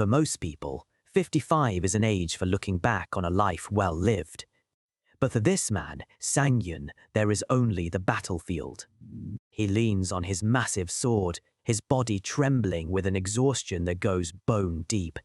For most people, 55 is an age for looking back on a life well lived. But for this man, Sang-yun, there is only the battlefield. He leans on his massive sword, his body trembling with an exhaustion that goes bone deep.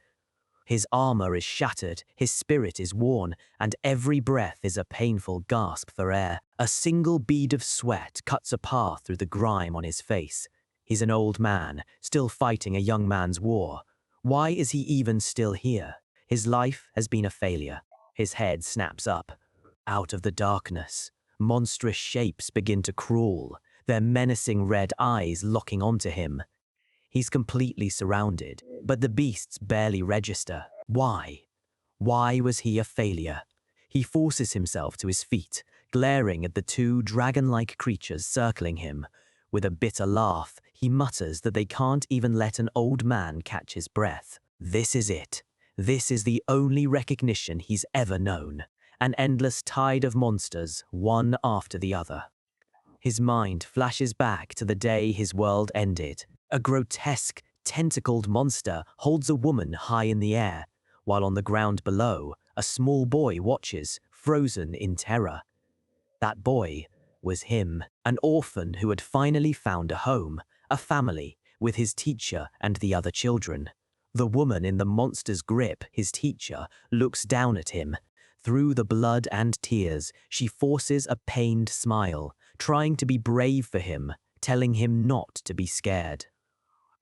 His armor is shattered, his spirit is worn, and every breath is a painful gasp for air. A single bead of sweat cuts a path through the grime on his face. He's an old man, still fighting a young man's war. Why is he even still here? His life has been a failure. His head snaps up. Out of the darkness, monstrous shapes begin to crawl, their menacing red eyes locking onto him. He's completely surrounded, but the beasts barely register. Why? Why was he a failure? He forces himself to his feet, glaring at the two dragon-like creatures circling him. With a bitter laugh, he mutters that they can't even let an old man catch his breath. This is it. This is the only recognition he's ever known. An endless tide of monsters, one after the other. His mind flashes back to the day his world ended. A grotesque, tentacled monster holds a woman high in the air, while on the ground below, a small boy watches, frozen in terror. That boy was him, an orphan who had finally found a home, a family, with his teacher and the other children. The woman in the monster's grip, his teacher, looks down at him. Through the blood and tears, she forces a pained smile, trying to be brave for him, telling him not to be scared.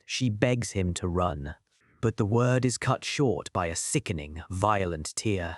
She begs him to run, but the word is cut short by a sickening, violent tear.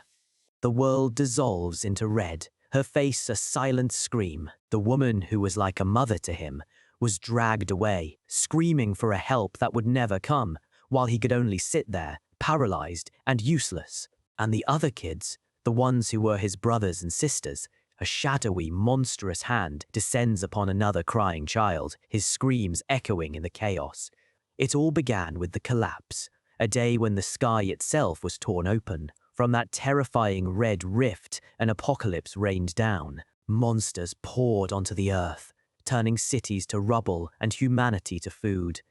The world dissolves into red, her face a silent scream. The woman who was like a mother to him was dragged away, screaming for a help that would never come, while he could only sit there, paralyzed and useless. And the other kids, the ones who were his brothers and sisters, a shadowy, monstrous hand descends upon another crying child, his screams echoing in the chaos. It all began with the collapse, a day when the sky itself was torn open. From that terrifying red rift, an apocalypse rained down. Monsters poured onto the earth, turning cities to rubble and humanity to food.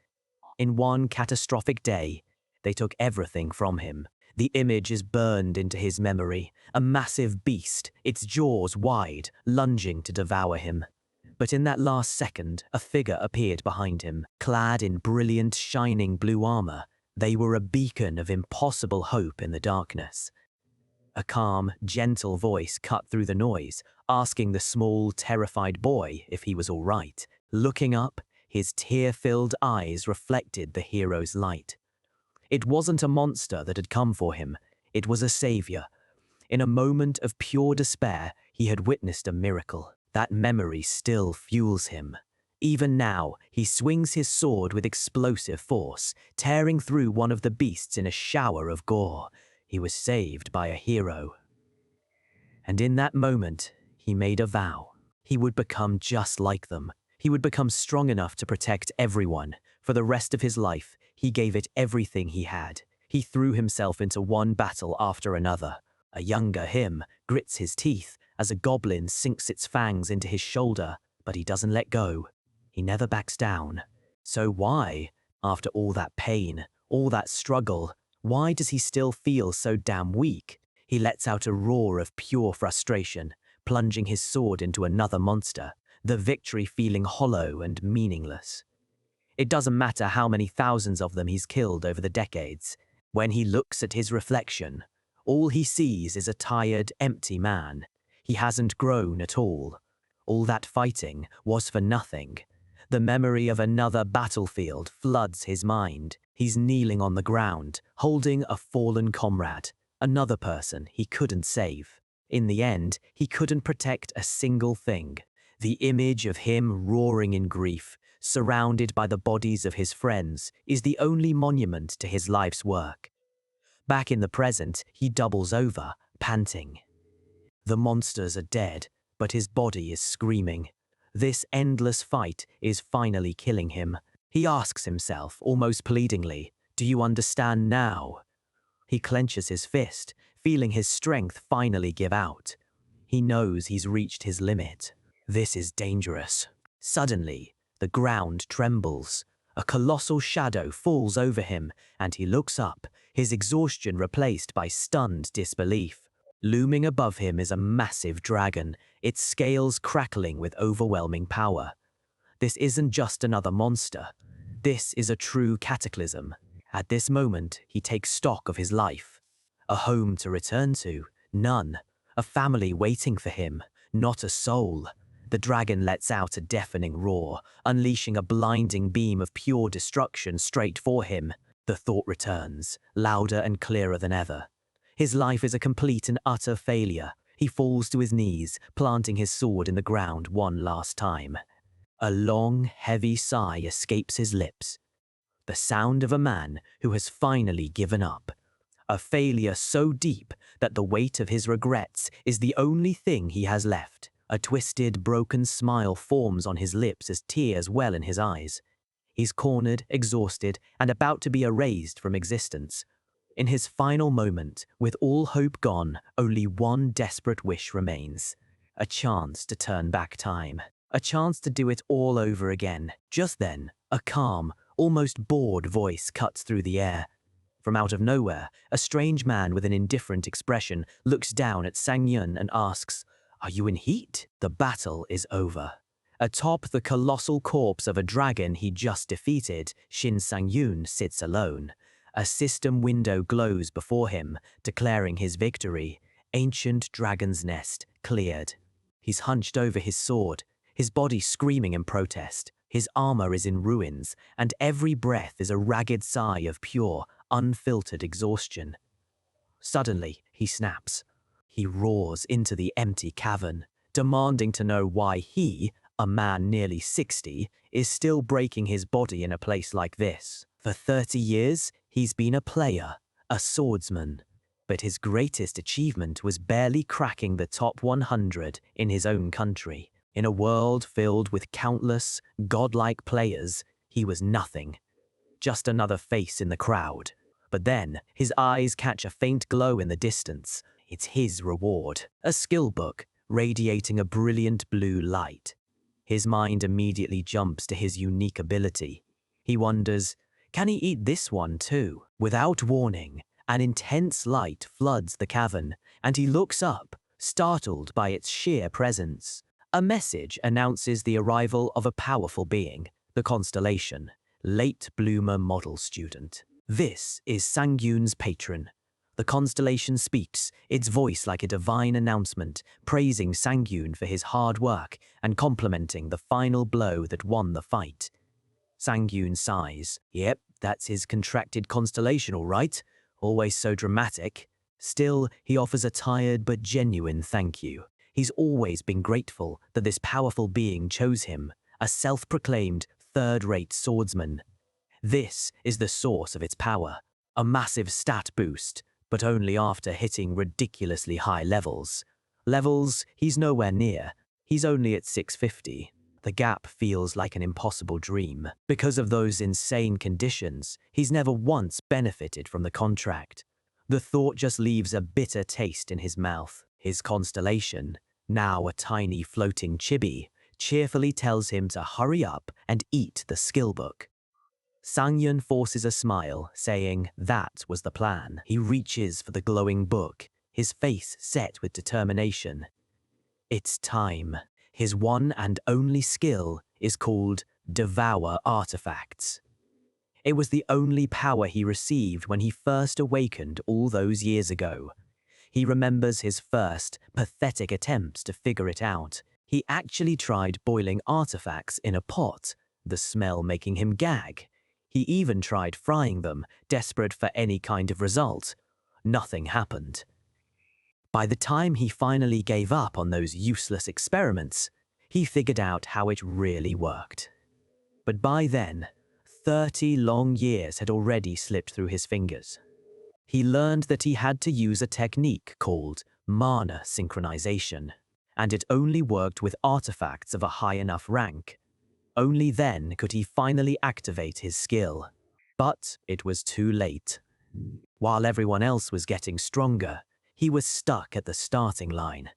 In one catastrophic day, they took everything from him. The image is burned into his memory, a massive beast, its jaws wide, lunging to devour him. But in that last second, a figure appeared behind him, clad in brilliant, shining blue armor. They were a beacon of impossible hope in the darkness. A calm, gentle voice cut through the noise, asking the small, terrified boy if he was all right. Looking up, his tear-filled eyes reflected the hero's light. It wasn't a monster that had come for him, it was a savior. In a moment of pure despair, he had witnessed a miracle. That memory still fuels him. Even now, he swings his sword with explosive force, tearing through one of the beasts in a shower of gore. He was saved by a hero. And in that moment, he made a vow. He would become just like them. He would become strong enough to protect everyone. For the rest of his life, he gave it everything he had. He threw himself into one battle after another. A younger him grits his teeth as a goblin sinks its fangs into his shoulder, but he doesn't let go. He never backs down. So why, after all that pain, all that struggle, why does he still feel so damn weak? He lets out a roar of pure frustration, plunging his sword into another monster, the victory feeling hollow and meaningless. It doesn't matter how many thousands of them he's killed over the decades. When he looks at his reflection, all he sees is a tired, empty man. He hasn't grown at all. All that fighting was for nothing. The memory of another battlefield floods his mind. He's kneeling on the ground, holding a fallen comrade, another person he couldn't save. In the end, he couldn't protect a single thing. The image of him roaring in grief, surrounded by the bodies of his friends, is the only monument to his life's work. Back in the present, he doubles over, panting. The monsters are dead, but his body is screaming. This endless fight is finally killing him. He asks himself, almost pleadingly, "Do you understand now?" He clenches his fist, feeling his strength finally give out. He knows he's reached his limit. This is dangerous. Suddenly, the ground trembles. A colossal shadow falls over him, and he looks up, his exhaustion replaced by stunned disbelief. Looming above him is a massive dragon, its scales crackling with overwhelming power. This isn't just another monster. This is a true cataclysm. At this moment, he takes stock of his life. A home to return to, none. A family waiting for him, not a soul. The dragon lets out a deafening roar, unleashing a blinding beam of pure destruction straight for him. The thought returns, louder and clearer than ever. His life is a complete and utter failure. He falls to his knees, planting his sword in the ground one last time. A long, heavy sigh escapes his lips. The sound of a man who has finally given up. A failure so deep that the weight of his regrets is the only thing he has left. A twisted, broken smile forms on his lips as tears well in his eyes. He's cornered, exhausted, and about to be erased from existence. In his final moment, with all hope gone, only one desperate wish remains. A chance to turn back time. A chance to do it all over again. Just then, a calm, almost bored voice cuts through the air. From out of nowhere, a strange man with an indifferent expression looks down at Sang-yun and asks, "Are you in heat?" The battle is over. Atop the colossal corpse of a dragon he just defeated, Shin Sang-yun sits alone. A system window glows before him, declaring his victory. Ancient dragon's nest, cleared. He's hunched over his sword, his body screaming in protest. His armor is in ruins, and every breath is a ragged sigh of pure, unfiltered exhaustion. Suddenly, he snaps. He roars into the empty cavern, demanding to know why he, a man nearly 60, is still breaking his body in a place like this. For 30 years, he's been a player, a swordsman, but his greatest achievement was barely cracking the top 100 in his own country. In a world filled with countless, godlike players, he was nothing. Just another face in the crowd. But then, his eyes catch a faint glow in the distance. It's his reward. A skill book, radiating a brilliant blue light. His mind immediately jumps to his unique ability. He wonders, can he eat this one too? Without warning, an intense light floods the cavern, and he looks up, startled by its sheer presence. A message announces the arrival of a powerful being, the constellation, late bloomer model student. This is Sang-yun's patron. The constellation speaks, its voice like a divine announcement, praising Sang-yun for his hard work and complimenting the final blow that won the fight. Sang-yun sighs. Yep, that's his contracted constellation, all right. Always so dramatic. Still, he offers a tired but genuine thank you. He's always been grateful that this powerful being chose him, a self-proclaimed third-rate swordsman. This is the source of its power, a massive stat boost, but only after hitting ridiculously high levels. Levels he's nowhere near. He's only at 650. The gap feels like an impossible dream. Because of those insane conditions, he's never once benefited from the contract. The thought just leaves a bitter taste in his mouth. His constellation, now a tiny floating chibi, cheerfully tells him to hurry up and eat the skill book. Sang-yun forces a smile, saying that was the plan. He reaches for the glowing book, his face set with determination. It's time. His one and only skill is called Devour Artifacts. It was the only power he received when he first awakened all those years ago. He remembers his first, pathetic attempts to figure it out. He actually tried boiling artifacts in a pot, the smell making him gag. He even tried frying them, desperate for any kind of result. Nothing happened. By the time he finally gave up on those useless experiments, he figured out how it really worked. But by then, 30 long years had already slipped through his fingers. He learned that he had to use a technique called mana synchronization, and it only worked with artifacts of a high enough rank. Only then could he finally activate his skill. But it was too late. While everyone else was getting stronger, he was stuck at the starting line.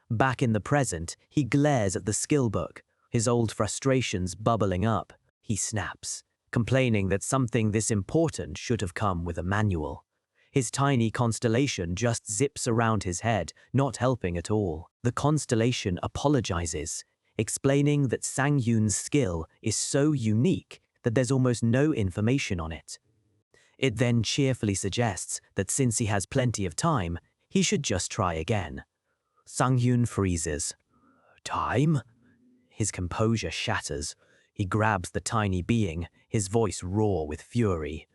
Back in the present, he glares at the skill book, his old frustrations bubbling up. He snaps, complaining that something this important should have come with a manual. His tiny constellation just zips around his head, not helping at all. The constellation apologizes, explaining that Sang-yoon's skill is so unique that there's almost no information on it. It then cheerfully suggests that since he has plenty of time, he should just try again. Sang-yoon freezes. Time? His composure shatters. He grabs the tiny being, his voice raw with fury.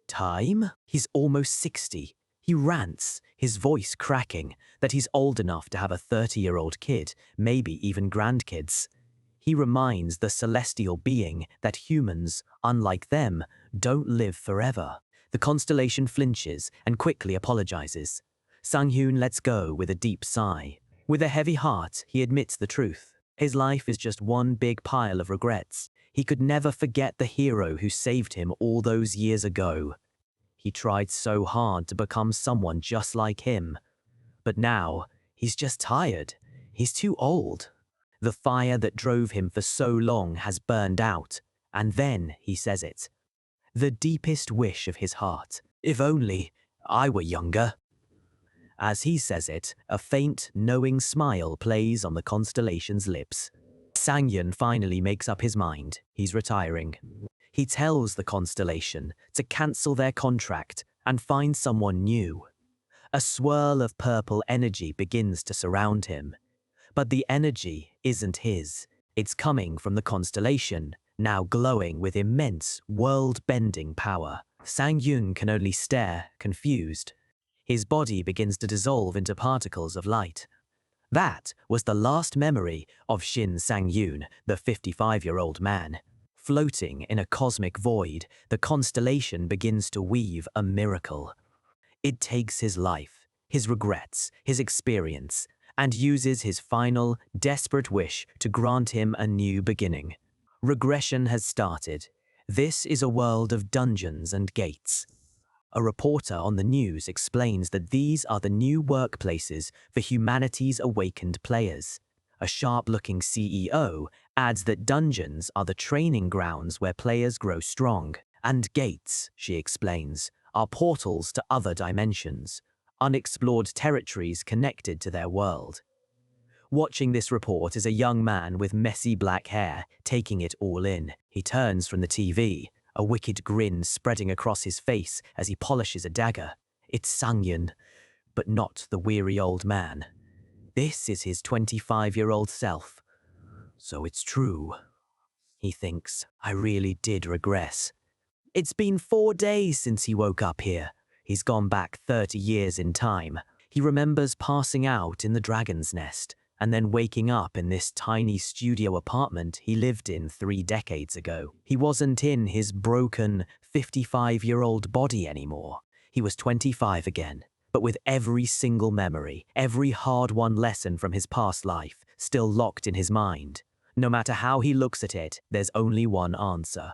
Time? He's almost 60. He rants, his voice cracking, that he's old enough to have a 30-year-old kid, maybe even grandkids. He reminds the celestial being that humans, unlike them, don't live forever. The constellation flinches and quickly apologizes. Sang-yoon lets go with a deep sigh. With a heavy heart, he admits the truth. His life is just one big pile of regrets. He could never forget the hero who saved him all those years ago. He tried so hard to become someone just like him. But now, he's just tired. He's too old. The fire that drove him for so long has burned out. And then he says it. The deepest wish of his heart. If only I were younger. As he says it, a faint, knowing smile plays on the constellation's lips. Sang-yoon finally makes up his mind. He's retiring. He tells the constellation to cancel their contract and find someone new. A swirl of purple energy begins to surround him. But the energy isn't his. It's coming from the constellation, now glowing with immense, world-bending power. Sang-yoon can only stare, confused. His body begins to dissolve into particles of light. That was the last memory of Shin Sang-yoon, the 55-year-old man. Floating in a cosmic void, the constellation begins to weave a miracle. It takes his life, his regrets, his experience, and uses his final, desperate wish to grant him a new beginning. Regression has started. This is a world of dungeons and gates. A reporter on the news explains that these are the new workplaces for humanity's awakened players. A sharp-looking CEO adds that dungeons are the training grounds where players grow strong. And gates, she explains, are portals to other dimensions, unexplored territories connected to their world. Watching this report is a young man with messy black hair, taking it all in. He turns from the TV, a wicked grin spreading across his face as he polishes a dagger. It's Sang-yoon, but not the weary old man. This is his 25-year-old self. So it's true. He thinks, I really did regress. It's been 4 days since he woke up here. He's gone back 30 years in time. He remembers passing out in the dragon's nest, and then waking up in this tiny studio apartment he lived in 3 decades ago. He wasn't in his broken, 55-year-old body anymore. He was 25 again, but with every single memory, every hard-won lesson from his past life still locked in his mind. No matter how he looks at it, there's only one answer.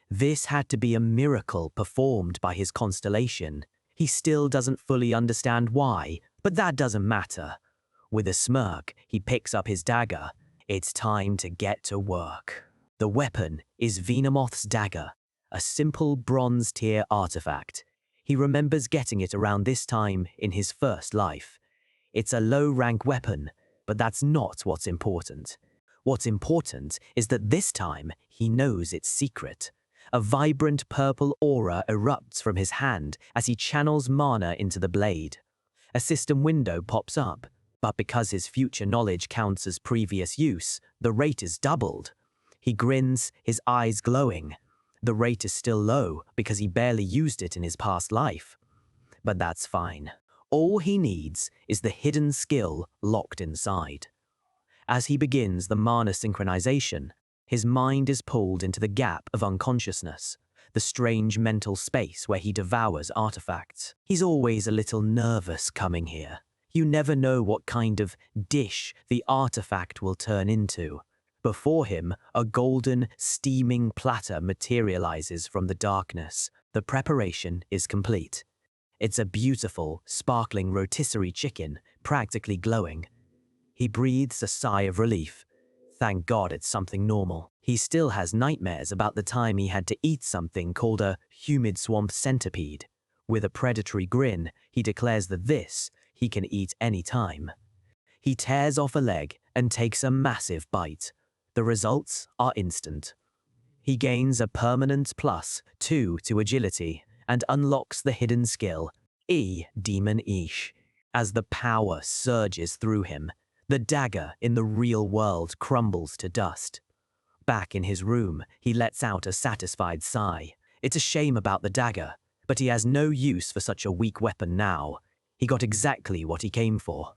This had to be a miracle performed by his constellation. He still doesn't fully understand why, but that doesn't matter. With a smirk, he picks up his dagger. It's time to get to work. The weapon is Venemoth's dagger, a simple bronze tier artifact. He remembers getting it around this time in his first life. It's a low-rank weapon, but that's not what's important. What's important is that this time he knows its secret. A vibrant purple aura erupts from his hand as he channels mana into the blade. A system window pops up. But because his future knowledge counts as previous use, the rate is doubled. He grins, his eyes glowing. The rate is still low because he barely used it in his past life. But that's fine. All he needs is the hidden skill locked inside. As he begins the mana synchronization, his mind is pulled into the gap of unconsciousness, the strange mental space where he devours artifacts. He's always a little nervous coming here. You never know what kind of dish the artifact will turn into. Before him, a golden, steaming platter materializes from the darkness. The preparation is complete. It's a beautiful, sparkling rotisserie chicken, practically glowing. He breathes a sigh of relief. Thank God it's something normal. He still has nightmares about the time he had to eat something called a humid swamp centipede. With a predatory grin, he declares that this he can eat any time. He tears off a leg and takes a massive bite. The results are instant. He gains a permanent +2 to agility and unlocks the hidden skill, Demon Ish. As the power surges through him, the dagger in the real world crumbles to dust. Back in his room, he lets out a satisfied sigh. It's a shame about the dagger, but he has no use for such a weak weapon now. He got exactly what he came for.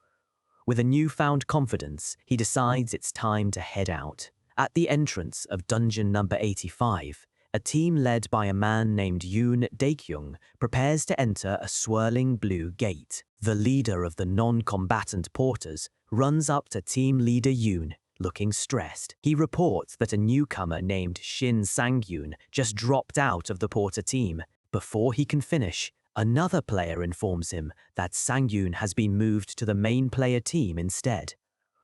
With a newfound confidence, he decides it's time to head out. At the entrance of dungeon number 85, a team led by a man named Yoon Daekyung prepares to enter a swirling blue gate. The leader of the non-combatant porters runs up to team leader Yoon, looking stressed. He reports that a newcomer named Shin Sang-yoon just dropped out of the porter team. Before he can finish, another player informs him that Sang-yoon has been moved to the main player team instead.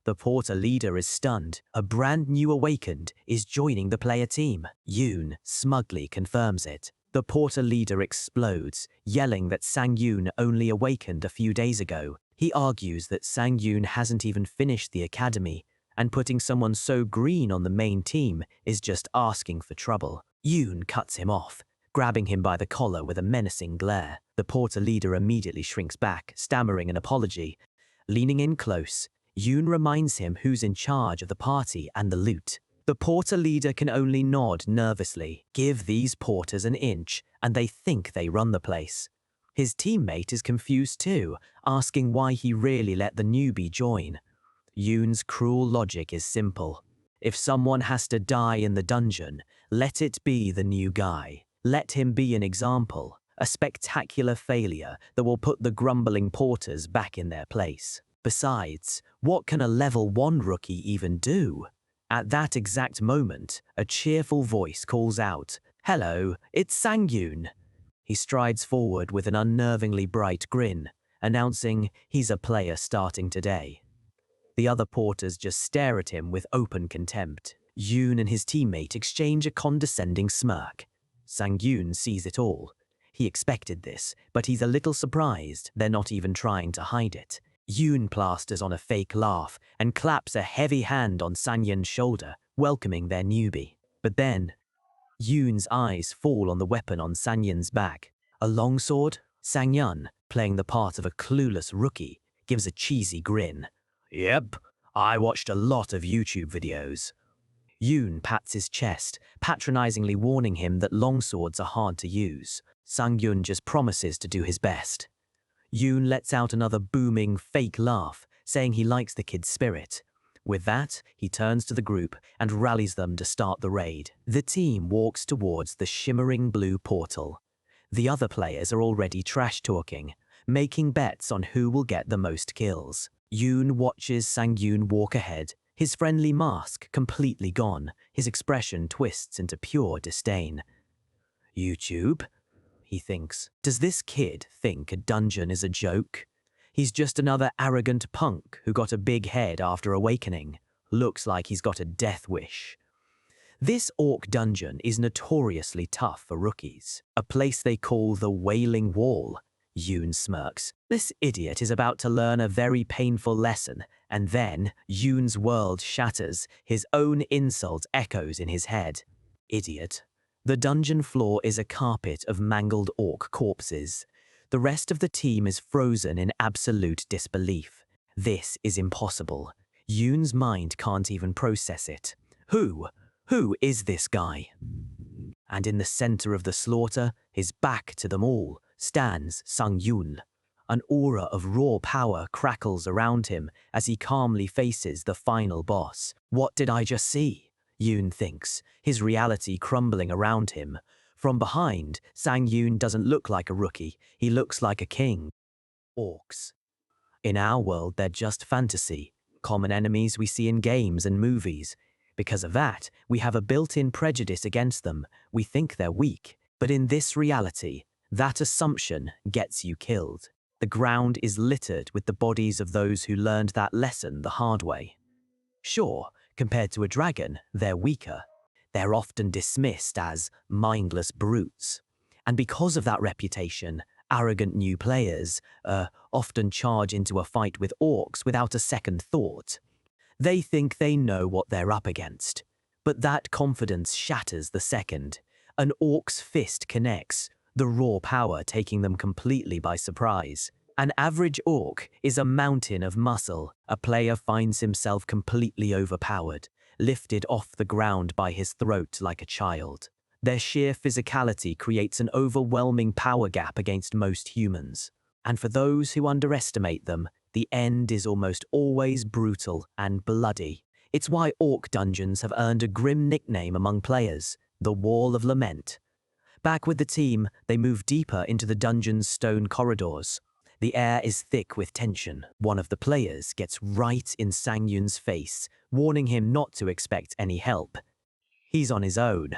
The porter leader is stunned. A brand new awakened is joining the player team. Yoon smugly confirms it. The porter leader explodes, yelling that Sang-yoon only awakened a few days ago. He argues that Sang-yoon hasn't even finished the academy, and putting someone so green on the main team is just asking for trouble. Yoon cuts him off, grabbing him by the collar with a menacing glare. The porter leader immediately shrinks back, stammering an apology. Leaning in close, Yoon reminds him who's in charge of the party and the loot. The porter leader can only nod nervously. Give these porters an inch, and they think they run the place. His teammate is confused too, asking why he really let the newbie join. Yoon's cruel logic is simple. If someone has to die in the dungeon, let it be the new guy. Let him be an example, a spectacular failure that will put the grumbling porters back in their place. Besides, what can a level 1 rookie even do? At that exact moment, a cheerful voice calls out, "Hello, it's Sang-yoon." He strides forward with an unnervingly bright grin, announcing he's a player starting today. The other porters just stare at him with open contempt. Yoon and his teammate exchange a condescending smirk. Sang-yoon sees it all. He expected this, but he's a little surprised they're not even trying to hide it. Yoon plasters on a fake laugh and claps a heavy hand on Sang-yoon's shoulder, welcoming their newbie. But then, Yoon's eyes fall on the weapon on Sang-yoon's back. A longsword? Sang-yoon, playing the part of a clueless rookie, gives a cheesy grin. "Yep, I watched a lot of YouTube videos." Yoon pats his chest, patronizingly warning him that longswords are hard to use. Sang-yoon just promises to do his best. Yoon lets out another booming, fake laugh, saying he likes the kid's spirit. With that, he turns to the group and rallies them to start the raid. The team walks towards the shimmering blue portal. The other players are already trash-talking, making bets on who will get the most kills. Yoon watches Sang-yoon walk ahead, his friendly mask completely gone. His expression twists into pure disdain. YouTube? He thinks. Does this kid think a dungeon is a joke? He's just another arrogant punk who got a big head after awakening. Looks like he's got a death wish. This orc dungeon is notoriously tough for rookies. A place they call the Wailing Wall. Yoon smirks. This idiot is about to learn a very painful lesson, and then Yoon's world shatters. His own insult echoes in his head. Idiot. The dungeon floor is a carpet of mangled orc corpses. The rest of the team is frozen in absolute disbelief. This is impossible. Yoon's mind can't even process it. Who is this guy? And in the center of the slaughter, his back to them all, stands Sang-yoon. An aura of raw power crackles around him as he calmly faces the final boss. What did I just see? Yoon thinks, his reality crumbling around him. From behind, Sang-yoon doesn't look like a rookie, he looks like a king. Orcs. In our world, they're just fantasy, common enemies we see in games and movies. Because of that, we have a built-in prejudice against them. We think they're weak. But in this reality, that assumption gets you killed. The ground is littered with the bodies of those who learned that lesson the hard way. Sure, compared to a dragon, they're weaker. They're often dismissed as mindless brutes. And because of that reputation, Arrogant new players often charge into a fight with orcs without a second thought. They think they know what they're up against. But that confidence shatters the second. An orc's fist connects, the raw power taking them completely by surprise. An average orc is a mountain of muscle. A player finds himself completely overpowered, lifted off the ground by his throat like a child. Their sheer physicality creates an overwhelming power gap against most humans. And for those who underestimate them, the end is almost always brutal and bloody. It's why orc dungeons have earned a grim nickname among players, the Wall of Lament. Back with the team, they move deeper into the dungeon's stone corridors. The air is thick with tension. One of the players gets right in Sang-Yun's face, warning him not to expect any help. He's on his own.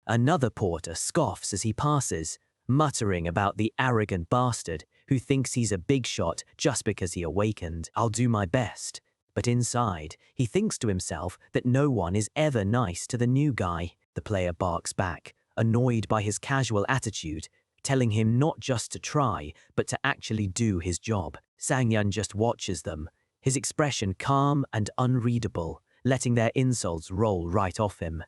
Another porter scoffs as he passes, muttering about the arrogant bastard who thinks he's a big shot just because he awakened. I'll do my best. But inside, he thinks to himself that no one is ever nice to the new guy. The player barks back, annoyed by his casual attitude, telling him not just to try, but to actually do his job. Sang-Yun just watches them, his expression calm and unreadable, letting their insults roll right off him.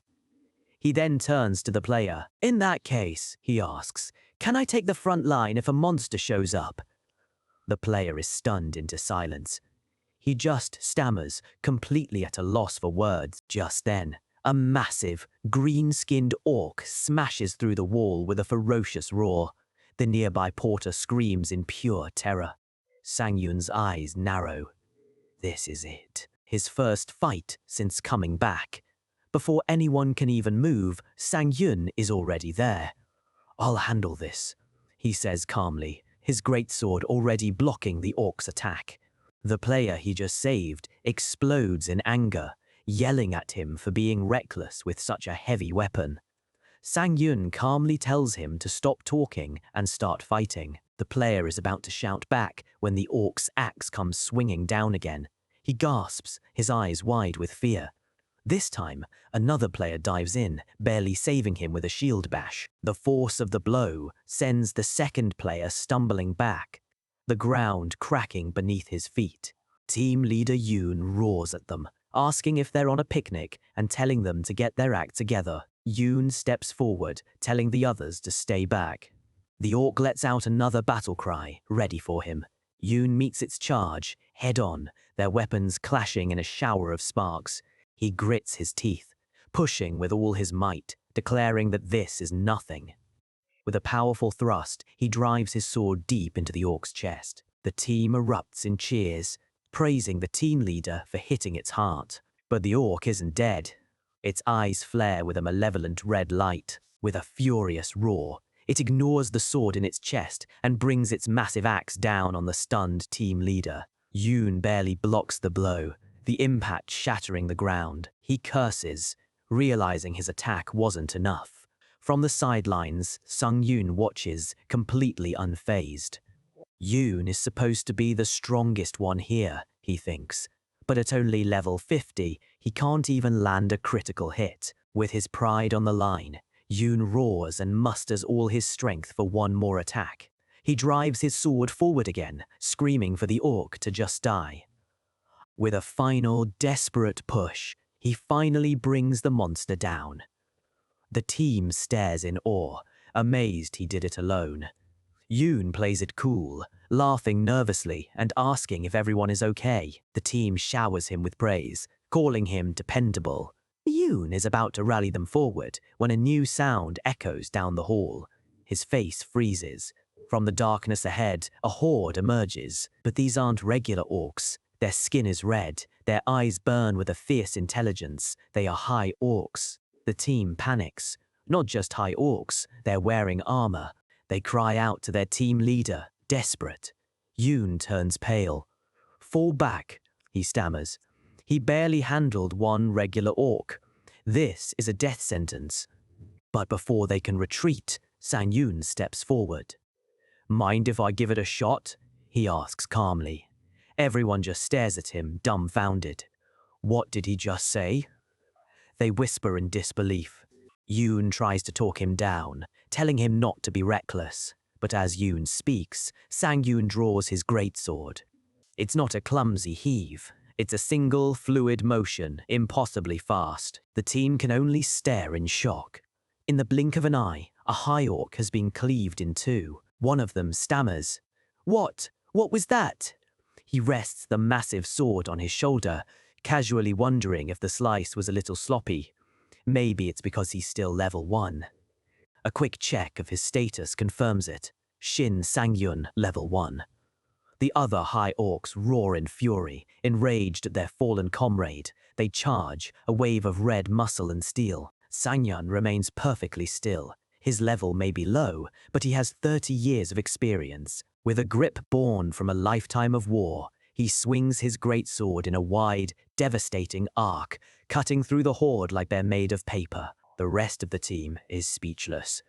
He then turns to the player. In that case, he asks, can I take the front line if a monster shows up? The player is stunned into silence. He just stammers, completely at a loss for words. Just then, a massive, green-skinned orc smashes through the wall with a ferocious roar. The nearby porter screams in pure terror. Sang-Yun's eyes narrow. This is it. His first fight since coming back. Before anyone can even move, Sang-Yun is already there. I'll handle this, he says calmly, his greatsword already blocking the orc's attack. The player he just saved explodes in anger, yelling at him for being reckless with such a heavy weapon. Sang-Yun calmly tells him to stop talking and start fighting. The player is about to shout back when the orc's axe comes swinging down again. He gasps, his eyes wide with fear. This time, another player dives in, barely saving him with a shield bash. The force of the blow sends the second player stumbling back, the ground cracking beneath his feet. Team leader Yoon roars at them, asking if they're on a picnic and telling them to get their act together. Yoon steps forward, telling the others to stay back. The orc lets out another battle cry, ready for him. Yoon meets its charge, head on, their weapons clashing in a shower of sparks. He grits his teeth, pushing with all his might, declaring that this is nothing. With a powerful thrust, he drives his sword deep into the orc's chest. The team erupts in cheers, praising the team leader for hitting its heart. But the orc isn't dead. Its eyes flare with a malevolent red light. With a furious roar, it ignores the sword in its chest and brings its massive axe down on the stunned team leader. Yoon barely blocks the blow, the impact shattering the ground. He curses, realizing his attack wasn't enough. From the sidelines, Sang-Yun watches, completely unfazed. Yoon is supposed to be the strongest one here, he thinks. But at only level 50, he can't even land a critical hit. With his pride on the line, Yoon roars and musters all his strength for one more attack. He drives his sword forward again, screaming for the orc to just die. With a final, desperate push, he finally brings the monster down. The team stares in awe, amazed he did it alone. Yoon plays it cool, laughing nervously and asking if everyone is okay. The team showers him with praise, calling him dependable. Yoon is about to rally them forward when a new sound echoes down the hall. His face freezes. From the darkness ahead, a horde emerges. But these aren't regular orcs. Their skin is red, their eyes burn with a fierce intelligence. They are high orcs. The team panics. Not just high orcs, they're wearing armor. They cry out to their team leader, desperate. Yoon turns pale. Fall back, he stammers. He barely handled one regular orc. This is a death sentence. But before they can retreat, Sang-Yun steps forward. Mind if I give it a shot? He asks calmly. Everyone just stares at him, dumbfounded. What did he just say? They whisper in disbelief. Yoon tries to talk him down, telling him not to be reckless. But as Yoon speaks, Sang-yoon draws his greatsword. It's not a clumsy heave. It's a single, fluid motion, impossibly fast. The team can only stare in shock. In the blink of an eye, a high orc has been cleaved in two. One of them stammers. What? What was that? He rests the massive sword on his shoulder, casually wondering if the slice was a little sloppy. Maybe it's because he's still level 1. A quick check of his status confirms it. Shin Sang-yun, level 1. The other high orcs roar in fury, enraged at their fallen comrade. They charge, a wave of red muscle and steel. Sang-yun remains perfectly still. His level may be low, but he has 30 years of experience. With a grip born from a lifetime of war, he swings his greatsword in a wide, devastating arc, cutting through the horde like they're made of paper. The rest of the team is speechless.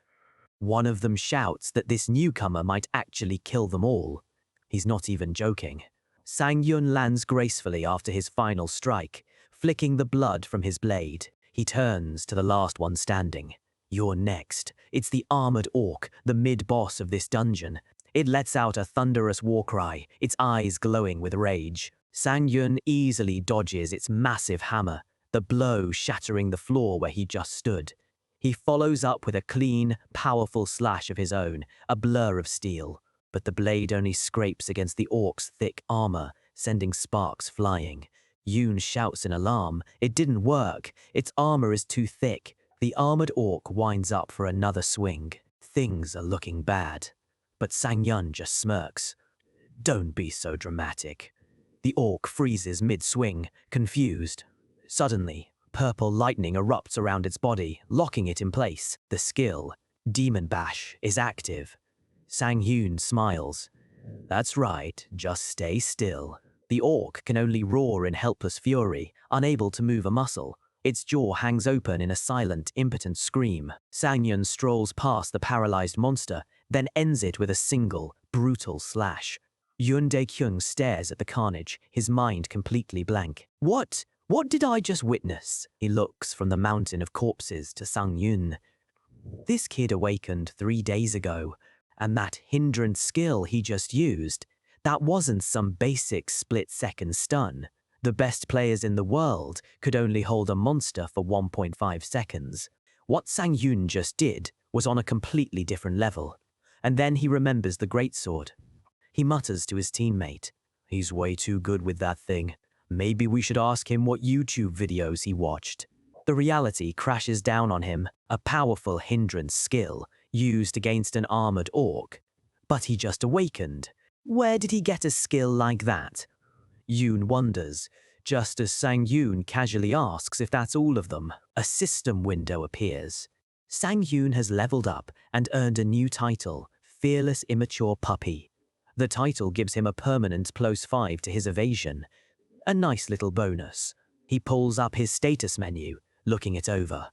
One of them shouts that this newcomer might actually kill them all. He's not even joking. Sang-yun lands gracefully after his final strike, flicking the blood from his blade. He turns to the last one standing. You're next. It's the armored orc, the mid-boss of this dungeon. It lets out a thunderous war cry, its eyes glowing with rage. Sang-yun easily dodges its massive hammer, the blow shattering the floor where he just stood. He follows up with a clean, powerful slash of his own, a blur of steel. But the blade only scrapes against the orc's thick armor, sending sparks flying. Yoon shouts in alarm. It didn't work. Its armor is too thick. The armored orc winds up for another swing. Things are looking bad. But Sang-yun just smirks. Don't be so dramatic. The orc freezes mid-swing, confused. Suddenly, purple lightning erupts around its body, locking it in place. The skill, Demon Bash, is active. Sang-yoon smiles. That's right, just stay still. The orc can only roar in helpless fury, unable to move a muscle. Its jaw hangs open in a silent, impotent scream. Sang-yun strolls past the paralyzed monster, then ends it with a single, brutal slash. Yoon Dae-kyung stares at the carnage, his mind completely blank. What? What did I just witness? He looks from the mountain of corpses to Sang-yun. This kid awakened 3 days ago. And that hindrance skill he just used, that wasn't some basic split-second stun. The best players in the world could only hold a monster for 1.5 seconds. What Sang-yun just did was on a completely different level. And then he remembers the greatsword. He mutters to his teammate, "He's way too good with that thing. Maybe we should ask him what YouTube videos he watched." The reality crashes down on him, a powerful hindrance skill, used against an armored orc. But he just awakened. Where did he get a skill like that? Yoon wonders, just as Sang-yoon casually asks if that's all of them. A system window appears. Sang-yoon has leveled up and earned a new title, Fearless Immature Puppy. The title gives him a permanent +5 to his evasion. A nice little bonus. He pulls up his status menu, looking it over.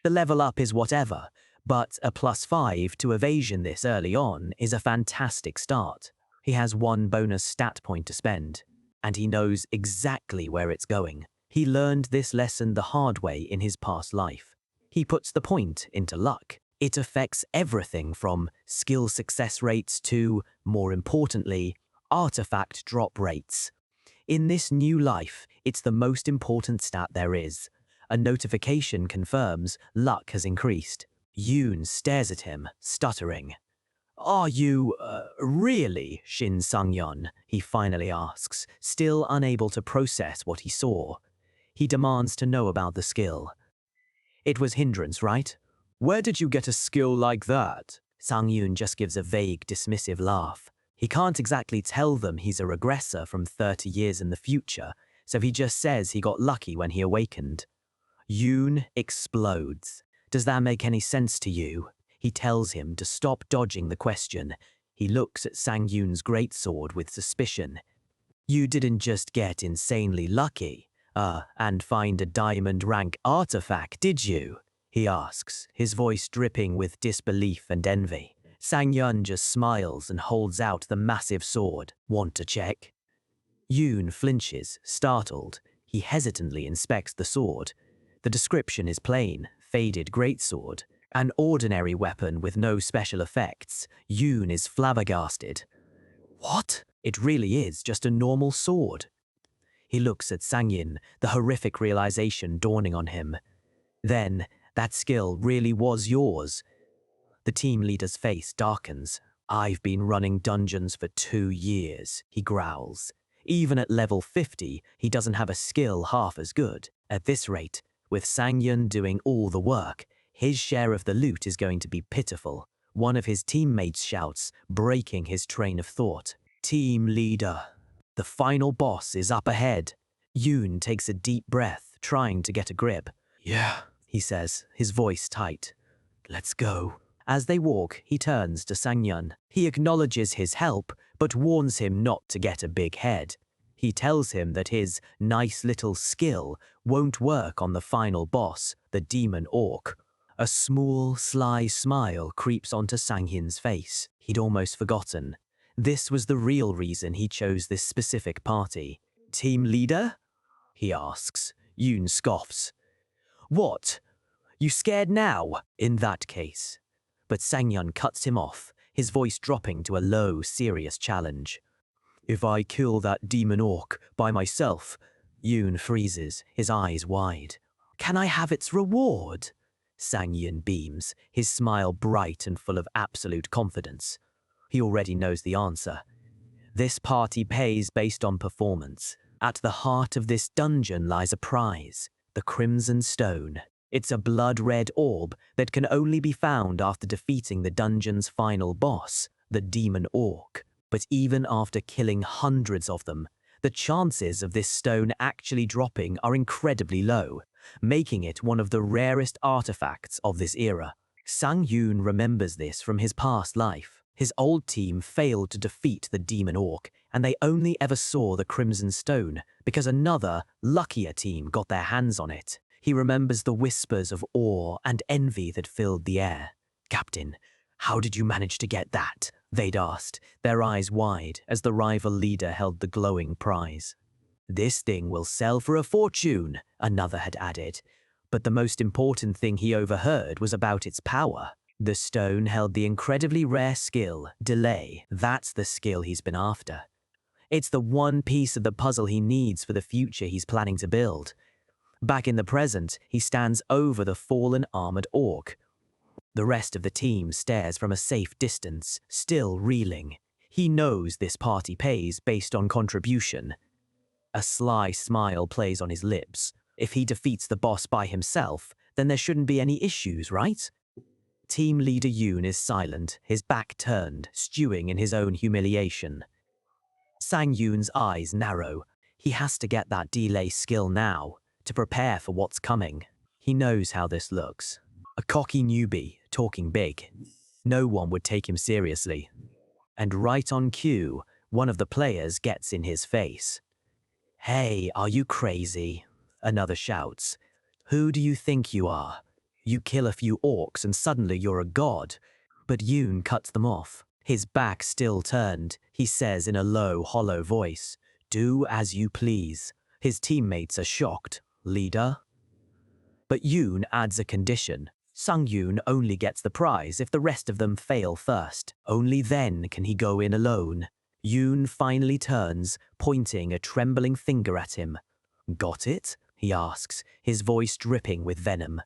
The level up is whatever, but a +5 to evasion this early on is a fantastic start. He has 1 bonus stat point to spend, and he knows exactly where it's going. He learned this lesson the hard way in his past life. He puts the point into luck. It affects everything from skill success rates to, more importantly, artifact drop rates. In this new life, it's the most important stat there is. A notification confirms luck has increased. Yoon stares at him, stuttering. Are you, really, Shin Sang-yun? He finally asks, still unable to process what he saw. He demands to know about the skill. It was hindrance, right? Where did you get a skill like that? Sang-yoon just gives a vague, dismissive laugh. He can't exactly tell them he's a regressor from 30 years in the future, so he just says he got lucky when he awakened. Yoon explodes. Does that make any sense to you? He tells him to stop dodging the question. He looks at Sang-yoon's greatsword with suspicion. You didn't just get insanely lucky, and find a diamond rank artifact, did you? He asks, his voice dripping with disbelief and envy. Sang-yun just smiles and holds out the massive sword. Want to check? Yoon flinches, startled. He hesitantly inspects the sword. The description is plain, faded greatsword. An ordinary weapon with no special effects, Yoon is flabbergasted. What? It really is just a normal sword. He looks at Sangyin, the horrific realization dawning on him. Then, that skill really was yours. The team leader's face darkens. I've been running dungeons for 2 years, he growls. Even at level 50, he doesn't have a skill half as good. At this rate, with Sangyin doing all the work, his share of the loot is going to be pitiful. One of his teammates shouts, breaking his train of thought. Team leader. The final boss is up ahead. Yoon takes a deep breath, trying to get a grip. Yeah, he says, his voice tight. Let's go. As they walk, he turns to Sangyin. He acknowledges his help, but warns him not to get a big head. He tells him that his nice little skill won't work on the final boss, the demon orc. A small, sly smile creeps onto Sangyin's face. He'd almost forgotten. This was the real reason he chose this specific party. Team leader? He asks. Yoon scoffs. What? You scared now? In that case. But Sangyin cuts him off, his voice dropping to a low, serious challenge. If I kill that demon orc by myself, Yoon freezes, his eyes wide. Can I have its reward? Sangyin beams, his smile bright and full of absolute confidence. He already knows the answer. This party pays based on performance. At the heart of this dungeon lies a prize, the Crimson Stone. It's a blood-red orb that can only be found after defeating the dungeon's final boss, the demon orc. But even after killing hundreds of them, the chances of this stone actually dropping are incredibly low, making it one of the rarest artifacts of this era. Sang-yoon remembers this from his past life. His old team failed to defeat the demon orc, and they only ever saw the Crimson Stone because another, luckier team got their hands on it. He remembers the whispers of awe and envy that filled the air. Captain, how did you manage to get that? They'd asked, their eyes wide as the rival leader held the glowing prize. This thing will sell for a fortune, another had added. But the most important thing he overheard was about its power. The stone held the incredibly rare skill, delay. That's the skill he's been after. It's the one piece of the puzzle he needs for the future he's planning to build. Back in the present, he stands over the fallen armored orc. The rest of the team stares from a safe distance, still reeling. He knows this party pays based on contribution. A sly smile plays on his lips. If he defeats the boss by himself, then there shouldn't be any issues, right? Team leader Yoon is silent, his back turned, stewing in his own humiliation. Sang-yoon's eyes narrow. He has to get that delay skill now, to prepare for what's coming. He knows how this looks. A cocky newbie, talking big. No one would take him seriously. And right on cue, one of the players gets in his face. Hey, are you crazy? Another shouts. Who do you think you are? You kill a few orcs and suddenly you're a god. But Yoon cuts them off. His back still turned, he says in a low, hollow voice. Do as you please. His teammates are shocked. Leader? But Yoon adds a condition. Sang-yoon only gets the prize if the rest of them fail first. Only then can he go in alone. Yoon finally turns, pointing a trembling finger at him. Got it? He asks, his voice dripping with venom.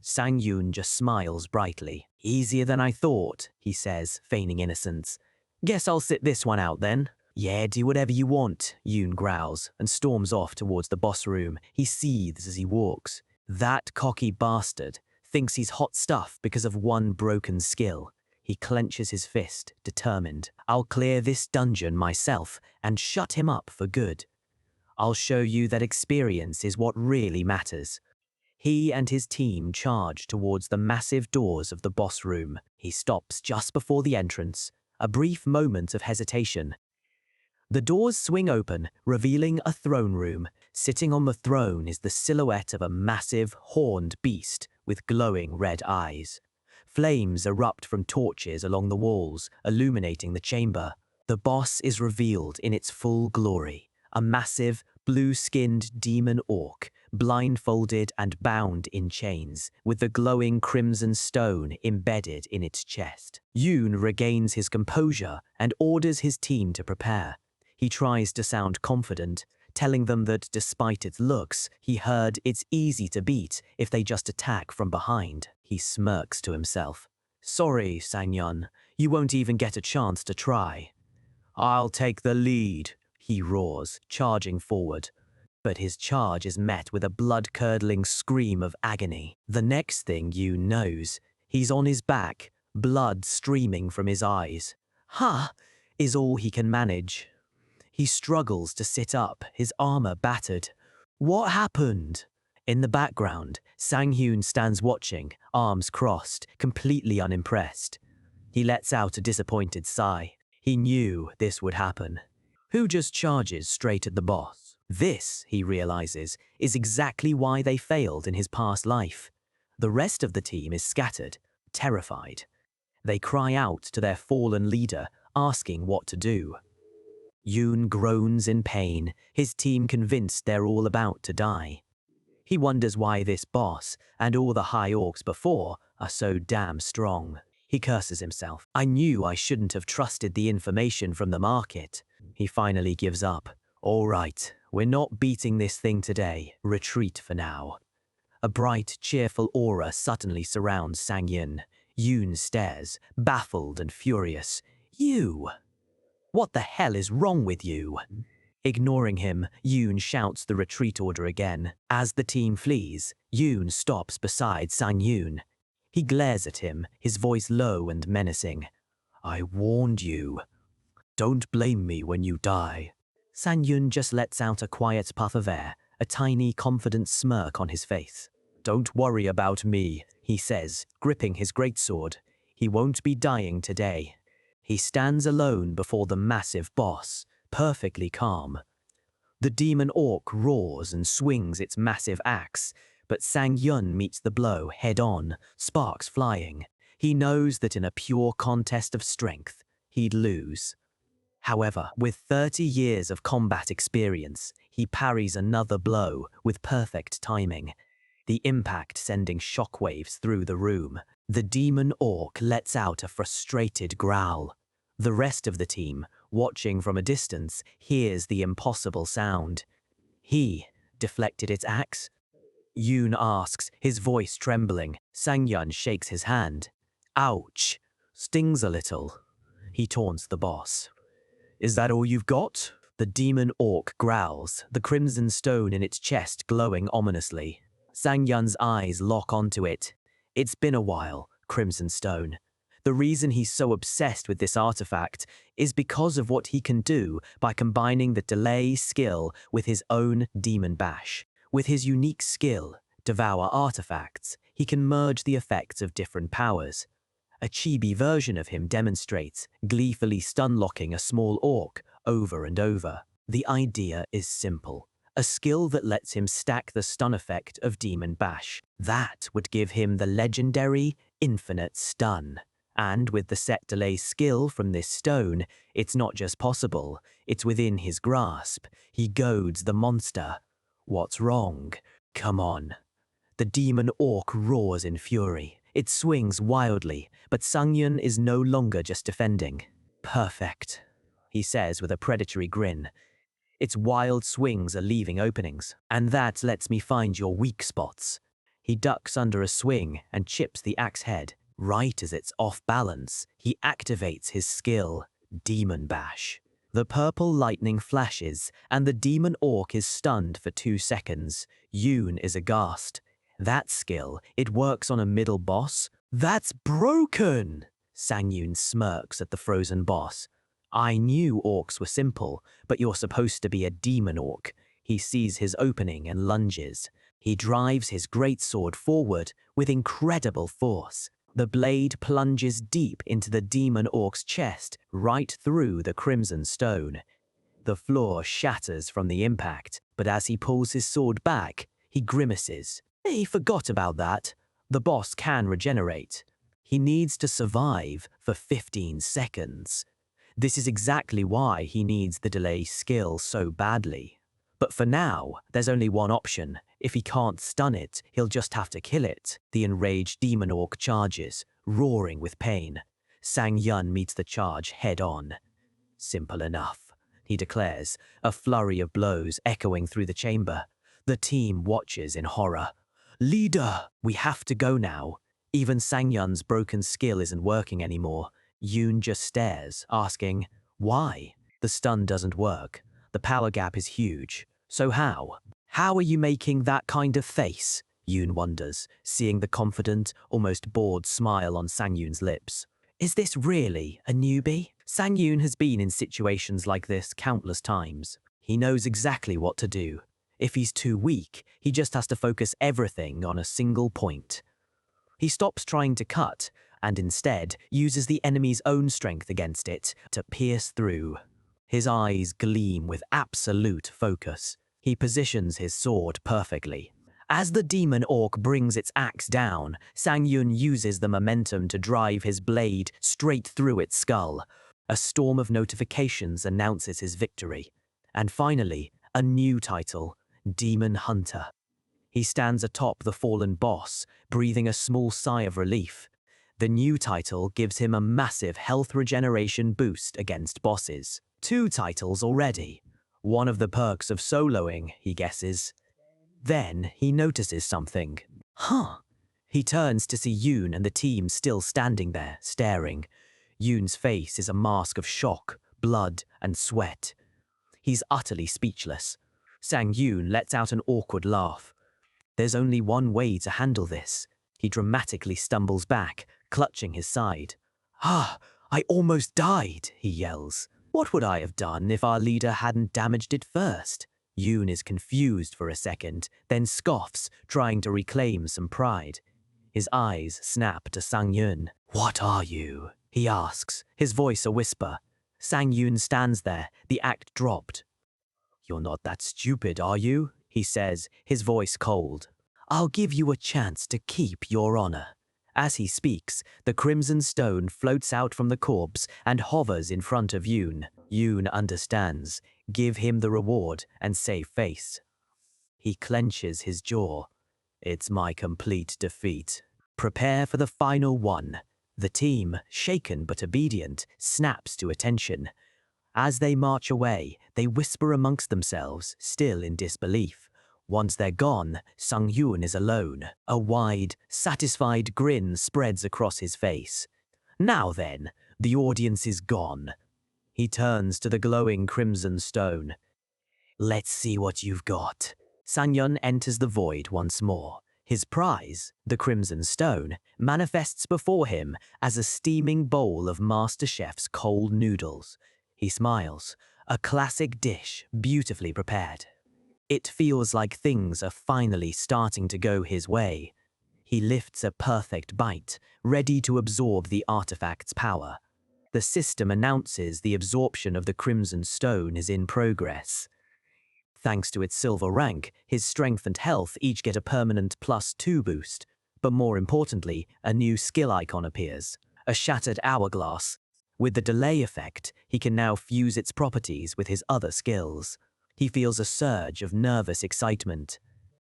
Sang-yoon just smiles brightly. Easier than I thought, he says, feigning innocence. Guess I'll sit this one out then. Yeah, do whatever you want, Yoon growls, and storms off towards the boss room. He seethes as he walks. That cocky bastard thinks he's hot stuff because of one broken skill. He clenches his fist, determined. I'll clear this dungeon myself and shut him up for good. I'll show you that experience is what really matters. He and his team charge towards the massive doors of the boss room. He stops just before the entrance. A brief moment of hesitation. The doors swing open, revealing a throne room. Sitting on the throne is the silhouette of a massive, horned beast with glowing red eyes. Flames erupt from torches along the walls, illuminating the chamber. The boss is revealed in its full glory. A massive, blue-skinned demon orc, blindfolded and bound in chains, with the glowing crimson stone embedded in its chest. Yoon regains his composure and orders his team to prepare. He tries to sound confident, telling them that despite its looks, he heard it's easy to beat if they just attack from behind. He smirks to himself. Sorry, Sang-yeon, you won't even get a chance to try. I'll take the lead, he roars, charging forward. But his charge is met with a blood-curdling scream of agony. The next thing Yoon knows, he's on his back, blood streaming from his eyes. Ha! Is all he can manage. He struggles to sit up, his armor battered. What happened? In the background, Sang-hyun stands watching, arms crossed, completely unimpressed. He lets out a disappointed sigh. He knew this would happen. Who just charges straight at the boss? This, he realizes, is exactly why they failed in his past life. The rest of the team is scattered, terrified. They cry out to their fallen leader, asking what to do. Yoon groans in pain, his team convinced they're all about to die. He wonders why this boss, and all the high orcs before, are so damn strong. He curses himself. I knew I shouldn't have trusted the information from the market. He finally gives up. All right, we're not beating this thing today. Retreat for now. A bright, cheerful aura suddenly surrounds Sang-yeon. Yoon stares, baffled and furious. You! What the hell is wrong with you? Ignoring him, Yoon shouts the retreat order again. As the team flees, Yoon stops beside Sang-yeon. He glares at him, his voice low and menacing. I warned you. Don't blame me when you die. Sang-yeon just lets out a quiet puff of air, a tiny, confident smirk on his face. Don't worry about me, he says, gripping his greatsword. He won't be dying today. He stands alone before the massive boss, perfectly calm. The demon orc roars and swings its massive axe, but Sang-yeon meets the blow head-on, sparks flying. He knows that in a pure contest of strength, he'd lose. However, with 30 years of combat experience, he parries another blow with perfect timing, the impact sending shockwaves through the room. The demon orc lets out a frustrated growl. The rest of the team, watching from a distance, hears the impossible sound. He deflected its axe? Yoon asks, his voice trembling. Sang-yeon shakes his hand. Ouch! Stings a little. He taunts the boss. Is that all you've got? The demon orc growls, the crimson stone in its chest glowing ominously. Sang-yeon's eyes lock onto it. It's been a while, crimson stone. The reason he's so obsessed with this artifact is because of what he can do by combining the delay skill with his own demon bash. With his unique skill, Devour Artifacts, he can merge the effects of different powers. A chibi version of him demonstrates, gleefully stun-locking a small orc over and over. The idea is simple. A skill that lets him stack the stun effect of Demon Bash. That would give him the legendary Infinite Stun. And with the set delay skill from this stone, it's not just possible, it's within his grasp. He goads the monster. What's wrong? Come on. The demon orc roars in fury. It swings wildly, but Sang-yeon is no longer just defending. Perfect, he says with a predatory grin. Its wild swings are leaving openings, and that lets me find your weak spots. He ducks under a swing and chips the axe head. Right as it's off balance, he activates his skill, Demon Bash. The purple lightning flashes, and the demon orc is stunned for 2 seconds. Yoon is aghast. That skill, it works on a middle boss? That's broken! Sang-yeon smirks at the frozen boss. I knew orcs were simple, but you're supposed to be a demon orc. He sees his opening and lunges. He drives his greatsword forward with incredible force. The blade plunges deep into the demon orc's chest, right through the crimson stone. The floor shatters from the impact, but as he pulls his sword back, he grimaces. He forgot about that. The boss can regenerate. He needs to survive for 15 seconds. This is exactly why he needs the delay skill so badly. But for now, there's only one option, If he can't stun it, he'll just have to kill it. The enraged demon orc charges, roaring with pain. Sang-yun meets the charge head-on. Simple enough, he declares, a flurry of blows echoing through the chamber. The team watches in horror. Leader, we have to go now. Even Sang-yun's broken skill isn't working anymore. Yoon just stares, asking, why? The stun doesn't work. The power gap is huge. So how? How are you making that kind of face? Yoon wonders, seeing the confident, almost bored smile on Sang-yun's lips. Is this really a newbie? Sang-yun has been in situations like this countless times. He knows exactly what to do. If he's too weak, he just has to focus everything on a single point. He stops trying to cut, and instead uses the enemy's own strength against it to pierce through. His eyes gleam with absolute focus. He positions his sword perfectly. As the demon orc brings its axe down, Sang-yun uses the momentum to drive his blade straight through its skull. A storm of notifications announces his victory. And finally, a new title, Demon Hunter. He stands atop the fallen boss, breathing a small sigh of relief. The new title gives him a massive health regeneration boost against bosses. 2 titles already. One of the perks of soloing, he guesses. Then he notices something. Huh. He turns to see Yoon and the team still standing there, staring. Yoon's face is a mask of shock, blood, and sweat. He's utterly speechless. Sang-yun lets out an awkward laugh. There's only one way to handle this. He dramatically stumbles back, clutching his side. Ah, I almost died, he yells. What would I have done if our leader hadn't damaged it first? Yoon is confused for a second, then scoffs, trying to reclaim some pride. His eyes snap to Sang-yun. What are you? He asks, his voice a whisper. Sang-yun stands there, the act dropped. You're not that stupid, are you? He says, his voice cold. I'll give you a chance to keep your honor. As he speaks, the crimson stone floats out from the corpse and hovers in front of Yoon. Yoon understands. Give him the reward and save face. He clenches his jaw. It's my complete defeat. Prepare for the final one. The team, shaken but obedient, snaps to attention. As they march away, they whisper amongst themselves, still in disbelief. Once they're gone, Sang-yun is alone. A wide, satisfied grin spreads across his face. Now then, the audience is gone. He turns to the glowing crimson stone. Let's see what you've got. Sang-yun enters the void once more. His prize, the crimson stone, manifests before him as a steaming bowl of Master Chef's cold noodles. He smiles, a classic dish beautifully prepared. It feels like things are finally starting to go his way. He lifts a perfect bite, ready to absorb the artifact's power. The system announces the absorption of the crimson stone is in progress. Thanks to its silver rank, his strength and health each get a permanent +2 boost. But more importantly, a new skill icon appears, a shattered hourglass. With the delay effect, he can now fuse its properties with his other skills. He feels a surge of nervous excitement.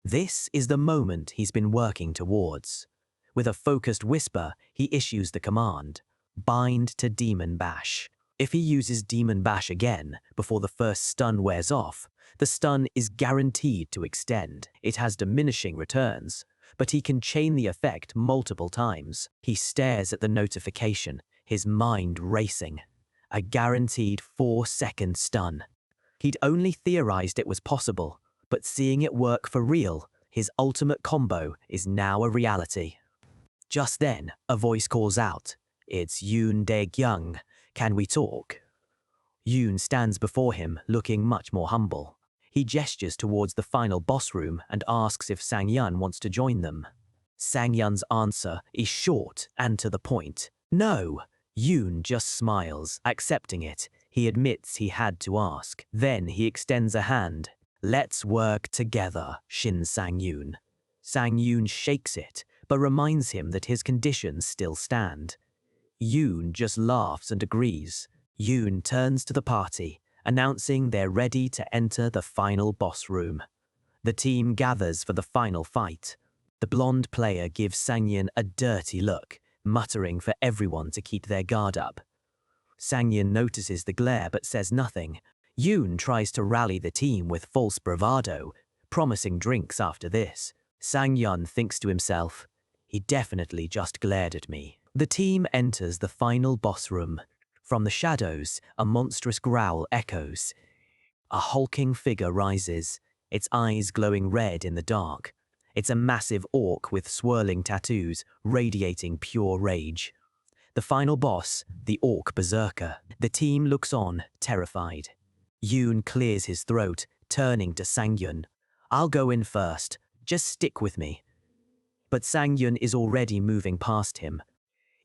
This is the moment he's been working towards. With a focused whisper, he issues the command, bind to Demon Bash. If he uses Demon Bash again, before the first stun wears off, the stun is guaranteed to extend. It has diminishing returns, but he can chain the effect multiple times. He stares at the notification, his mind racing. A guaranteed 4-second stun. He'd only theorized it was possible, but seeing it work for real, his ultimate combo is now a reality. Just then, a voice calls out, It's Yoon Dae-kyung. Can we talk? Yoon stands before him, looking much more humble. He gestures towards the final boss room and asks if Sang-yun wants to join them. Sang-yun's answer is short and to the point. No. Yoon just smiles, accepting it. He admits he had to ask. Then he extends a hand. Let's work together, Shin Sang-yun. Sang-yun shakes it, but reminds him that his conditions still stand. Yoon just laughs and agrees. Yoon turns to the party, announcing they're ready to enter the final boss room. The team gathers for the final fight. The blonde player gives Sangyun a dirty look, muttering for everyone to keep their guard up. Sangyun notices the glare but says nothing. Yoon tries to rally the team with false bravado, promising drinks after this. Sangyun thinks to himself, he definitely just glared at me. The team enters the final boss room. From the shadows, a monstrous growl echoes. A hulking figure rises, its eyes glowing red in the dark. It's a massive orc with swirling tattoos, radiating pure rage. The final boss, the orc berserker. The team looks on, terrified. Yoon clears his throat, turning to Sangyun. I'll go in first, just stick with me. But Sangyun is already moving past him.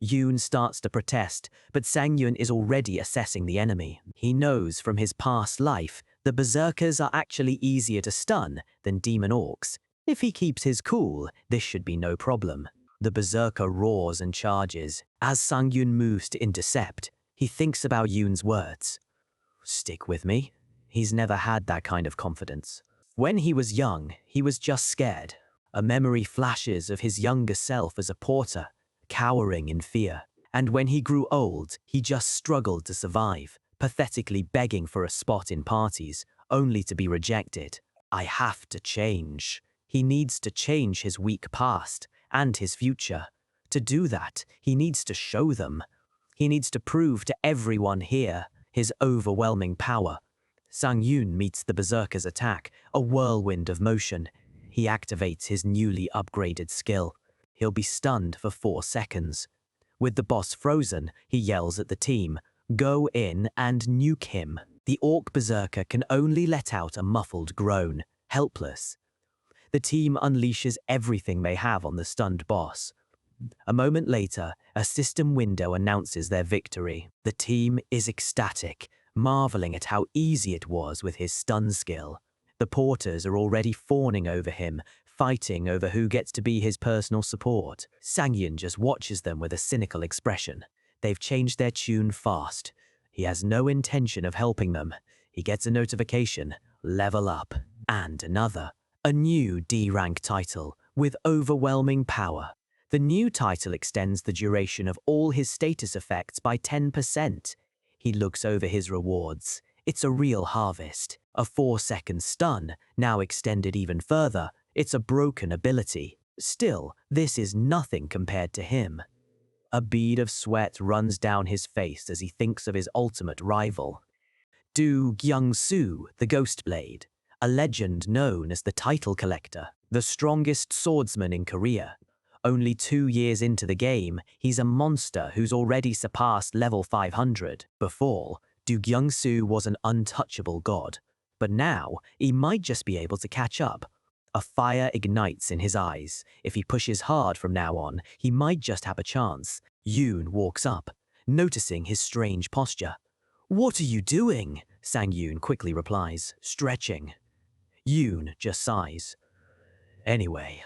Yoon starts to protest, but Sangyun is already assessing the enemy. He knows from his past life the berserkers are actually easier to stun than demon orcs. If he keeps his cool, this should be no problem. The berserker roars and charges. As Sangyun moves to intercept, he thinks about Yoon's words. Stick with me? He's never had that kind of confidence. When he was young, he was just scared. A memory flashes of his younger self as a porter, cowering in fear. And when he grew old, he just struggled to survive, pathetically begging for a spot in parties, only to be rejected. I have to change. He needs to change his weak past and his future. To do that, he needs to show them. He needs to prove to everyone here his overwhelming power. Sangyun meets the berserker's attack, a whirlwind of motion. He activates his newly upgraded skill. He'll be stunned for 4 seconds. With the boss frozen, he yells at the team, "Go in and nuke him." The orc berserker can only let out a muffled groan, helpless. The team unleashes everything they have on the stunned boss. A moment later, a system window announces their victory. The team is ecstatic, marveling at how easy it was with his stun skill. The porters are already fawning over him, fighting over who gets to be his personal support. Sangyun just watches them with a cynical expression. They've changed their tune fast. He has no intention of helping them. He gets a notification, level up, and another. A new D-rank title, with overwhelming power. The new title extends the duration of all his status effects by 10%. He looks over his rewards. It's a real harvest. A 4-second stun, now extended even further. It's a broken ability. Still, this is nothing compared to him. A bead of sweat runs down his face as he thinks of his ultimate rival. Do Gyung-soo, the Ghost Blade, a legend known as the Title Collector, the strongest swordsman in Korea. Only 2 years into the game, he's a monster who's already surpassed level 500. Before, Do Gyung-soo was an untouchable god, but now he might just be able to catch up. A fire ignites in his eyes. If he pushes hard from now on, he might just have a chance. Yoon walks up, noticing his strange posture. "What are you doing?" Sangyun quickly replies, stretching. Yoon just sighs. "Anyway,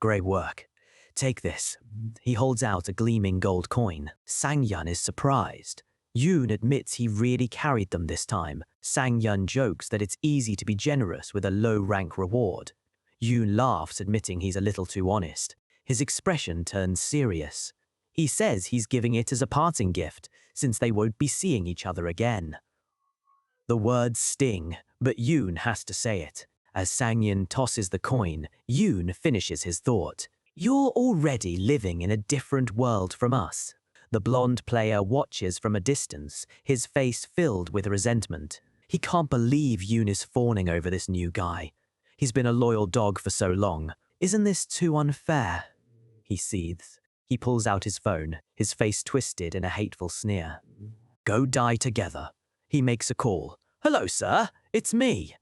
great work. Take this." He holds out a gleaming gold coin. Sangyun is surprised. Yoon admits he really carried them this time. Sangyun jokes that it's easy to be generous with a low-rank reward. Yoon laughs, admitting he's a little too honest. His expression turns serious. He says he's giving it as a parting gift, since they won't be seeing each other again. The words sting, but Yoon has to say it. As Sangyun tosses the coin, Yoon finishes his thought. "You're already living in a different world from us." The blonde player watches from a distance, his face filled with resentment. He can't believe Yoon is fawning over this new guy. He's been a loyal dog for so long. Isn't this too unfair? He seethes. He pulls out his phone, his face twisted in a hateful sneer. "Go die together." He makes a call. "Hello, sir. It's me."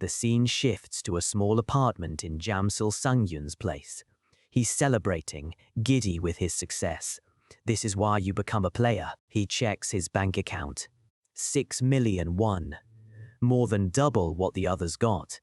The scene shifts to a small apartment in Jamsil Sangyun's place. He's celebrating, giddy with his success. This is why you become a player. He checks his bank account. 6 million won. More than double what the others got.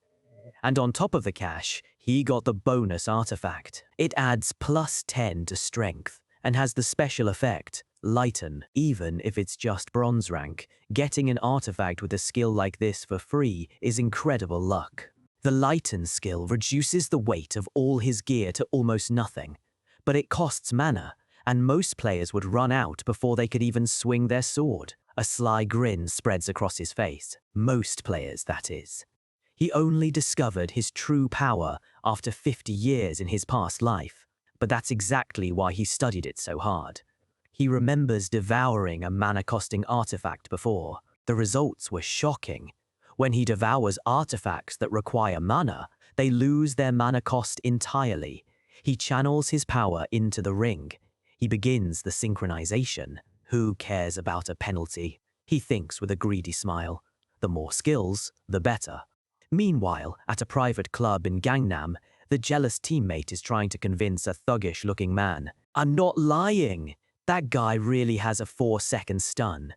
And on top of the cash, he got the bonus artifact. It adds +10 to strength and has the special effect, lighten. Even if it's just bronze rank, getting an artifact with a skill like this for free is incredible luck. The lighten skill reduces the weight of all his gear to almost nothing, but it costs mana, and most players would run out before they could even swing their sword. A sly grin spreads across his face. Most players, that is. He only discovered his true power after 50 years in his past life, but that's exactly why he studied it so hard. He remembers devouring a mana-costing artifact before. The results were shocking. When he devours artifacts that require mana, they lose their mana cost entirely. He channels his power into the ring. He begins the synchronization. Who cares about a penalty? He thinks with a greedy smile. The more skills, the better. Meanwhile, at a private club in Gangnam, the jealous teammate is trying to convince a thuggish-looking man. "I'm not lying. That guy really has a 4-second stun."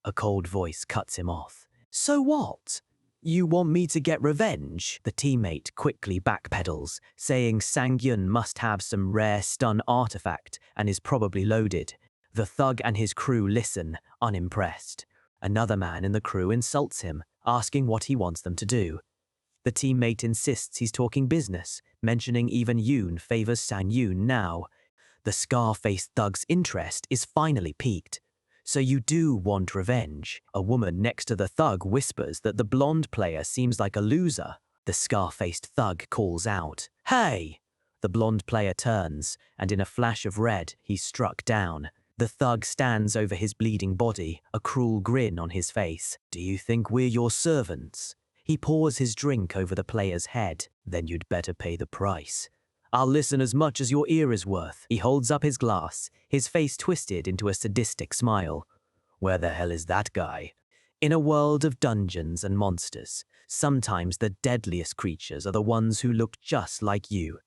A cold voice cuts him off. "So what? You want me to get revenge?" The teammate quickly backpedals, saying Sang-yun must have some rare stun artifact and is probably loaded. The thug and his crew listen, unimpressed. Another man in the crew insults him, asking what he wants them to do. The teammate insists he's talking business, mentioning even Yoon favors Sang-yun now. The scar-faced thug's interest is finally piqued. "So you do want revenge?" A woman next to the thug whispers that the blonde player seems like a loser. The scar-faced thug calls out, "Hey!" The blonde player turns, and in a flash of red, he's struck down. The thug stands over his bleeding body, a cruel grin on his face. "Do you think we're your servants?" He pours his drink over the player's head. "Then you'd better pay the price." "I'll listen as much as your ear is worth." He holds up his glass, his face twisted into a sadistic smile. "Where the hell is that guy?" In a world of dungeons and monsters, sometimes the deadliest creatures are the ones who look just like you.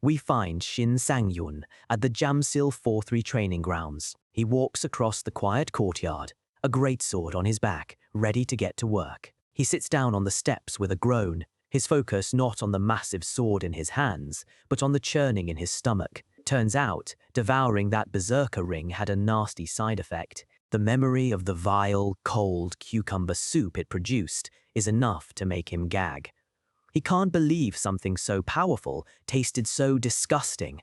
We find Shin Sang-yun at the Jamsil 4-3 training grounds. He walks across the quiet courtyard, a greatsword on his back, ready to get to work. He sits down on the steps with a groan, his focus not on the massive sword in his hands, but on the churning in his stomach. Turns out, devouring that berserker ring had a nasty side effect. The memory of the vile, cold cucumber soup it produced is enough to make him gag. He can't believe something so powerful tasted so disgusting.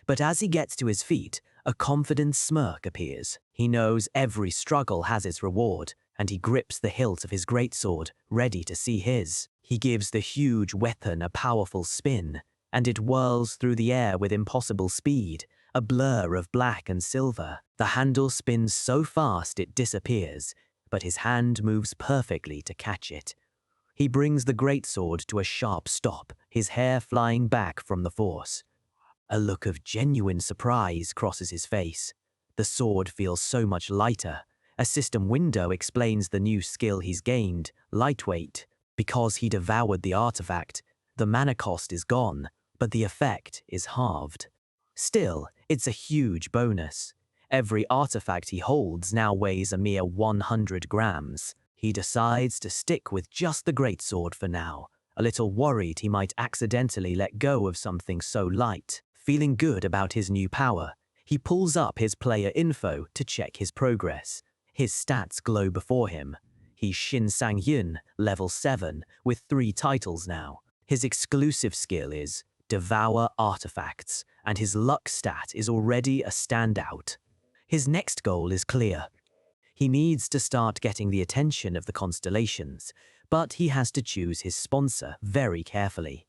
But as he gets to his feet, a confident smirk appears. He knows every struggle has its reward, and he grips the hilt of his greatsword, ready to see his. He gives the huge weapon a powerful spin, and it whirls through the air with impossible speed, a blur of black and silver. The handle spins so fast it disappears, but his hand moves perfectly to catch it. He brings the greatsword to a sharp stop, his hair flying back from the force. A look of genuine surprise crosses his face. The sword feels so much lighter. A system window explains the new skill he's gained, lightweight. Because he devoured the artifact, the mana cost is gone, but the effect is halved. Still, it's a huge bonus. Every artifact he holds now weighs a mere 100 grams. He decides to stick with just the greatsword for now, a little worried he might accidentally let go of something so light. Feeling good about his new power, he pulls up his player info to check his progress. His stats glow before him. He's Shin Sang-yun, level 7, with 3 titles now. His exclusive skill is Devour Artifacts, and his luck stat is already a standout. His next goal is clear. He needs to start getting the attention of the constellations, but he has to choose his sponsor very carefully.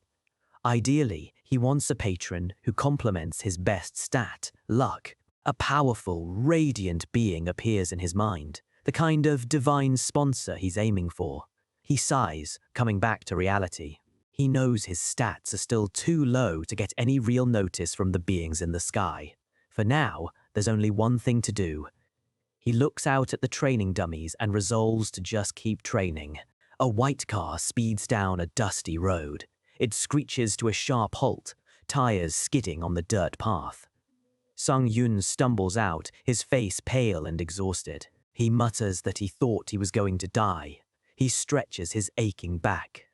Ideally, he wants a patron who complements his best stat, luck. A powerful, radiant being appears in his mind, the kind of divine sponsor he's aiming for. He sighs, coming back to reality. He knows his stats are still too low to get any real notice from the beings in the sky. For now, there's only one thing to do. He looks out at the training dummies and resolves to just keep training. A white car speeds down a dusty road. It screeches to a sharp halt, tires skidding on the dirt path. Sang-yun stumbles out, his face pale and exhausted. He mutters that he thought he was going to die. He stretches his aching back.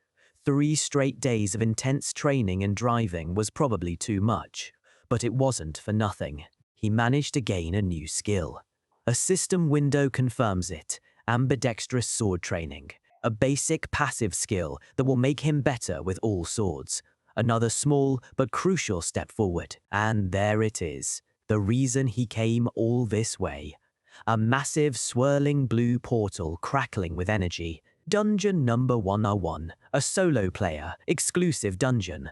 3 straight days of intense training and driving was probably too much, but it wasn't for nothing. He managed to gain a new skill. A system window confirms it, ambidextrous sword training. a basic passive skill that will make him better with all swords. Another small but crucial step forward. And there it is, the reason he came all this way. A massive swirling blue portal crackling with energy. Dungeon number 101, a solo player, exclusive dungeon.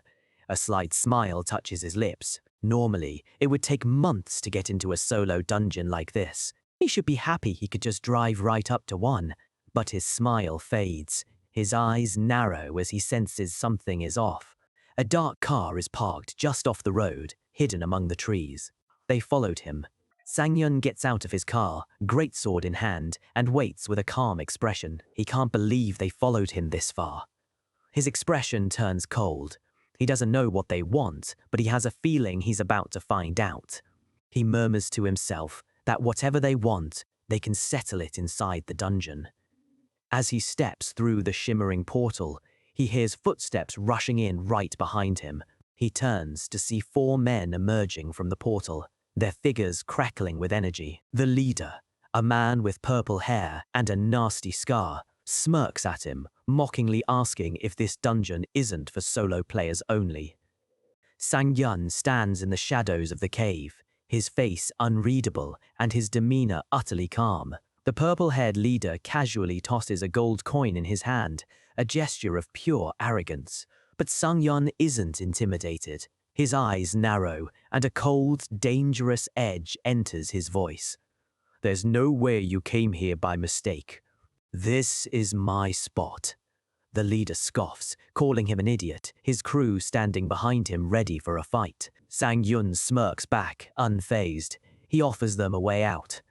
A slight smile touches his lips. Normally, it would take months to get into a solo dungeon like this. He should be happy he could just drive right up to one. But his smile fades. His eyes narrow as he senses something is off. A dark car is parked just off the road, hidden among the trees. They followed him. Sang-yun gets out of his car, greatsword in hand, and waits with a calm expression. He can't believe they followed him this far. His expression turns cold. He doesn't know what they want, but he has a feeling he's about to find out. He murmurs to himself that whatever they want, they can settle it inside the dungeon. As he steps through the shimmering portal, he hears footsteps rushing in right behind him. He turns to see 4 men emerging from the portal, their figures crackling with energy. The leader, a man with purple hair and a nasty scar, smirks at him, mockingly asking if this dungeon isn't for solo players only. Sang-yun stands in the shadows of the cave, his face unreadable and his demeanor utterly calm. The purple-haired leader casually tosses a gold coin in his hand, a gesture of pure arrogance. But Sang-yun isn't intimidated. His eyes narrow, and a cold, dangerous edge enters his voice. "There's no way you came here by mistake. This is my spot." The leader scoffs, calling him an idiot, his crew standing behind him ready for a fight. Sang-yun smirks back, unfazed. He offers them a way out.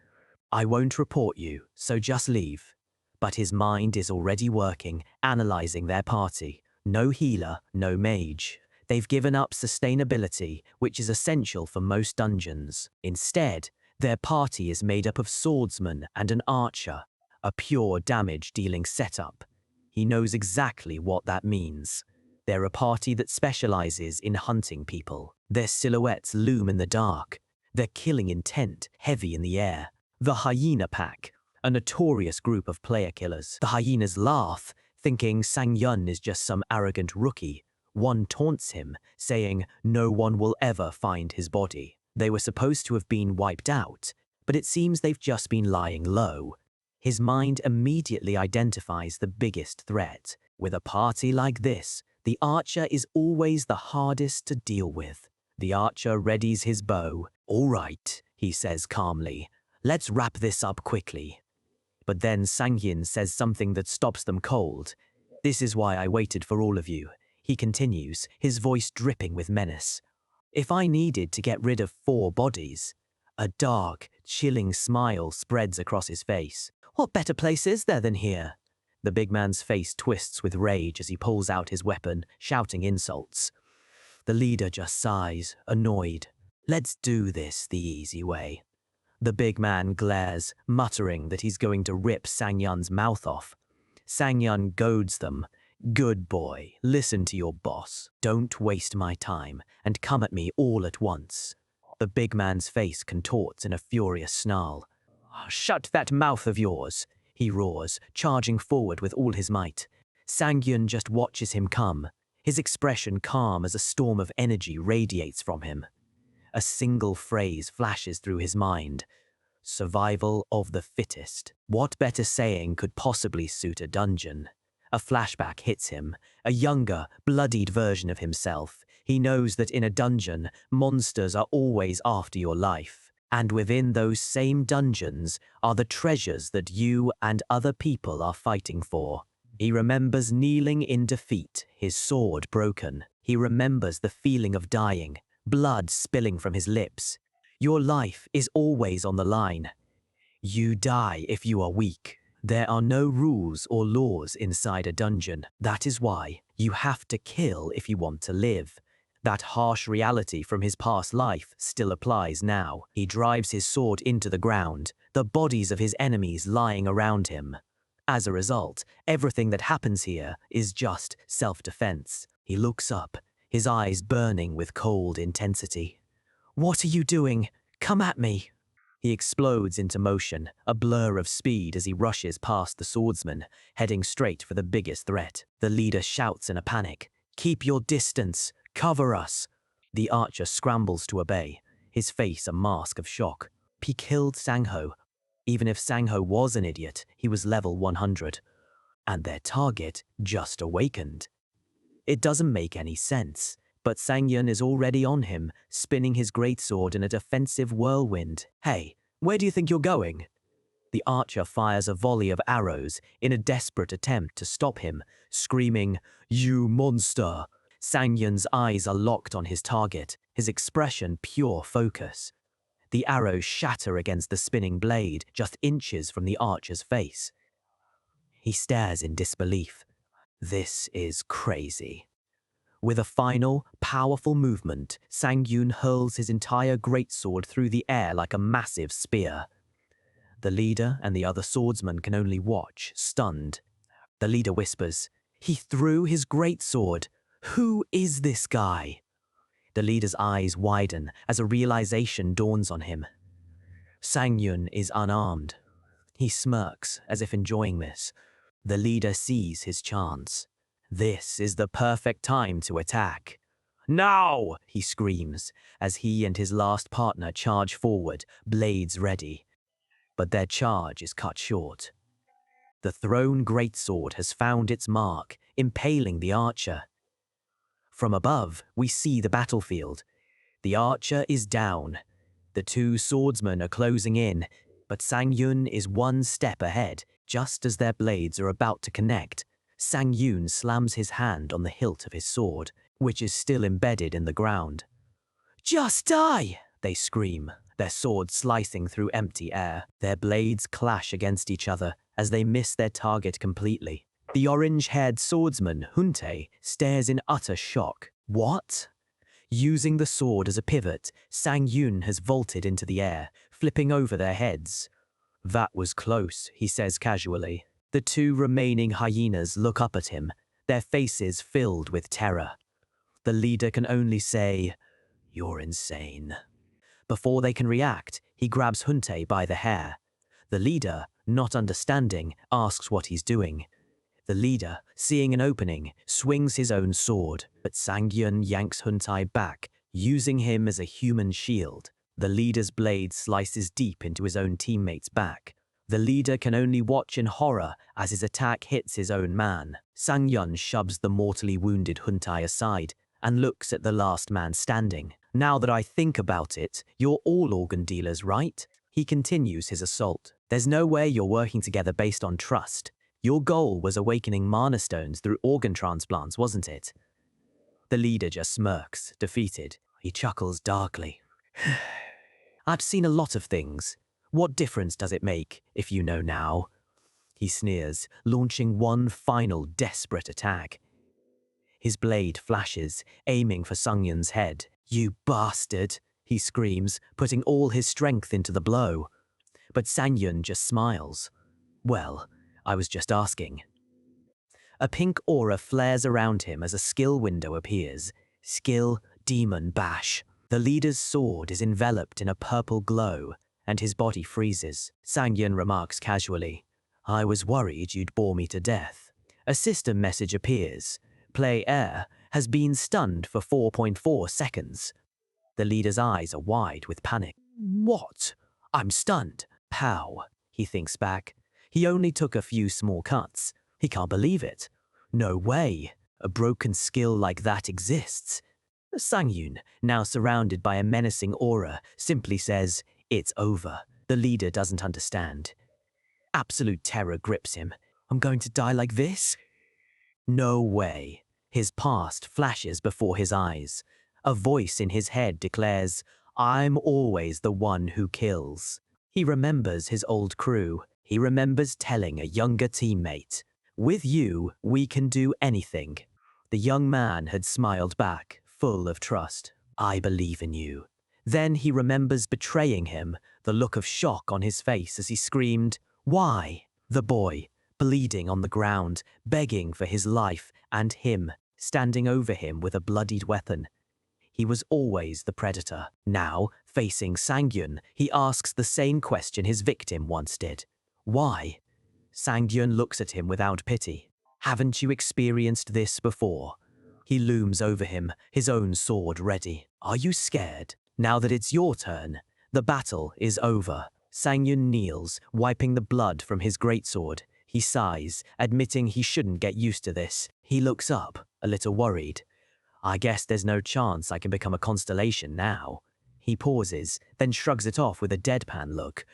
"I won't report you, so just leave." But his mind is already working, analyzing their party. No healer, no mage. They've given up sustainability, which is essential for most dungeons. Instead, their party is made up of swordsmen and an archer, a pure damage-dealing setup. He knows exactly what that means. They're a party that specializes in hunting people. Their silhouettes loom in the dark. Their killing intent heavy in the air. The Hyena Pack, a notorious group of player killers. The hyenas laugh, thinking Sang-yun is just some arrogant rookie. One taunts him, saying no one will ever find his body. They were supposed to have been wiped out, but it seems they've just been lying low. His mind immediately identifies the biggest threat. With a party like this, the archer is always the hardest to deal with. The archer readies his bow. "All right," he says calmly. "Let's wrap this up quickly." But then Sang-yun says something that stops them cold. "This is why I waited for all of you," he continues, his voice dripping with menace. "If I needed to get rid of 4 bodies..." A dark, chilling smile spreads across his face. "What better place is there than here?" The big man's face twists with rage as he pulls out his weapon, shouting insults. The leader just sighs, annoyed. "Let's do this the easy way." The big man glares, muttering that he's going to rip Sang-yun's mouth off. Sang-yun goads them. "Good boy, listen to your boss. Don't waste my time, and come at me all at once." The big man's face contorts in a furious snarl. "Shut that mouth of yours," he roars, charging forward with all his might. Sang-yun just watches him come, his expression calm as a storm of energy radiates from him. A single phrase flashes through his mind. Survival of the fittest. What better saying could possibly suit a dungeon? A flashback hits him, a younger, bloodied version of himself. He knows that in a dungeon, monsters are always after your life. And within those same dungeons are the treasures that you and other people are fighting for. He remembers kneeling in defeat, his sword broken. He remembers the feeling of dying, blood spilling from his lips. Your life is always on the line. You die if you are weak. There are no rules or laws inside a dungeon. That is why you have to kill if you want to live. That harsh reality from his past life still applies now. He drives his sword into the ground, the bodies of his enemies lying around him. As a result, everything that happens here is just self-defense. He looks up, his eyes burning with cold intensity. "What are you doing? Come at me." He explodes into motion, a blur of speed as he rushes past the swordsman, heading straight for the biggest threat. The leader shouts in a panic, "Keep your distance! Cover us!" The archer scrambles to obey, his face a mask of shock. He killed Sangho. Even if Sangho was an idiot, he was level 100. And their target just awakened. It doesn't make any sense, but Sangyun is already on him, spinning his greatsword in a defensive whirlwind. "Hey, where do you think you're going?" The archer fires a volley of arrows in a desperate attempt to stop him, screaming, "You monster!" Sangyun's eyes are locked on his target, his expression pure focus. The arrows shatter against the spinning blade, just inches from the archer's face. He stares in disbelief. This is crazy. With a final, powerful movement, Sangyun hurls his entire greatsword through the air like a massive spear. The leader and the other swordsmen can only watch, stunned. The leader whispers, "He threw his greatsword. Who is this guy?" The leader's eyes widen as a realization dawns on him. Sangyun is unarmed. He smirks as if enjoying this. The leader sees his chance. This is the perfect time to attack. "Now!" he screams as he and his last partner charge forward, blades ready. But their charge is cut short. The thrown greatsword has found its mark, impaling the archer. From above, we see the battlefield. The archer is down. The two swordsmen are closing in, but Sangyun is one step ahead. Just as their blades are about to connect, Sangyun slams his hand on the hilt of his sword, which is still embedded in the ground. "Just die!" they scream, their swords slicing through empty air. Their blades clash against each other as they miss their target completely. The orange-haired swordsman, Hunte, stares in utter shock. What? Using the sword as a pivot, Sangyun has vaulted into the air, flipping over their heads. "That was close," he says casually. The two remaining hyenas look up at him, their faces filled with terror. The leader can only say, "You're insane." Before they can react, he grabs Hunte by the hair. The leader, not understanding, asks what he's doing. The leader, seeing an opening, swings his own sword, but Sangyun yanks Hunte back, using him as a human shield. The leader's blade slices deep into his own teammate's back. The leader can only watch in horror as his attack hits his own man. Sangyun shoves the mortally wounded Hunte aside and looks at the last man standing. "Now that I think about it, you're all organ dealers, right?" He continues his assault. "There's no way you're working together based on trust. Your goal was awakening mana stones through organ transplants, wasn't it?" The leader just smirks, defeated. He chuckles darkly. "I've seen a lot of things. What difference does it make, if you know now?" He sneers, launching one final desperate attack. His blade flashes, aiming for Sangyun's head. "You bastard!" he screams, putting all his strength into the blow. But Sangyun just smiles. "Well, I was just asking." A pink aura flares around him as a skill window appears. Skill Demon Bash. The leader's sword is enveloped in a purple glow, and his body freezes. Sangyun remarks casually, "I was worried you'd bore me to death." A system message appears. Player has been stunned for 4.4 seconds. The leader's eyes are wide with panic. "What? I'm stunned." "Pow," he thinks back. He only took a few small cuts. He can't believe it. No way. A broken skill like that exists. Sangyun, now surrounded by a menacing aura, simply says, "It's over." The leader doesn't understand. Absolute terror grips him. "I'm going to die like this?" No way. His past flashes before his eyes. A voice in his head declares, "I'm always the one who kills." He remembers his old crew. He remembers telling a younger teammate, "With you, we can do anything." The young man had smiled back, full of trust. "I believe in you." Then he remembers betraying him, the look of shock on his face as he screamed, "Why?" The boy, bleeding on the ground, begging for his life, and him, standing over him with a bloodied weapon. He was always the predator. Now, facing Sangyun, he asks the same question his victim once did. Why? Sangyun looks at him without pity. Haven't you experienced this before? He looms over him, his own sword ready. Are you scared? Now that it's your turn, the battle is over. Sangyun kneels, wiping the blood from his greatsword. He sighs, admitting he shouldn't get used to this. He looks up, a little worried. I guess there's no chance I can become a constellation now. He pauses, then shrugs it off with a deadpan look.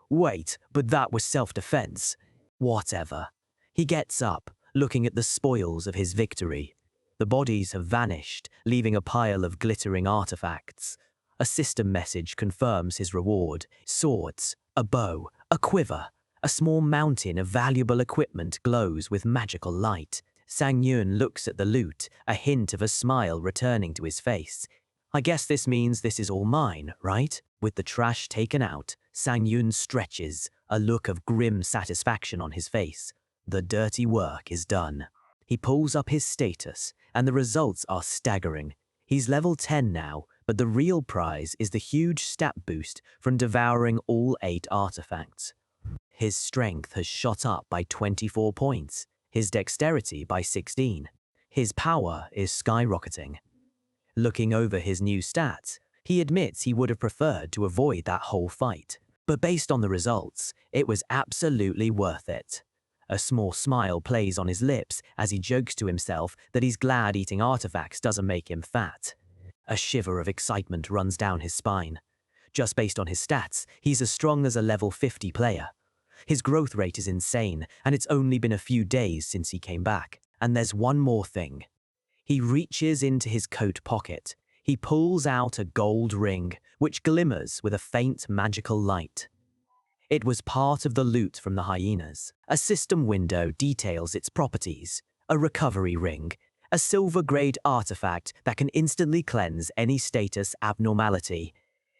Wait, but that was self-defense. Whatever. He gets up, looking at the spoils of his victory. The bodies have vanished, leaving a pile of glittering artifacts. A system message confirms his reward. Swords, a bow, a quiver. A small mountain of valuable equipment glows with magical light. Sangyun looks at the loot, a hint of a smile returning to his face. I guess this means this is all mine, right? With the trash taken out, Sangyun stretches, a look of grim satisfaction on his face. The dirty work is done. He pulls up his status, and the results are staggering. He's level 10 now, but the real prize is the huge stat boost from devouring all 8 artifacts. His strength has shot up by 24 points, his dexterity by 16. His power is skyrocketing. Looking over his new stats, he admits he would have preferred to avoid that whole fight. But based on the results, it was absolutely worth it. A small smile plays on his lips as he jokes to himself that he's glad eating artifacts doesn't make him fat. A shiver of excitement runs down his spine. Just based on his stats, he's as strong as a level 50 player. His growth rate is insane, and it's only been a few days since he came back. And there's one more thing. He reaches into his coat pocket. He pulls out a gold ring, which glimmers with a faint magical light. It was part of the loot from the hyenas. A system window details its properties. A recovery ring, a silver-grade artifact that can instantly cleanse any status abnormality.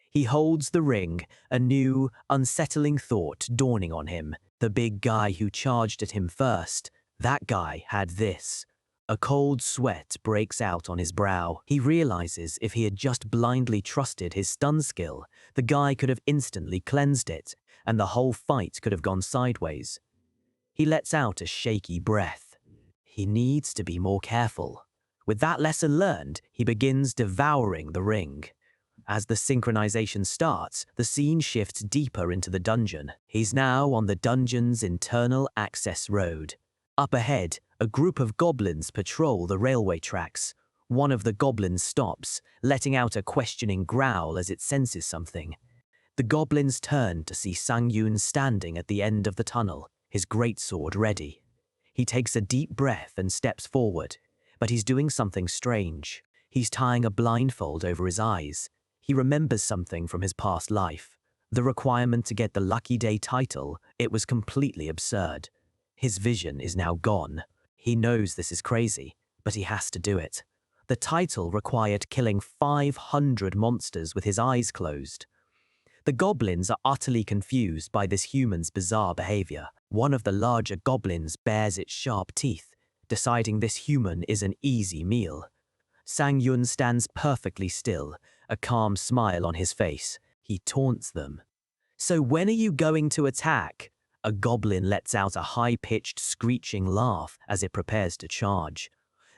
He holds the ring, a new, unsettling thought dawning on him. The big guy who charged at him first, that guy had this. A cold sweat breaks out on his brow. He realizes if he had just blindly trusted his stun skill, the guy could have instantly cleansed it, and the whole fight could have gone sideways. He lets out a shaky breath. He needs to be more careful. With that lesson learned, he begins devouring the ring. As the synchronization starts, the scene shifts deeper into the dungeon. He's now on the dungeon's internal access road. Up ahead, a group of goblins patrol the railway tracks. One of the goblins stops, letting out a questioning growl as it senses something. The goblins turn to see Sangyun standing at the end of the tunnel, his greatsword ready. He takes a deep breath and steps forward, but he's doing something strange. He's tying a blindfold over his eyes. He remembers something from his past life. The requirement to get the Lucky Day title, it was completely absurd. His vision is now gone. He knows this is crazy, but he has to do it. The title required killing 500 monsters with his eyes closed. The goblins are utterly confused by this human's bizarre behavior. One of the larger goblins bares its sharp teeth, deciding this human is an easy meal. Sangyun stands perfectly still, a calm smile on his face. He taunts them. So when are you going to attack? A goblin lets out a high-pitched screeching laugh as it prepares to charge.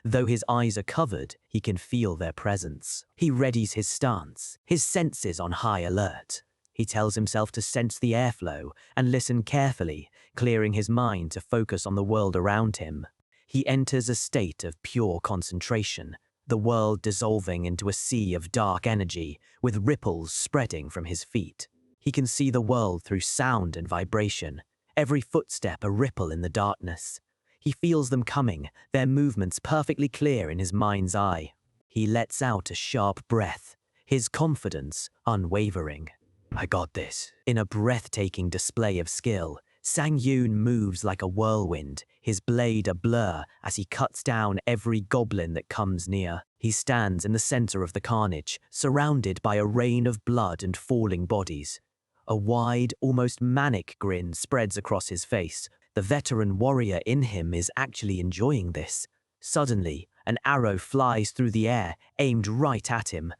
Though his eyes are covered, he can feel their presence. He readies his stance, his senses on high alert. He tells himself to sense the airflow and listen carefully, clearing his mind to focus on the world around him. He enters a state of pure concentration, the world dissolving into a sea of dark energy, with ripples spreading from his feet. He can see the world through sound and vibration, every footstep a ripple in the darkness. He feels them coming, their movements perfectly clear in his mind's eye. He lets out a sharp breath, his confidence unwavering. I got this. In a breathtaking display of skill, Sangyun moves like a whirlwind, his blade a blur as he cuts down every goblin that comes near. He stands in the center of the carnage, surrounded by a rain of blood and falling bodies. A wide, almost manic grin spreads across his face. The veteran warrior in him is actually enjoying this. Suddenly, An arrow flies through the air, aimed right at him.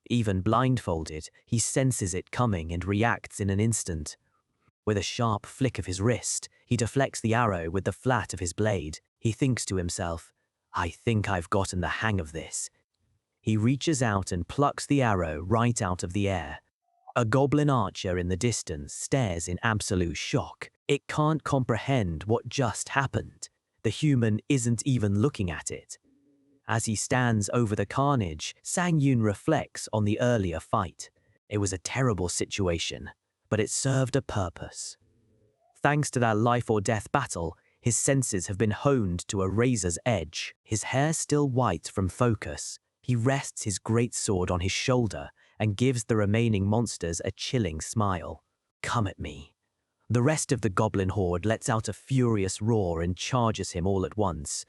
Even blindfolded, he senses it coming and reacts in an instant. With a sharp flick of his wrist, he deflects the arrow with the flat of his blade. He thinks to himself, "I think I've gotten the hang of this." He reaches out and plucks the arrow right out of the air. A goblin archer in the distance stares in absolute shock. It can't comprehend what just happened. The human isn't even looking at it. As he stands over the carnage, Sang-yoon reflects on the earlier fight. It was a terrible situation, but it served a purpose. Thanks to that life-or-death battle, his senses have been honed to a razor's edge. His hair still white from focus, he rests his greatsword on his shoulder and gives the remaining monsters a chilling smile. "Come at me." The rest of the goblin horde lets out a furious roar and charges him all at once.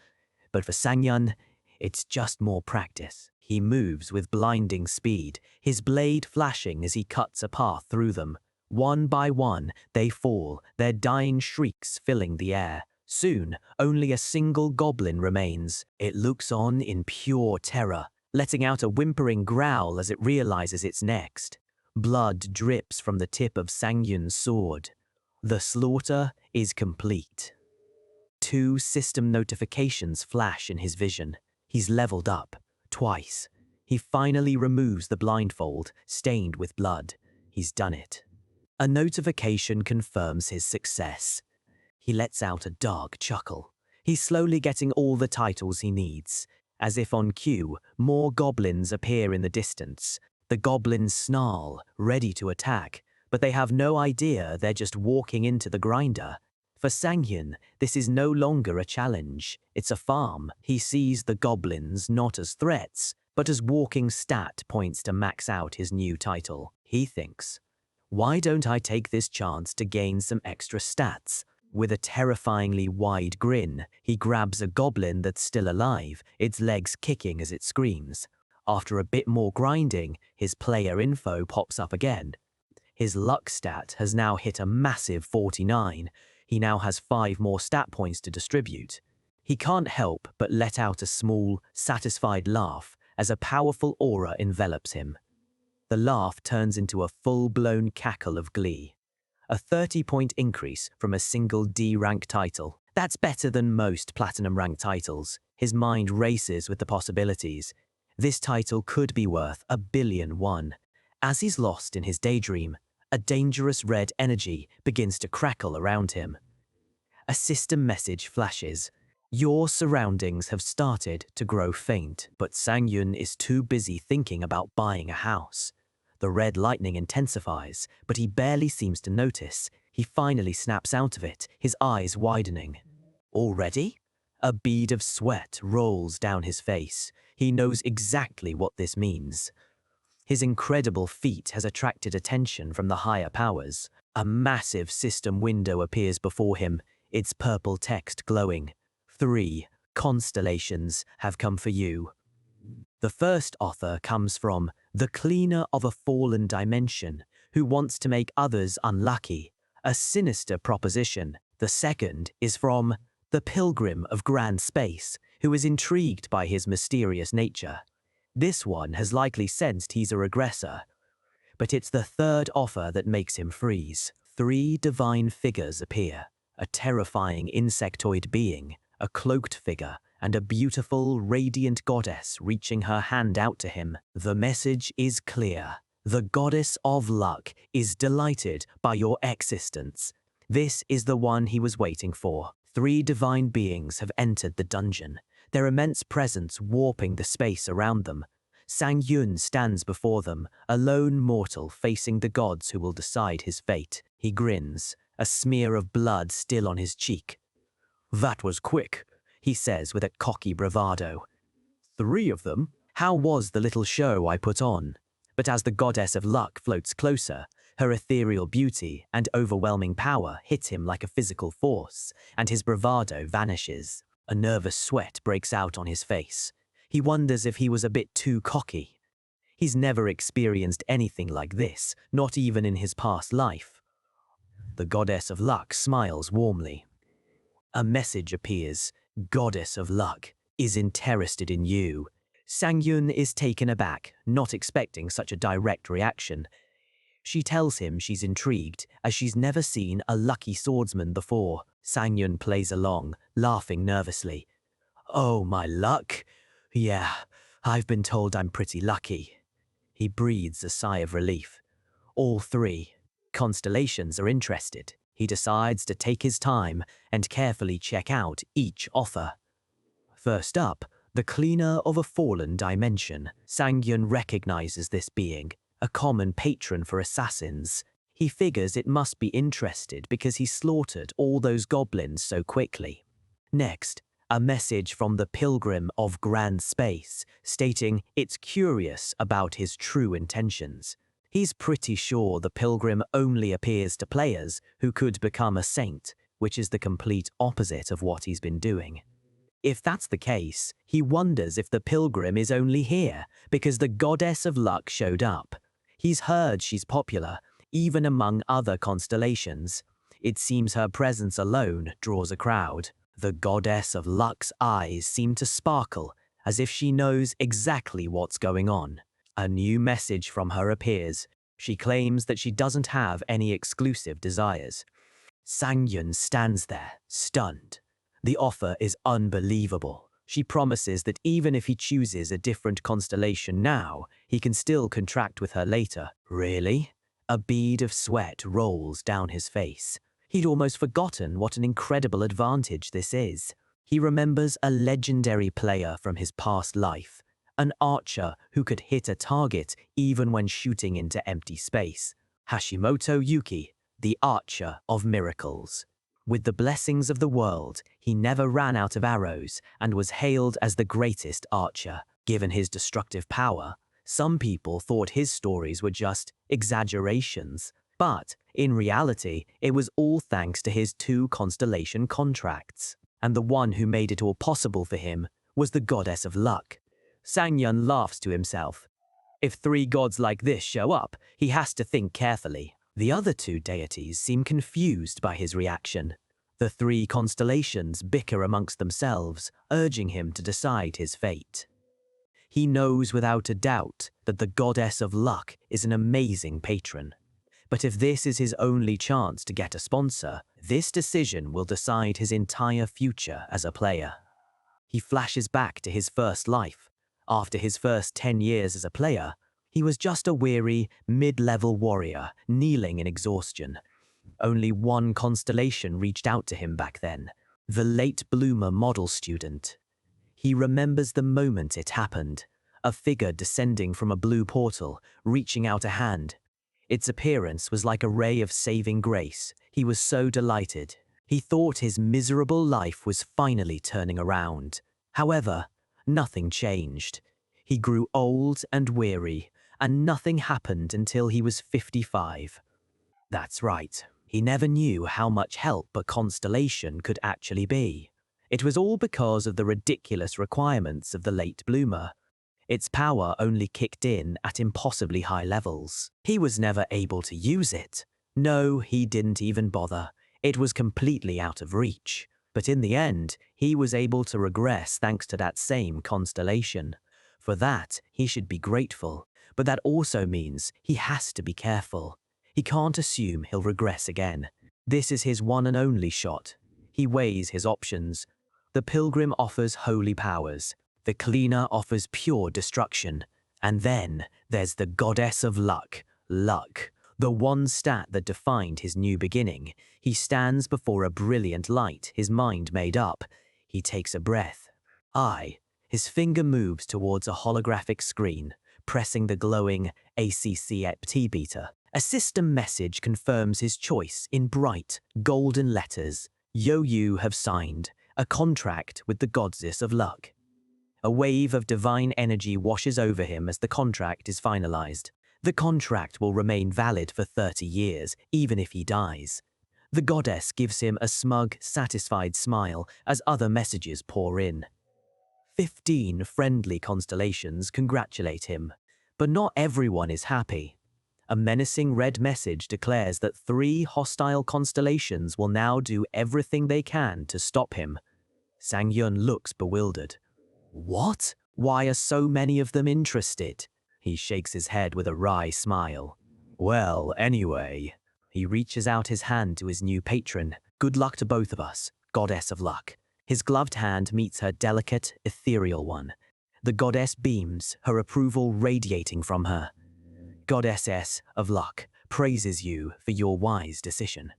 But for Sang-yoon, it's just more practice. He moves with blinding speed, his blade flashing as he cuts a path through them. One by one, they fall, their dying shrieks filling the air. Soon, only a single goblin remains. It looks on in pure terror, letting out a whimpering growl as it realizes it's next. Blood drips from the tip of Sang-yoon's sword. The slaughter is complete. 2 system notifications flash in his vision. He's leveled up, twice. He finally removes the blindfold, stained with blood. He's done it. A notification confirms his success. He lets out a dark chuckle. He's slowly getting all the titles he needs. As if on cue, more goblins appear in the distance. The goblins snarl, ready to attack, but they have no idea they're just walking into the grinder. For Sang-yoon, this is no longer a challenge. It's a farm. He sees the goblins not as threats, but as walking stat points to max out his new title. He thinks, "Why don't I take this chance to gain some extra stats?" With a terrifyingly wide grin, he grabs a goblin that's still alive, its legs kicking as it screams. After a bit more grinding, his player info pops up again. His luck stat has now hit a massive 49. He now has 5 more stat points to distribute. He can't help but let out a small, satisfied laugh as a powerful aura envelops him. The laugh turns into a full-blown cackle of glee. A 30-point increase from a single D-rank title. That's better than most platinum-rank titles. His mind races with the possibilities. This title could be worth $1 billion. As he's lost in his daydream, a dangerous red energy begins to crackle around him. A system message flashes. Your surroundings have started to grow faint, but Sang-yoon is too busy thinking about buying a house. The red lightning intensifies, but he barely seems to notice. He finally snaps out of it, his eyes widening. Already? A bead of sweat rolls down his face. He knows exactly what this means. His incredible feat has attracted attention from the higher powers. A massive system window appears before him, its purple text glowing. 3 constellations have come for you. The first offer comes from the cleaner of a fallen dimension, who wants to make others unlucky, a sinister proposition. The second is from the pilgrim of grand space, who is intrigued by his mysterious nature. This one has likely sensed he's a regressor, but it's the third offer that makes him freeze. 3 divine figures appear, a terrifying insectoid being, a cloaked figure, and a beautiful, radiant goddess reaching her hand out to him. The message is clear. The goddess of luck is delighted by your existence. This is the one he was waiting for. 3 divine beings have entered the dungeon, their immense presence warping the space around them. Sang-yoon stands before them, a lone mortal facing the gods who will decide his fate. He grins, a smear of blood still on his cheek. "That was quick," he says with a cocky bravado. 3 of them? How was the little show I put on? But as the goddess of luck floats closer, her ethereal beauty and overwhelming power hit him like a physical force, and his bravado vanishes. A nervous sweat breaks out on his face. He wonders if he was a bit too cocky. He's never experienced anything like this, not even in his past life. The goddess of luck smiles warmly. A message appears. Goddess of luck, is interested in you. Sang-yun is taken aback, not expecting such a direct reaction. She tells him she's intrigued, as she's never seen a lucky swordsman before. Sang-yun plays along, laughing nervously. Oh, my luck? Yeah, I've been told I'm pretty lucky. He breathes a sigh of relief. All three constellations are interested. He decides to take his time and carefully check out each offer. First up, the cleaner of a fallen dimension. Sang-yun recognizes this being, a common patron for assassins. He figures it must be interested because he slaughtered all those goblins so quickly. Next, a message from the Pilgrim of Grand Space, stating it's curious about his true intentions. He's pretty sure the Pilgrim only appears to players who could become a saint, which is the complete opposite of what he's been doing. If that's the case, he wonders if the Pilgrim is only here because the Goddess of Luck showed up. He's heard she's popular, even among other constellations. It seems her presence alone draws a crowd. The Goddess of Luck's eyes seem to sparkle, as if she knows exactly what's going on. A new message from her appears. She claims that she doesn't have any exclusive desires. Sang-yun stands there, stunned. The offer is unbelievable. She promises that even if he chooses a different constellation now, he can still contract with her later. Really? A bead of sweat rolls down his face. He'd almost forgotten what an incredible advantage this is. He remembers a legendary player from his past life, an archer who could hit a target even when shooting into empty space. Hashimoto Yuki, the Archer of Miracles. With the blessings of the world, he never ran out of arrows and was hailed as the greatest archer. Given his destructive power, some people thought his stories were just exaggerations. But, in reality, it was all thanks to his 2 constellation contracts. And the one who made it all possible for him was the Goddess of Luck. Sang-yun laughs to himself. If 3 gods like this show up, he has to think carefully. The other 2 deities seem confused by his reaction. The 3 constellations bicker amongst themselves, urging him to decide his fate. He knows without a doubt that the Goddess of Luck is an amazing patron. But if this is his only chance to get a sponsor, this decision will decide his entire future as a player. He flashes back to his first life. After his first 10 years as a player, he was just a weary, mid-level warrior, kneeling in exhaustion. Only one constellation reached out to him back then, the late bloomer model student. He remembers the moment it happened, a figure descending from a blue portal, reaching out a hand. Its appearance was like a ray of saving grace. He was so delighted. He thought his miserable life was finally turning around. However, nothing changed. He grew old and weary, and nothing happened until he was 55. That's right. He never knew how much help a constellation could actually be. It was all because of the ridiculous requirements of the late bloomer. Its power only kicked in at impossibly high levels. He was never able to use it. No, he didn't even bother. It was completely out of reach. But in the end, he was able to regress thanks to that same constellation. For that, he should be grateful. But that also means he has to be careful. He can't assume he'll regress again. This is his one and only shot. He weighs his options. The Pilgrim offers holy powers. The Cleaner offers pure destruction. And then there's the Goddess of Luck, Luck. The one stat that defined his new beginning. He stands before a brilliant light, his mind made up. He takes a breath. His finger moves towards a holographic screen, pressing the glowing ACCEPT beater. A system message confirms his choice in bright, golden letters. You have signed a contract with the Goddess of Luck. A wave of divine energy washes over him as the contract is finalized. The contract will remain valid for 30 years, even if he dies. The goddess gives him a smug, satisfied smile as other messages pour in. 15 friendly constellations congratulate him, but not everyone is happy. A menacing red message declares that 3 hostile constellations will now do everything they can to stop him. Sang-yun looks bewildered. What? Why are so many of them interested? He shakes his head with a wry smile. Well, anyway. He reaches out his hand to his new patron. Good luck to both of us, goddess of luck. His gloved hand meets her delicate, ethereal one. The goddess beams, her approval radiating from her. Goddess of luck praises you for your wise decision.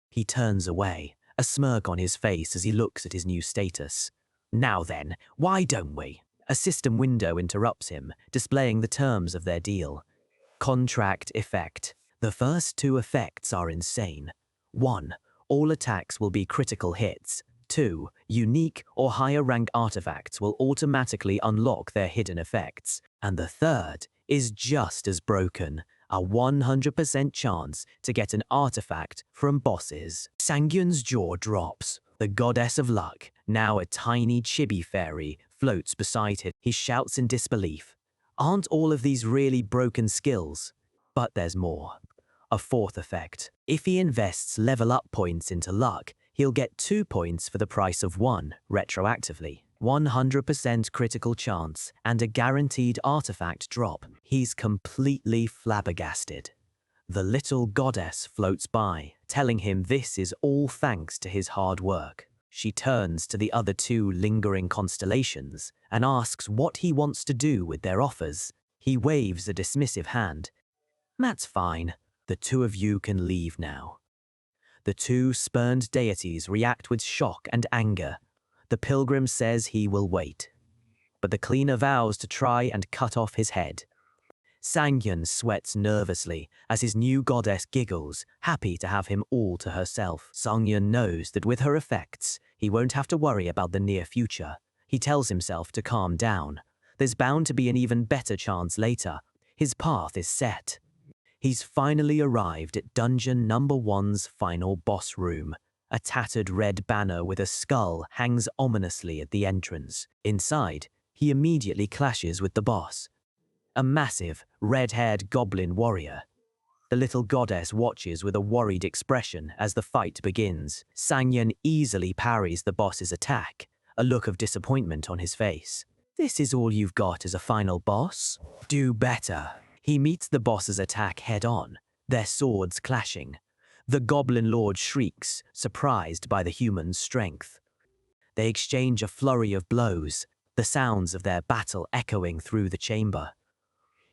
He turns away, a smirk on his face as he looks at his new status. Now then, why don't we? A system window interrupts him, displaying the terms of their deal. Contract effect. The first two effects are insane. 1. All attacks will be critical hits. 2. Unique or higher rank artifacts will automatically unlock their hidden effects. And the third is just as broken. A 100% chance to get an artifact from bosses. Sangyun's jaw drops. The goddess of luck, now a tiny chibi fairy, floats beside him. He shouts in disbelief. Aren't all of these really broken skills? But there's more. A fourth effect. If he invests level up points into luck, he'll get 2 points for the price of 1, retroactively. 100% critical chance and a guaranteed artifact drop. He's completely flabbergasted. The little goddess floats by, telling him this is all thanks to his hard work. She turns to the other 2 lingering constellations and asks what he wants to do with their offers. He waves a dismissive hand. That's fine. The 2 of you can leave now. The 2 spurned deities react with shock and anger. The pilgrim says he will wait. But the cleaner vows to try and cut off his head. Sangyun sweats nervously as his new goddess giggles, happy to have him all to herself. Sangyun knows that with her effects, he won't have to worry about the near future. He tells himself to calm down. There's bound to be an even better chance later. His path is set. He's finally arrived at Dungeon Number 1's final boss room. A tattered red banner with a skull hangs ominously at the entrance. Inside, he immediately clashes with the boss. A massive, red-haired goblin warrior. The little goddess watches with a worried expression as the fight begins. Sangyun easily parries the boss's attack, a look of disappointment on his face. This is all you've got as a final boss? Do better. He meets the boss's attack head-on, their swords clashing. The goblin lord shrieks, surprised by the human's strength. They exchange a flurry of blows, the sounds of their battle echoing through the chamber.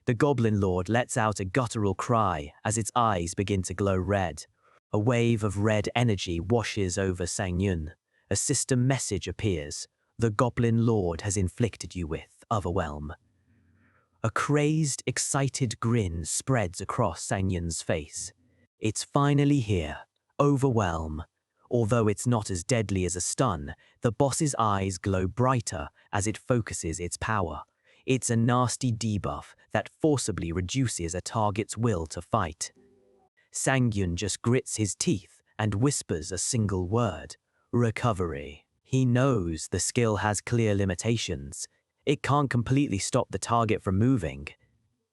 The goblin lord lets out a guttural cry as its eyes begin to glow red. A wave of red energy washes over Sangyun. A system message appears. The goblin lord has inflicted you with overwhelm. A crazed, excited grin spreads across Sangyun's face. It's finally here. Overwhelm. Although it's not as deadly as a stun, the boss's eyes glow brighter as it focuses its power. It's a nasty debuff that forcibly reduces a target's will to fight. Sangyun just grits his teeth and whispers a single word. Recovery. He knows the skill has clear limitations. It can't completely stop the target from moving.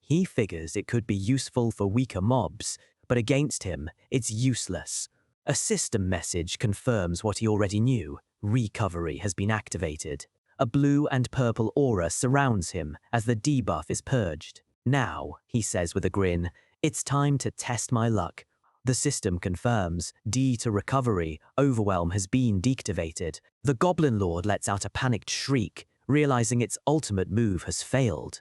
He figures it could be useful for weaker mobs, but against him, it's useless. A system message confirms what he already knew. Recovery has been activated. A blue and purple aura surrounds him as the debuff is purged. Now, he says with a grin, it's time to test my luck. The system confirms, D to recovery, overwhelm has been deactivated. The goblin lord lets out a panicked shriek, realizing its ultimate move has failed.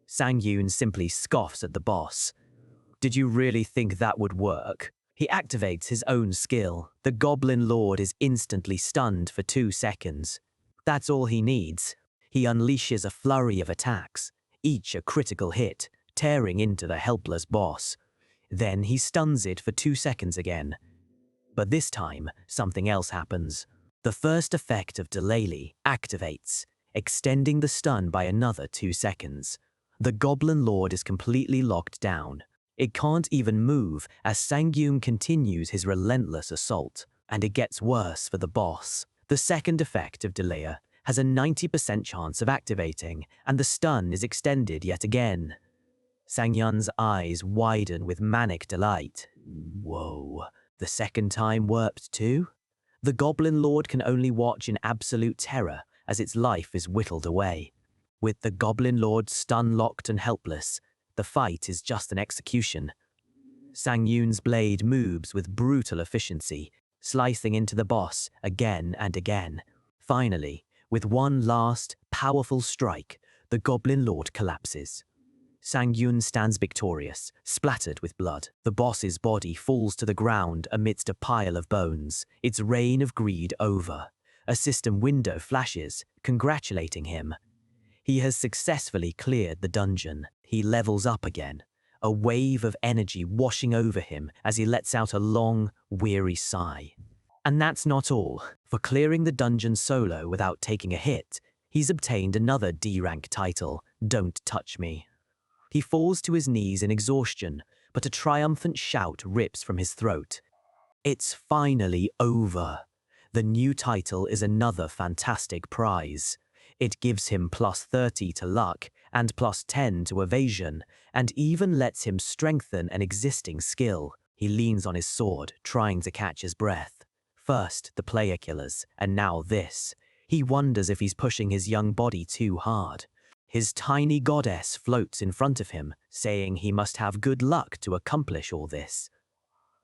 Sangyun simply scoffs at the boss. Did you really think that would work? He activates his own skill. The goblin lord is instantly stunned for 2 seconds. That's all he needs. He unleashes a flurry of attacks, each a critical hit, tearing into the helpless boss. Then he stuns it for 2 seconds again. But this time, something else happens. The first effect of Delay activates, extending the stun by another 2 seconds. The goblin lord is completely locked down. It can't even move as Sangyun continues his relentless assault, and it gets worse for the boss. The second effect of Delay has a 90% chance of activating, and the stun is extended yet again. Sangyun's eyes widen with manic delight. Whoa, the second time worked too? The goblin lord can only watch in absolute terror as its life is whittled away. With the Goblin Lord stun-locked and helpless, the fight is just an execution. Sang-yoon's blade moves with brutal efficiency, slicing into the boss again and again. Finally, with one last, powerful strike, the Goblin Lord collapses. Sang-yoon stands victorious, splattered with blood. The boss's body falls to the ground amidst a pile of bones, its reign of greed over. A system window flashes, congratulating him. He has successfully cleared the dungeon. He levels up again, a wave of energy washing over him as he lets out a long, weary sigh. And that's not all. For clearing the dungeon solo without taking a hit, he's obtained another D-rank title, Don't Touch Me. He falls to his knees in exhaustion, but a triumphant shout rips from his throat. It's finally over. The new title is another fantastic prize. It gives him +30 to luck and +10 to evasion, and even lets him strengthen an existing skill. He leans on his sword, trying to catch his breath. First, the player killers, and now this. He wonders if he's pushing his young body too hard. His tiny goddess floats in front of him, saying he must have good luck to accomplish all this.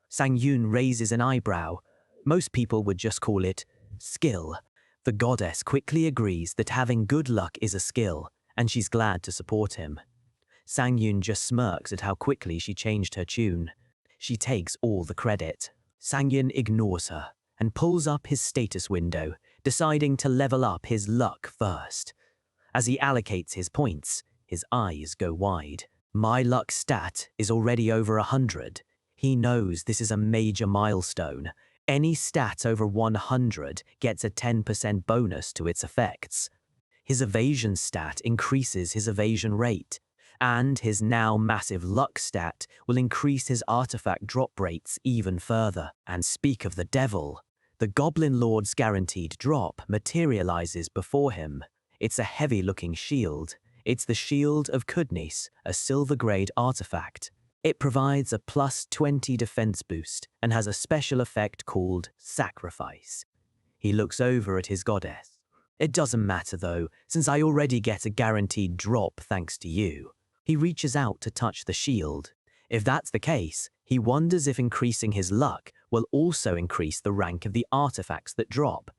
Sang-yoon raises an eyebrow. Most people would just call it skill. The goddess quickly agrees that having good luck is a skill, and she's glad to support him. Sang-yoon just smirks at how quickly she changed her tune. She takes all the credit. Sang-yoon ignores her and pulls up his status window, deciding to level up his luck first. As he allocates his points, his eyes go wide. My luck stat is already over 100. He knows this is a major milestone. Any stat over 100 gets a 10% bonus to its effects. His evasion stat increases his evasion rate, and his now massive luck stat will increase his artifact drop rates even further. And speak of the devil, the Goblin Lord's guaranteed drop materializes before him. It's a heavy-looking shield. It's the Shield of Kudnis, a silver-grade artifact. It provides a +20 defense boost and has a special effect called Sacrifice. He looks over at his goddess. It doesn't matter though, since I already get a guaranteed drop thanks to you. He reaches out to touch the shield. If that's the case, he wonders if increasing his luck will also increase the rank of the artifacts that drop.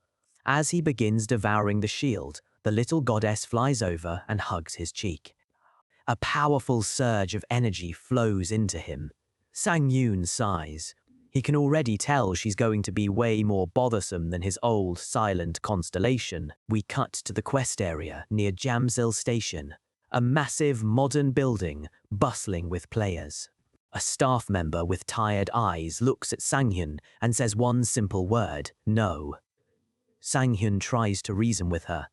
As he begins devouring the shield, the little goddess flies over and hugs his cheek. A powerful surge of energy flows into him. Sang-yoon sighs. He can already tell she's going to be way more bothersome than his old silent constellation. We cut to the quest area near Jamsil Station, a massive modern building bustling with players. A staff member with tired eyes looks at Sang-hyun and says one simple word, no. Sang-hyun tries to reason with her.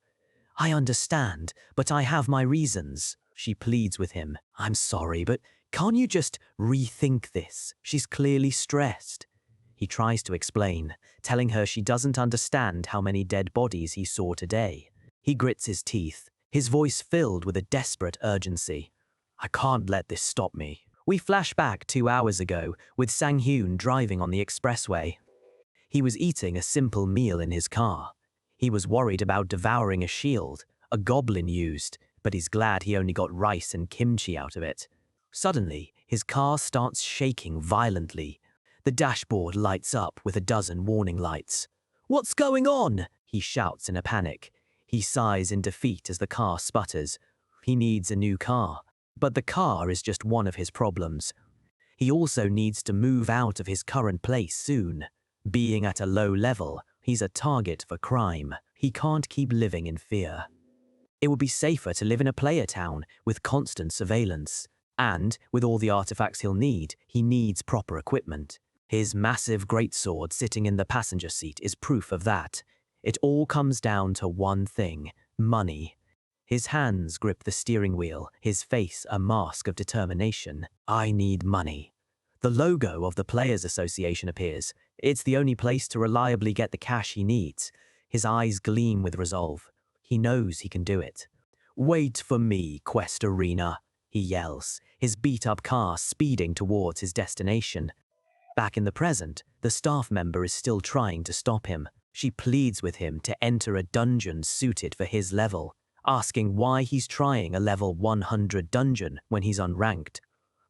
I understand, but I have my reasons. She pleads with him. I'm sorry, but can't you just rethink this? She's clearly stressed. He tries to explain, telling her she doesn't understand how many dead bodies he saw today. He grits his teeth, his voice filled with a desperate urgency. I can't let this stop me. We flash back 2 hours ago with Sang-hyun driving on the expressway. He was eating a simple meal in his car. He was worried about devouring a shield, a goblin used, but he's glad he only got rice and kimchi out of it. Suddenly, his car starts shaking violently. The dashboard lights up with a dozen warning lights. What's going on? He shouts in a panic. He sighs in defeat as the car sputters. He needs a new car, but the car is just one of his problems. He also needs to move out of his current place soon. Being at a low level, he's a target for crime. He can't keep living in fear. It would be safer to live in a player town with constant surveillance. And, with all the artifacts he'll need, he needs proper equipment. His massive greatsword sitting in the passenger seat is proof of that. It all comes down to one thing: money. His hands grip the steering wheel, his face a mask of determination. I need money. The logo of the Players Association appears. It's the only place to reliably get the cash he needs. His eyes gleam with resolve. He knows he can do it. Wait for me, Quest Arena, he yells, his beat-up car speeding towards his destination. Back in the present, the staff member is still trying to stop him. She pleads with him to enter a dungeon suited for his level, asking why he's trying a level 100 dungeon when he's unranked.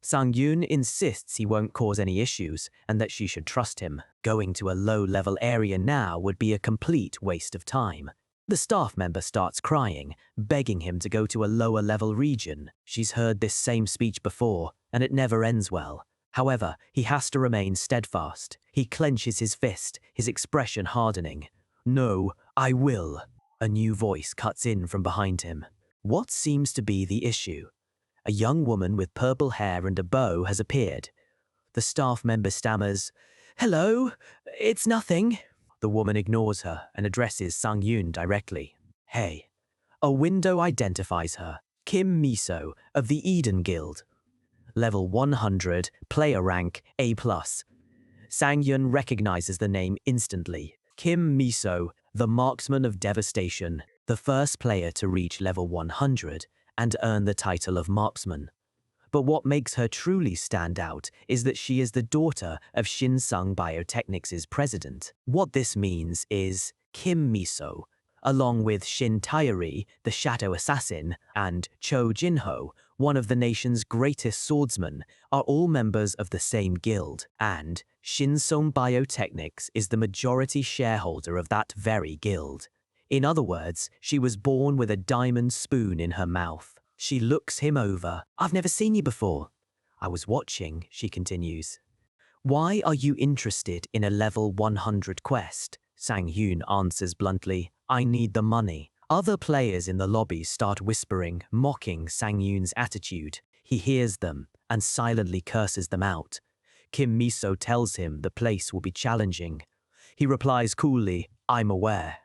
Sang-yoon insists he won't cause any issues and that she should trust him. Going to a low-level area now would be a complete waste of time. The staff member starts crying, begging him to go to a lower-level region. She's heard this same speech before, and it never ends well. However, he has to remain steadfast. He clenches his fist, his expression hardening. "No, I will." A new voice cuts in from behind him. What seems to be the issue? A young woman with purple hair and a bow has appeared. The staff member stammers, "Hello, it's nothing." The woman ignores her and addresses Sang-yoon directly. "Hey." A window identifies her, Kim Miso of the Eden Guild. Level 100, player rank A+. Sang-yoon recognizes the name instantly. Kim Miso, the marksman of devastation, the first player to reach level 100 and earn the title of marksman. But what makes her truly stand out is that she is the daughter of Shinsung Biotechnics' president. What this means is Kim Miso, along with Shin Taeyori, the shadow assassin, and Cho Jinho, one of the nation's greatest swordsmen, are all members of the same guild, and Shinsung Biotechnics is the majority shareholder of that very guild. In other words, she was born with a diamond spoon in her mouth. She looks him over. "I've never seen you before." "I was watching," she continues. "Why are you interested in a level 100 quest?" Sang-yoon answers bluntly, "I need the money." Other players in the lobby start whispering, mocking Sang-yoon's attitude. He hears them and silently curses them out. Kim Miso tells him the place will be challenging. He replies coolly, "I'm aware."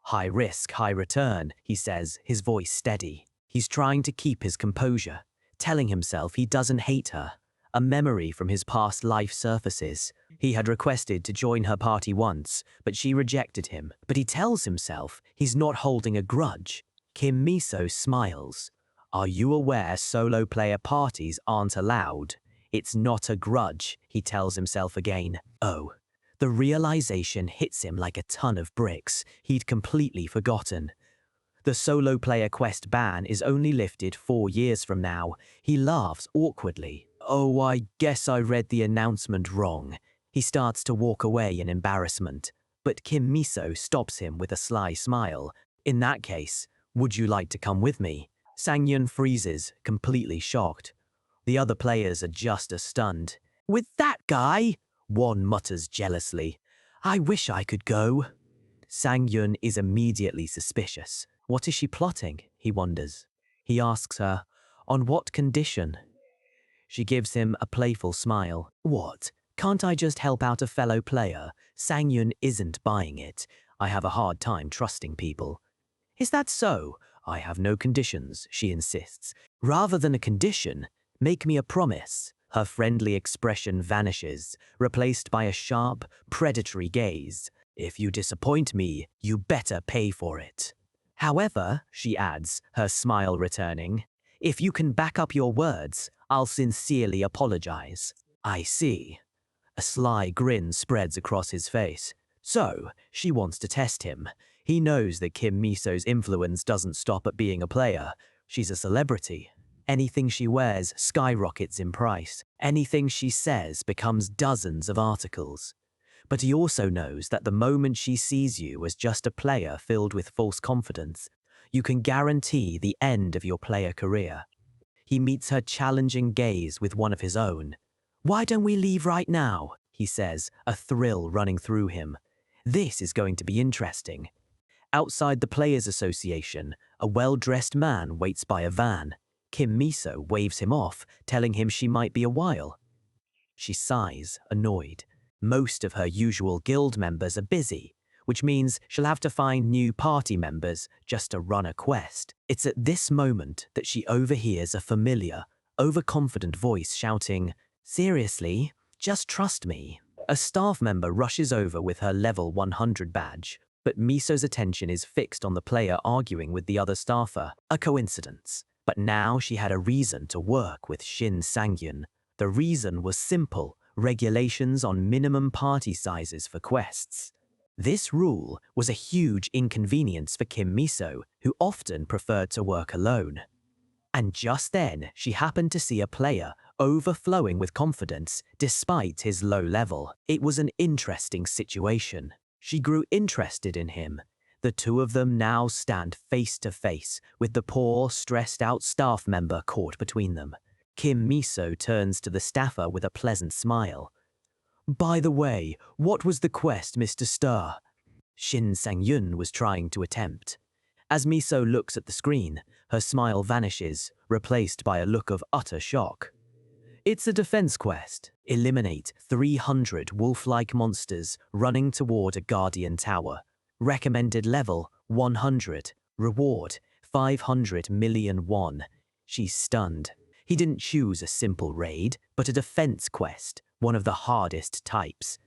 "High risk, high return," he says, his voice steady. He's trying to keep his composure, telling himself he doesn't hate her. A memory from his past life surfaces. He had requested to join her party once, but she rejected him. But he tells himself he's not holding a grudge. Kim Miso smiles. "Are you aware solo player parties aren't allowed?" "It's not a grudge," he tells himself again. Oh. The realization hits him like a ton of bricks. He'd completely forgotten. The solo player quest ban is only lifted 4 years from now. He laughs awkwardly. "Oh, I guess I read the announcement wrong." He starts to walk away in embarrassment, but Kim Miso stops him with a sly smile. "In that case, would you like to come with me?" Sang-yoon freezes, completely shocked. The other players are just as stunned. "With that guy?" one mutters jealously. "I wish I could go." Sang-yoon is immediately suspicious. What is she plotting? He wonders. He asks her, "On what condition?" She gives him a playful smile. "What? Can't I just help out a fellow player?" Sang-yoon isn't buying it. "I have a hard time trusting people." "Is that so?" "I have no conditions," she insists. "Rather than a condition, make me a promise." Her friendly expression vanishes, replaced by a sharp, predatory gaze. "If you disappoint me, you better pay for it." "However," she adds, her smile returning, "if you can back up your words, I'll sincerely apologize." "I see." A sly grin spreads across his face. So, she wants to test him. He knows that Kim Miso's influence doesn't stop at being a player. She's a celebrity. Anything she wears skyrockets in price. Anything she says becomes dozens of articles. But he also knows that the moment she sees you as just a player filled with false confidence, you can guarantee the end of your player career. He meets her challenging gaze with one of his own. "Why don't we leave right now?" he says, a thrill running through him. This is going to be interesting. Outside the Players Association, a well-dressed man waits by a van. Kim Miso waves him off, telling him she might be a while. She sighs, annoyed. Most of her usual guild members are busy, which means she'll have to find new party members just to run a quest. It's at this moment that she overhears a familiar, overconfident voice shouting, "Seriously? Just trust me." A staff member rushes over with her level 100 badge, but Miso's attention is fixed on the player arguing with the other staffer. A coincidence. But now she had a reason to work with Shin Sang-yoon. The reason was simple: regulations on minimum party sizes for quests. This rule was a huge inconvenience for Kim Miso, who often preferred to work alone. And just then, she happened to see a player overflowing with confidence despite his low level. It was an interesting situation. She grew interested in him. The two of them now stand face to face with the poor, stressed-out staff member caught between them. Kim Miso turns to the staffer with a pleasant smile. "By the way, what was the quest, Mr. Star?" Shin Sang-yun was trying to attempt. As Miso looks at the screen, her smile vanishes, replaced by a look of utter shock. "It's a defense quest. Eliminate 300 wolf-like monsters running toward a guardian tower. Recommended level 100. Reward 500 million won." She's stunned. He didn't choose a simple raid, but a defense quest, one of the hardest types.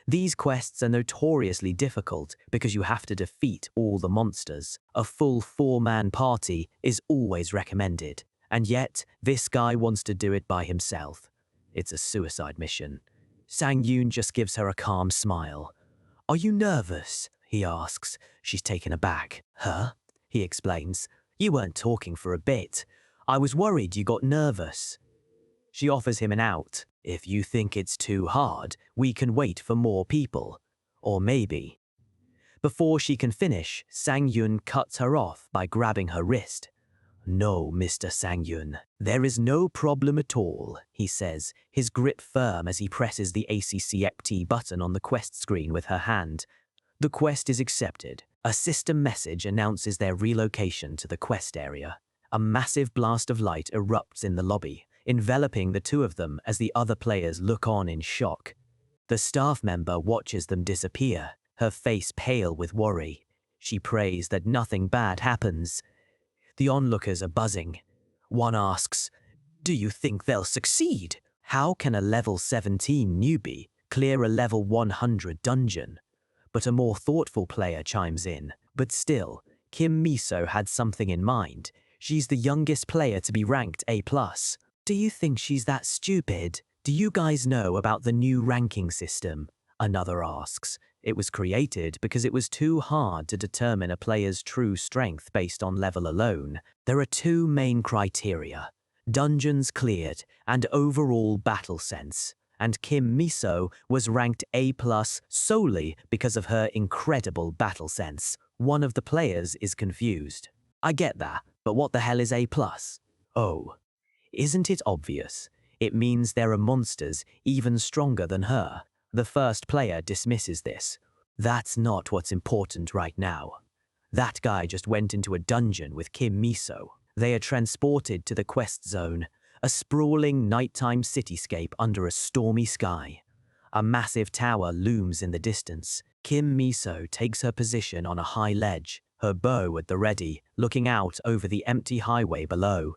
These quests are notoriously difficult because you have to defeat all the monsters. A full 4-man party is always recommended, and yet this guy wants to do it by himself. It's a suicide mission. Sang-yoon just gives her a calm smile. "Are you nervous?" he asks. She's taken aback. "Huh?" he explains. "You weren't talking for a bit. I was worried you got nervous." She offers him an out. "If you think it's too hard, we can wait for more people. Or maybe." Before she can finish, Sang-yun cuts her off by grabbing her wrist. "No, Mr. Sang-yun, there is no problem at all," he says, his grip firm as he presses the accept button on the quest screen with her hand. The quest is accepted. A system message announces their relocation to the quest area. A massive blast of light erupts in the lobby, enveloping the two of them as the other players look on in shock. The staff member watches them disappear, her face pale with worry. She prays that nothing bad happens. The onlookers are buzzing. One asks, "Do you think they'll succeed? How can a level 17 newbie clear a level 100 dungeon?" But a more thoughtful player chimes in. "But still, Kim Miso had something in mind. She's the youngest player to be ranked A+. Do you think she's that stupid? Do you guys know about the new ranking system?" Another asks. "It was created because it was too hard to determine a player's true strength based on level alone. There are two main criteria: dungeons cleared and overall battle sense. And Kim Miso was ranked A+ solely because of her incredible battle sense." One of the players is confused. "I get that, but what the hell is A+? "Oh, isn't it obvious? It means there are monsters even stronger than her." The first player dismisses this. "That's not what's important right now. That guy just went into a dungeon with Kim Miso." They are transported to the quest zone, a sprawling nighttime cityscape under a stormy sky. A massive tower looms in the distance. Kim Miso takes her position on a high ledge, her bow at the ready, looking out over the empty highway below.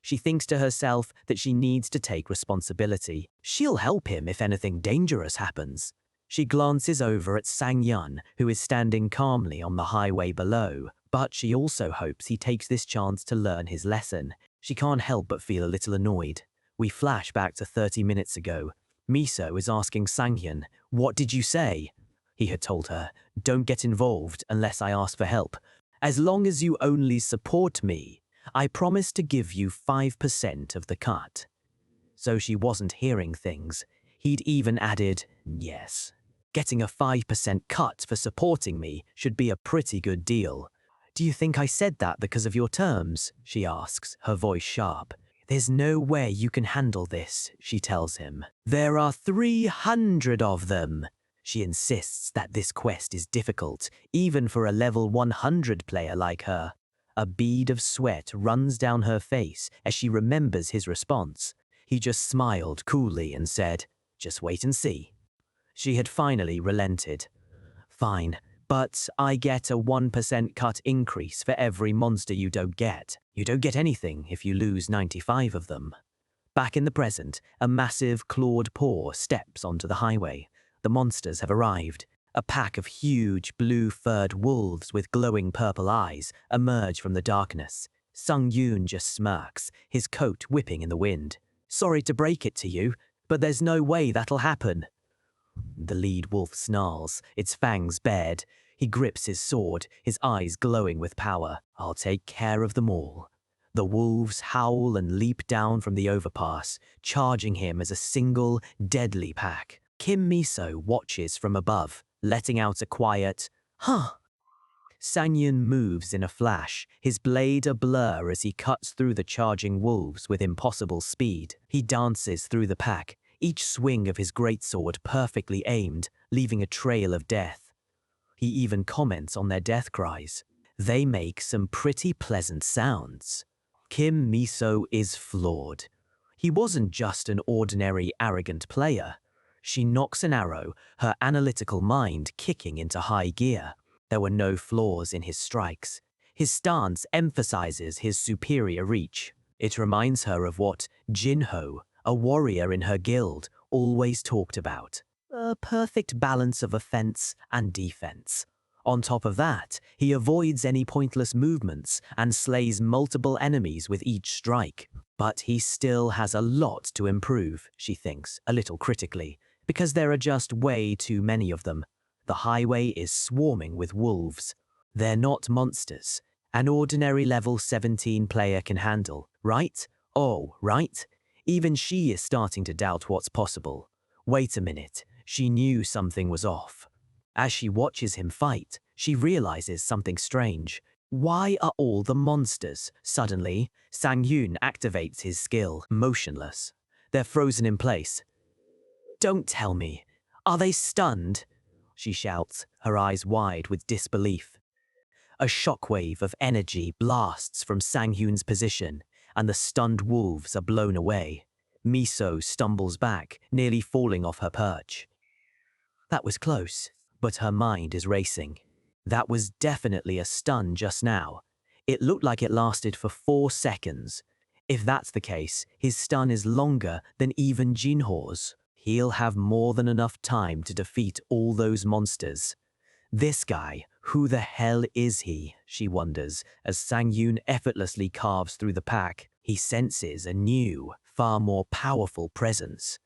She thinks to herself that she needs to take responsibility. She'll help him if anything dangerous happens. She glances over at Sang-yun, who is standing calmly on the highway below, but she also hopes he takes this chance to learn his lesson. She can't help but feel a little annoyed. We flash back to 30 minutes ago. Miso is asking Sang-yun, "What did you say?" He had told her, "Don't get involved unless I ask for help. As long as you only support me, I promise to give you 5% of the cut." So she wasn't hearing things. He'd even added, "Yes. Getting a 5% cut for supporting me should be a pretty good deal." "Do you think I said that because of your terms?" she asks, her voice sharp. "There's no way you can handle this," she tells him. "There are 300 of them." She insists that this quest is difficult, even for a level 100 player like her. A bead of sweat runs down her face as she remembers his response. He just smiled coolly and said, "Just wait and see." She had finally relented. "Fine, but I get a 1% cut increase for every monster you don't get. You don't get anything if you lose 95 of them." Back in the present, a massive clawed paw steps onto the highway. The monsters have arrived. A pack of huge blue-furred wolves with glowing purple eyes emerge from the darkness. Sang-yoon just smirks, his coat whipping in the wind. "Sorry to break it to you, but there's no way that'll happen." The lead wolf snarls, its fangs bared. He grips his sword, his eyes glowing with power. I'll take care of them all. The wolves howl and leap down from the overpass, charging him as a single, deadly pack. Kim Miso watches from above, letting out a quiet, huh. Sangyun moves in a flash, his blade a blur as he cuts through the charging wolves with impossible speed. He dances through the pack, each swing of his greatsword perfectly aimed, leaving a trail of death. He even comments on their death cries. They make some pretty pleasant sounds. Kim Miso is flawed. He wasn't just an ordinary arrogant player. She knocks an arrow, her analytical mind kicking into high gear. There were no flaws in his strikes. His stance emphasizes his superior reach. It reminds her of what Jinho, a warrior in her guild, always talked about. A perfect balance of offense and defense. On top of that, he avoids any pointless movements and slays multiple enemies with each strike. But he still has a lot to improve, she thinks, a little critically, because there are just way too many of them. The highway is swarming with wolves. They're not monsters. An ordinary level 17 player can handle, right? Oh, right? Even she is starting to doubt what's possible. Wait a minute, she knew something was off. As she watches him fight, she realizes something strange. Why are all the monsters? Suddenly, Sangyun activates his skill, motionless. They're frozen in place. Don't tell me. Are they stunned? She shouts, her eyes wide with disbelief. A shockwave of energy blasts from Sangyun's position, and the stunned wolves are blown away. Miso stumbles back, nearly falling off her perch. That was close, but her mind is racing. That was definitely a stun just now. It looked like it lasted for 4 seconds. If that's the case, his stun is longer than even Jinho's. He'll have more than enough time to defeat all those monsters. This guy, who the hell is he? She wonders, as Sangyun effortlessly carves through the pack. He senses a new, far more powerful presence.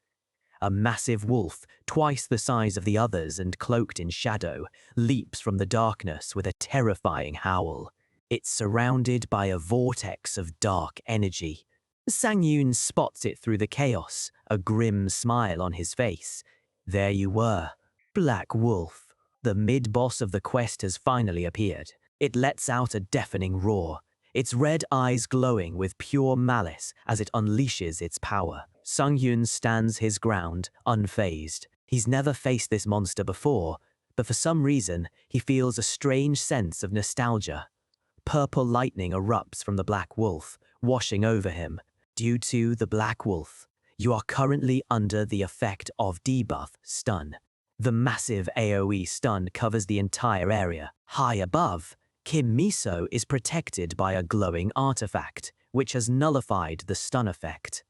A massive wolf, twice the size of the others and cloaked in shadow, leaps from the darkness with a terrifying howl. It's surrounded by a vortex of dark energy. Sangyun spots it through the chaos, a grim smile on his face. There you were, Black Wolf. The mid-boss of the quest has finally appeared. It lets out a deafening roar, its red eyes glowing with pure malice as it unleashes its power. Sangyun stands his ground, unfazed. He's never faced this monster before, but for some reason, he feels a strange sense of nostalgia. Purple lightning erupts from the Black Wolf, washing over him. Due to the Black Wolf, you are currently under the effect of debuff stun. The massive AoE stun covers the entire area. High above, Kim Miso is protected by a glowing artifact, which has nullified the stun effect.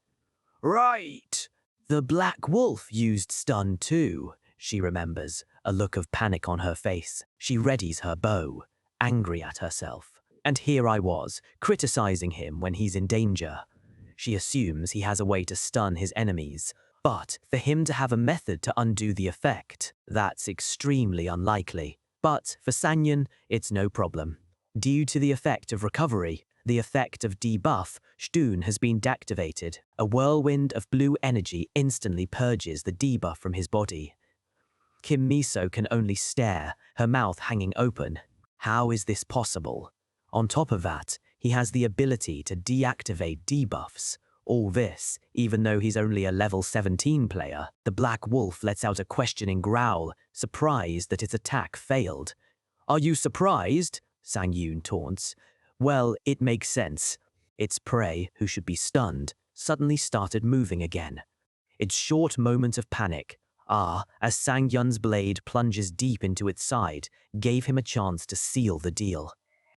Right! The Black Wolf used stun too, she remembers, a look of panic on her face. She readies her bow, angry at herself. And here I was, criticizing him when he's in danger. She assumes he has a way to stun his enemies, but for him to have a method to undo the effect, that's extremely unlikely. But for Sangyun, it's no problem. Due to the effect of recovery, the effect of debuff, Stun has been deactivated. A whirlwind of blue energy instantly purges the debuff from his body. Kim Miso can only stare, her mouth hanging open. How is this possible? On top of that, he has the ability to deactivate debuffs. All this, even though he's only a level 17 player. The Black Wolf lets out a questioning growl, surprised that its attack failed. Are you surprised? Sangyun taunts. Well, it makes sense. Its prey, who should be stunned, suddenly started moving again. Its short moment of panic, as Sangyun's blade plunges deep into its side, gave him a chance to seal the deal.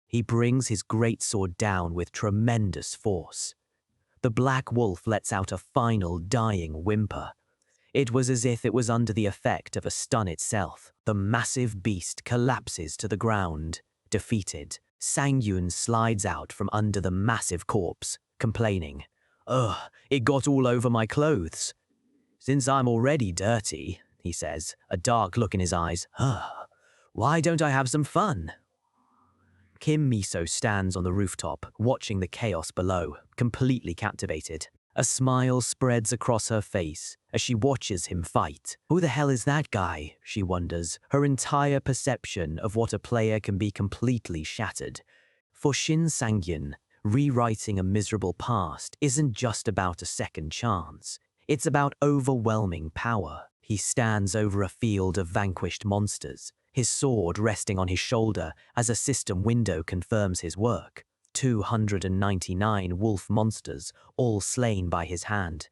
He brings his greatsword down with tremendous force. The Black Wolf lets out a final dying whimper. It was as if it was under the effect of a stun itself. The massive beast collapses to the ground. Defeated, Sangyun slides out from under the massive corpse, complaining, "Ugh, it got all over my clothes." Since I'm already dirty, he says, a dark look in his eyes. Why don't I have some fun? Kim Miso stands on the rooftop, watching the chaos below, completely captivated. A smile spreads across her face as she watches him fight. Who the hell is that guy? She wonders, her entire perception of what a player can be completely shattered. For Shin Sang-yun, rewriting a miserable past isn't just about a second chance. It's about overwhelming power. He stands over a field of vanquished monsters, his sword resting on his shoulder as a system window confirms his work. 299 wolf monsters, all slain by his hand.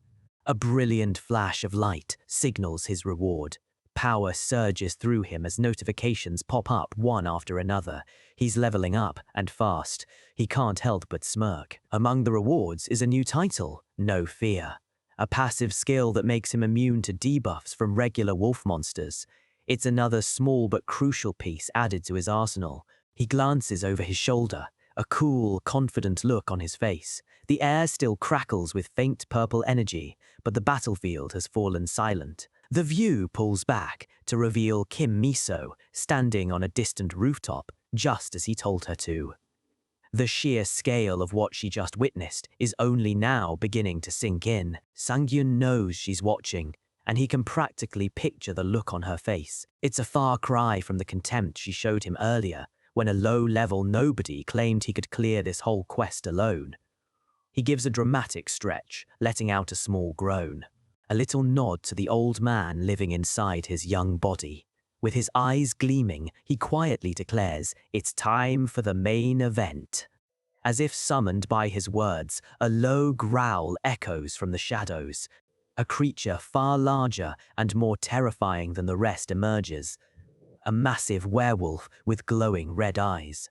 A brilliant flash of light signals his reward. Power surges through him as notifications pop up one after another. He's leveling up, and fast. He can't help but smirk. Among the rewards is a new title, No Fear. A passive skill that makes him immune to debuffs from regular wolf monsters. It's another small but crucial piece added to his arsenal. He glances over his shoulder, a cool, confident look on his face. The air still crackles with faint purple energy, but the battlefield has fallen silent. The view pulls back to reveal Kim Miso standing on a distant rooftop, just as he told her to. The sheer scale of what she just witnessed is only now beginning to sink in. Sang-yun knows she's watching, and he can practically picture the look on her face. It's a far cry from the contempt she showed him earlier, when a low-level nobody claimed he could clear this whole quest alone. He gives a dramatic stretch, letting out a small groan. A little nod to the old man living inside his young body. With his eyes gleaming, he quietly declares, "It's time for the main event." As if summoned by his words, a low growl echoes from the shadows. A creature far larger and more terrifying than the rest emerges. A massive werewolf with glowing red eyes.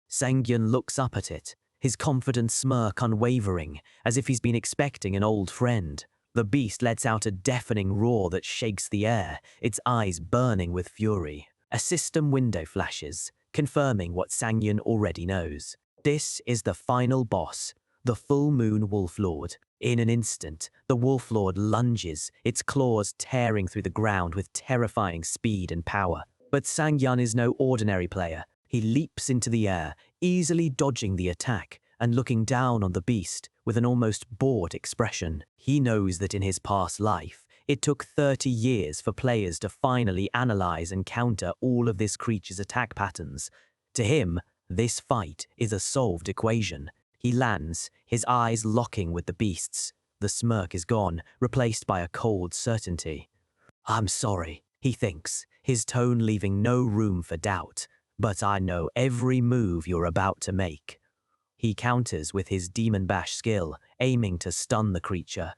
Sang-yun looks up at it, his confident smirk unwavering, as if he's been expecting an old friend. The beast lets out a deafening roar that shakes the air, its eyes burning with fury. A system window flashes, confirming what Sang-yun already knows. This is the final boss, the full moon wolf lord. In an instant, the wolf lord lunges, its claws tearing through the ground with terrifying speed and power. But Sang-yun is no ordinary player. He leaps into the air, easily dodging the attack and looking down on the beast with an almost bored expression. He knows that in his past life, it took 30 years for players to finally analyze and counter all of this creature's attack patterns. To him, this fight is a solved equation. He lands, his eyes locking with the beast's. The smirk is gone, replaced by a cold certainty. "I'm sorry," he thinks, his tone leaving no room for doubt. "But I know every move you're about to make." He counters with his Demon Bash skill, aiming to stun the creature.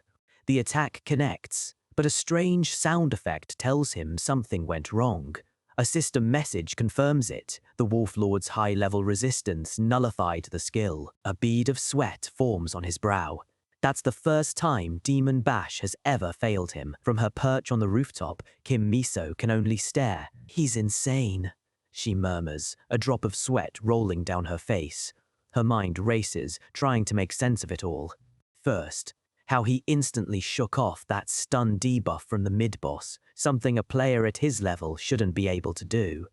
The attack connects, but a strange sound effect tells him something went wrong. A system message confirms it. The Wolf Lord's high-level resistance nullified the skill. A bead of sweat forms on his brow. That's the first time Demon Bash has ever failed him. From her perch on the rooftop, Kim Miso can only stare. "He's insane," she murmurs, a drop of sweat rolling down her face. Her mind races, trying to make sense of it all. First, how he instantly shook off that stun debuff from the mid-boss, something a player at his level shouldn't be able to do.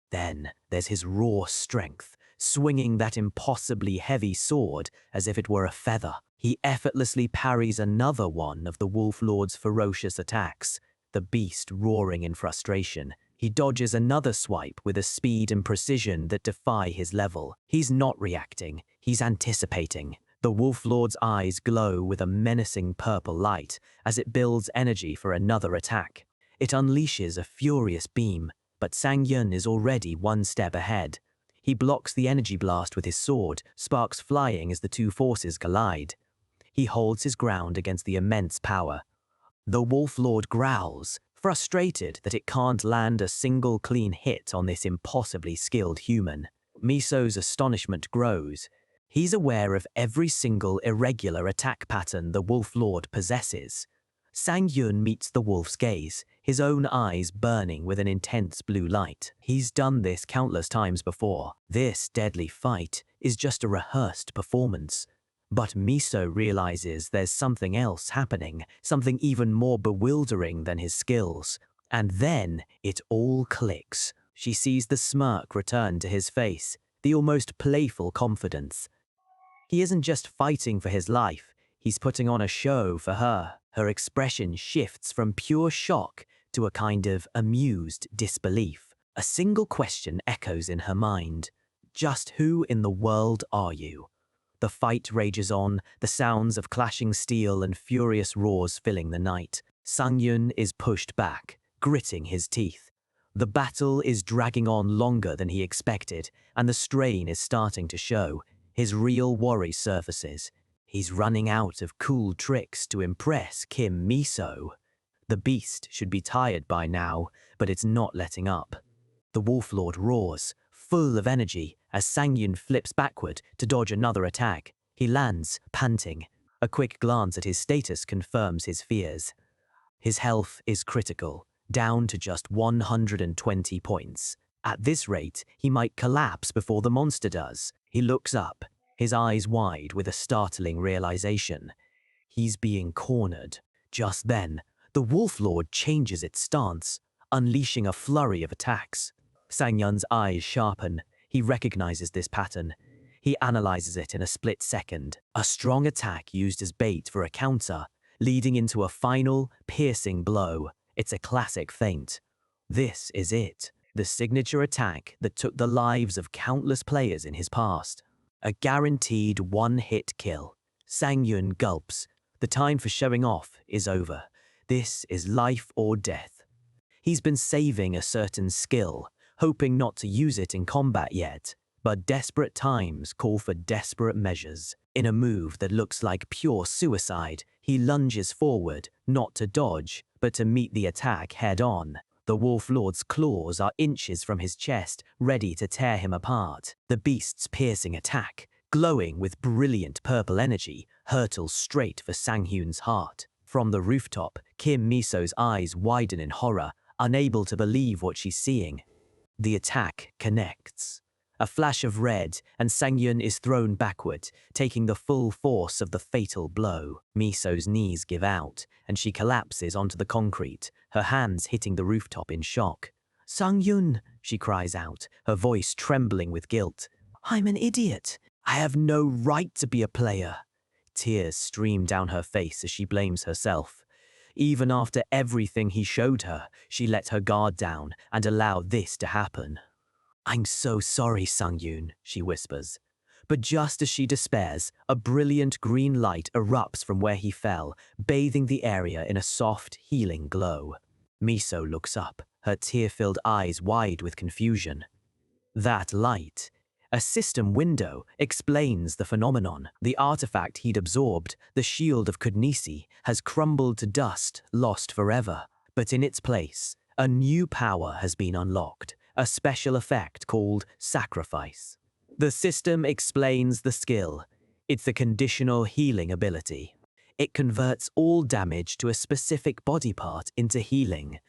Then there's his raw strength, swinging that impossibly heavy sword as if it were a feather. He effortlessly parries another one of the Wolf Lord's ferocious attacks, the beast roaring in frustration. He dodges another swipe with a speed and precision that defy his level. He's not reacting, he's anticipating. The Wolf Lord's eyes glow with a menacing purple light as it builds energy for another attack. It unleashes a furious beam, but Sang-yun is already one step ahead. He blocks the energy blast with his sword, sparks flying as the two forces collide. He holds his ground against the immense power. The Wolf Lord growls, frustrated that it can't land a single clean hit on this impossibly skilled human. Miso's astonishment grows. He's aware of every single irregular attack pattern the Wolf Lord possesses. Sang-yun meets the wolf's gaze, his own eyes burning with an intense blue light. He's done this countless times before. This deadly fight is just a rehearsed performance. But Miso realizes there's something else happening, something even more bewildering than his skills. And then it all clicks. She sees the smirk return to his face, the almost playful confidence. He isn't just fighting for his life, he's putting on a show for her. Her expression shifts from pure shock to a kind of amused disbelief. A single question echoes in her mind. Just who in the world are you? The fight rages on, the sounds of clashing steel and furious roars filling the night. Sang-yun is pushed back, gritting his teeth. The battle is dragging on longer than he expected, and the strain is starting to show. His real worry surfaces. He's running out of cool tricks to impress Kim Miso. The beast should be tired by now, but it's not letting up. The Wolf Lord roars, full of energy, as Sang-yun flips backward to dodge another attack. He lands, panting. A quick glance at his status confirms his fears. His health is critical, down to just 120 points. At this rate, he might collapse before the monster does. He looks up, his eyes wide with a startling realization. He's being cornered. Just then, the Wolf Lord changes its stance, unleashing a flurry of attacks. Sang-yun's eyes sharpen. He recognizes this pattern. He analyzes it in a split second. A strong attack used as bait for a counter, leading into a final, piercing blow. It's a classic feint. This is it. The signature attack that took the lives of countless players in his past. A guaranteed one-hit kill. Sang-yun gulps. The time for showing off is over. This is life or death. He's been saving a certain skill, hoping not to use it in combat yet, but desperate times call for desperate measures. In a move that looks like pure suicide, he lunges forward, not to dodge, but to meet the attack head-on. The Wolf Lord's claws are inches from his chest, ready to tear him apart. The beast's piercing attack, glowing with brilliant purple energy, hurtles straight for Sang-yun's heart. From the rooftop, Kim Miso's eyes widen in horror, unable to believe what she's seeing. The attack connects. A flash of red, and Sang-yun is thrown backward, taking the full force of the fatal blow. Miso's knees give out, and she collapses onto the concrete, her hands hitting the rooftop in shock. "Sang-yun," she cries out, her voice trembling with guilt. "I'm an idiot. I have no right to be a player." Tears stream down her face as she blames herself. Even after everything he showed her, she let her guard down and allowed this to happen. "I'm so sorry, Sang-yun," she whispers. But just as she despairs, a brilliant green light erupts from where he fell, bathing the area in a soft, healing glow. Miso looks up, her tear-filled eyes wide with confusion. That light, a system window, explains the phenomenon. The artifact he'd absorbed, the Shield of Kudnisi, has crumbled to dust, lost forever. But in its place, a new power has been unlocked, a special effect called Sacrifice. The system explains the skill. It's the conditional healing ability. It converts all damage to a specific body part into healing.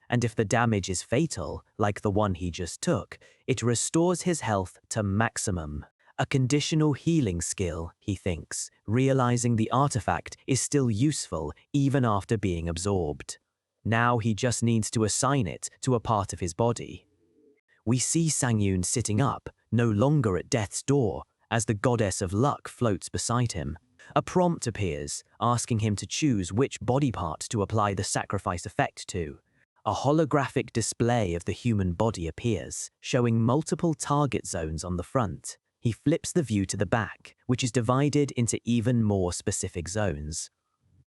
And if the damage is fatal, like the one he just took, it restores his health to maximum. A conditional healing skill, he thinks, realizing the artifact is still useful even after being absorbed. Now he just needs to assign it to a part of his body. We see Sang-yun sitting up, no longer at death's door, as the goddess of luck floats beside him. A prompt appears, asking him to choose which body part to apply the sacrifice effect to. A holographic display of the human body appears, showing multiple target zones on the front. He flips the view to the back, which is divided into even more specific zones.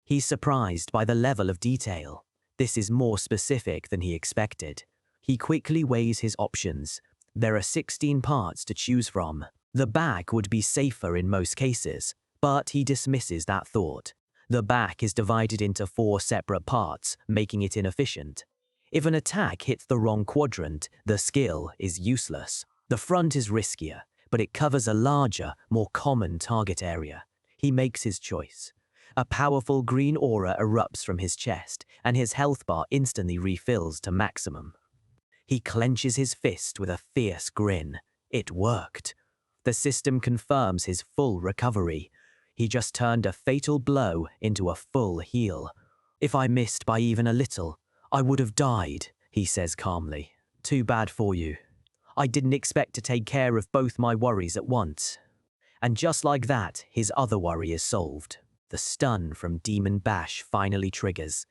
He's surprised by the level of detail. This is more specific than he expected. He quickly weighs his options. There are 16 parts to choose from. The back would be safer in most cases, but he dismisses that thought. The back is divided into 4 separate parts, making it inefficient. If an attack hits the wrong quadrant, the skill is useless. The front is riskier, but it covers a larger, more common target area. He makes his choice. A powerful green aura erupts from his chest, and his health bar instantly refills to maximum. He clenches his fist with a fierce grin. It worked. The system confirms his full recovery. He just turned a fatal blow into a full heal. If I missed by even a little, I would have died, he says calmly. Too bad for you. I didn't expect to take care of both my worries at once. And just like that, his other worry is solved. The stun from Demon Bash finally triggers.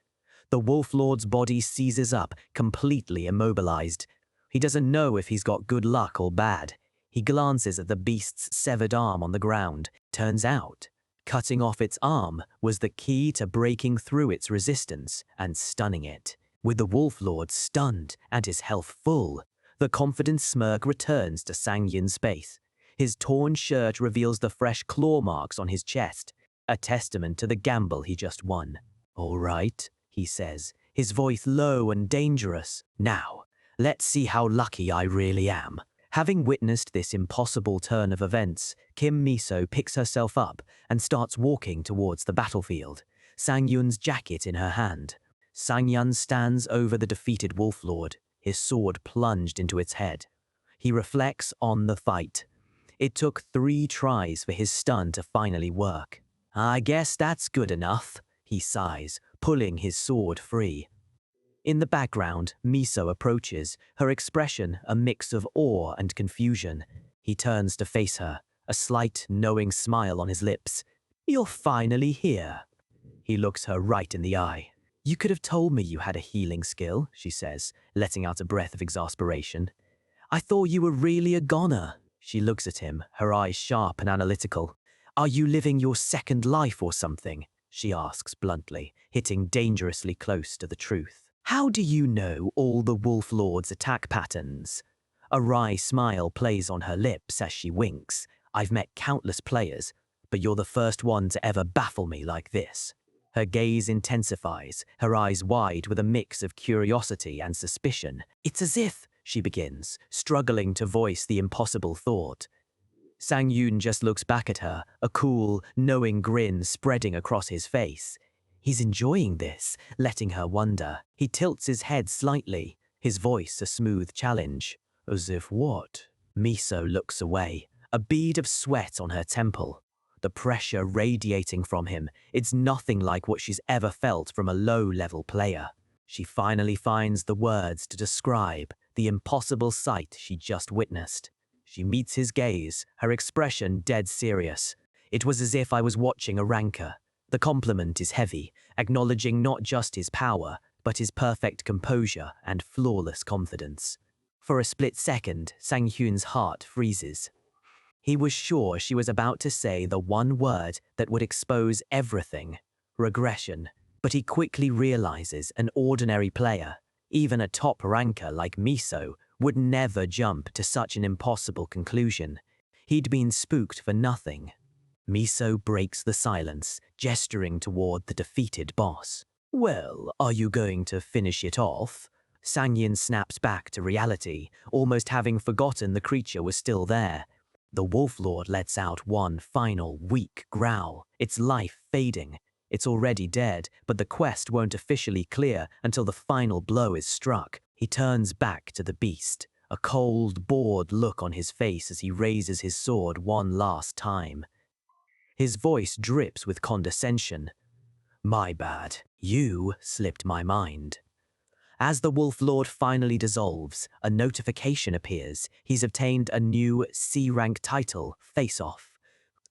The Wolf Lord's body seizes up, completely immobilized. He doesn't know if he's got good luck or bad. He glances at the beast's severed arm on the ground. Turns out, cutting off its arm was the key to breaking through its resistance and stunning it. With the Wolf Lord stunned and his health full, the confident smirk returns to Sang Yun's face. His torn shirt reveals the fresh claw marks on his chest, a testament to the gamble he just won. All right, he says, his voice low and dangerous. Now, let's see how lucky I really am. Having witnessed this impossible turn of events, Kim Miso picks herself up and starts walking towards the battlefield, Sang Yun's jacket in her hand. Sang Yun stands over the defeated Wolf Lord, his sword plunged into its head. He reflects on the fight. It took 3 tries for his stun to finally work. I guess that's good enough, he sighs, pulling his sword free. In the background, Miso approaches, her expression a mix of awe and confusion. He turns to face her, a slight, knowing smile on his lips. You're finally here. He looks her right in the eye. You could have told me you had a healing skill, she says, letting out a breath of exasperation. I thought you were really a goner. She looks at him, her eyes sharp and analytical. Are you living your second life or something? She asks bluntly, hitting dangerously close to the truth. How do you know all the Wolf Lord's attack patterns? A wry smile plays on her lips as she winks. I've met countless players, but you're the first one to ever baffle me like this. Her gaze intensifies, her eyes wide with a mix of curiosity and suspicion. It's as if, she begins, struggling to voice the impossible thought. Sang Yun just looks back at her, a cool, knowing grin spreading across his face. He's enjoying this, letting her wonder. He tilts his head slightly, his voice a smooth challenge. As if what? Miso looks away, a bead of sweat on her temple. The pressure radiating from him, it's nothing like what she's ever felt from a low-level player. She finally finds the words to describe the impossible sight she just witnessed. She meets his gaze, her expression dead serious. It was as if I was watching a rancor. The compliment is heavy, acknowledging not just his power, but his perfect composure and flawless confidence. For a split second, Sang Hyun's heart freezes. He was sure she was about to say the one word that would expose everything, regression, but he quickly realizes an ordinary player, even a top ranker like Miso, would never jump to such an impossible conclusion. He'd been spooked for nothing. Miso breaks the silence, gesturing toward the defeated boss. Well, are you going to finish it off? Sang Yun snaps back to reality, almost having forgotten the creature was still there. The Wolf Lord lets out one final, weak growl, its life fading. It's already dead, but the quest won't officially clear until the final blow is struck. He turns back to the beast, a cold, bored look on his face as he raises his sword one last time. His voice drips with condescension. My bad. You slipped my mind. As the Wolf Lord finally dissolves, a notification appears. He's obtained a new C-rank title, Face Off.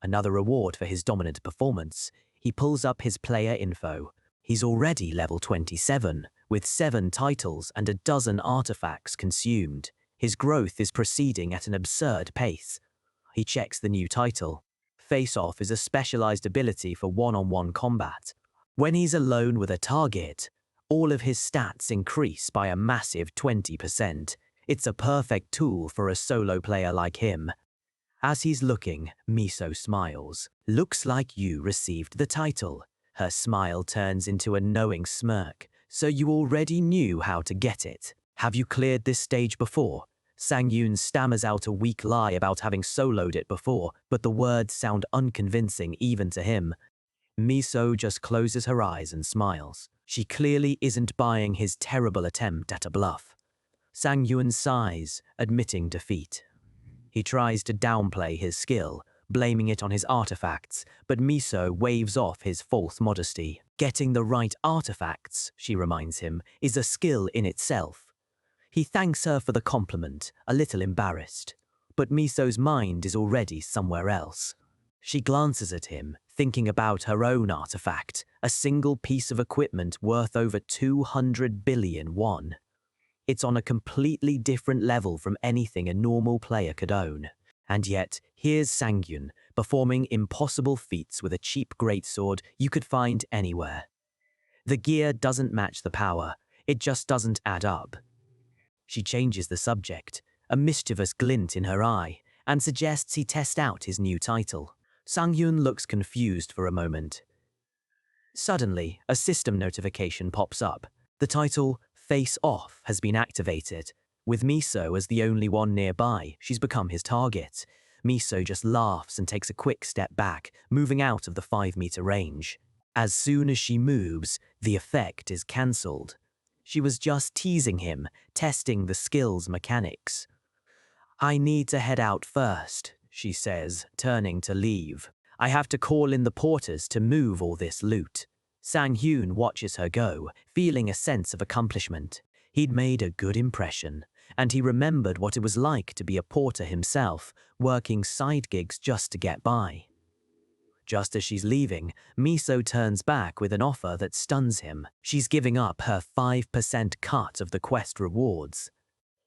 Another reward for his dominant performance. He pulls up his player info. He's already level 27, with 7 titles and a dozen artifacts consumed. His growth is proceeding at an absurd pace. He checks the new title. Face Off is a specialized ability for one-on-one combat. When he's alone with a target, all of his stats increase by a massive 20%. It's a perfect tool for a solo player like him. As he's looking, Miso smiles. Looks like you received the title. Her smile turns into a knowing smirk. So you already knew how to get it. Have you cleared this stage before? Sang Yun stammers out a weak lie about having soloed it before, but the words sound unconvincing even to him. Miso just closes her eyes and smiles. She clearly isn't buying his terrible attempt at a bluff. Sang Yun sighs, admitting defeat. He tries to downplay his skill, blaming it on his artifacts, but Miso waves off his false modesty. Getting the right artifacts, she reminds him, is a skill in itself. He thanks her for the compliment, a little embarrassed, but Miso's mind is already somewhere else. She glances at him, thinking about her own artifact, a single piece of equipment worth over 200 billion won. It's on a completely different level from anything a normal player could own. And yet, here's Sangyun, performing impossible feats with a cheap greatsword you could find anywhere. The gear doesn't match the power, it just doesn't add up. She changes the subject, a mischievous glint in her eye, and suggests he test out his new title. Sangyun looks confused for a moment. Suddenly, a system notification pops up. The title, Face Off, has been activated. With Miso as the only one nearby, she's become his target. Miso just laughs and takes a quick step back, moving out of the 5-meter range. As soon as she moves, the effect is cancelled. She was just teasing him, testing the skill's mechanics. I need to head out first, she says, turning to leave. I have to call in the porters to move all this loot. Sang-hyun watches her go, feeling a sense of accomplishment. He'd made a good impression, and he remembered what it was like to be a porter himself, working side gigs just to get by. Just as she's leaving, Miso turns back with an offer that stuns him. She's giving up her 5% cut of the quest rewards.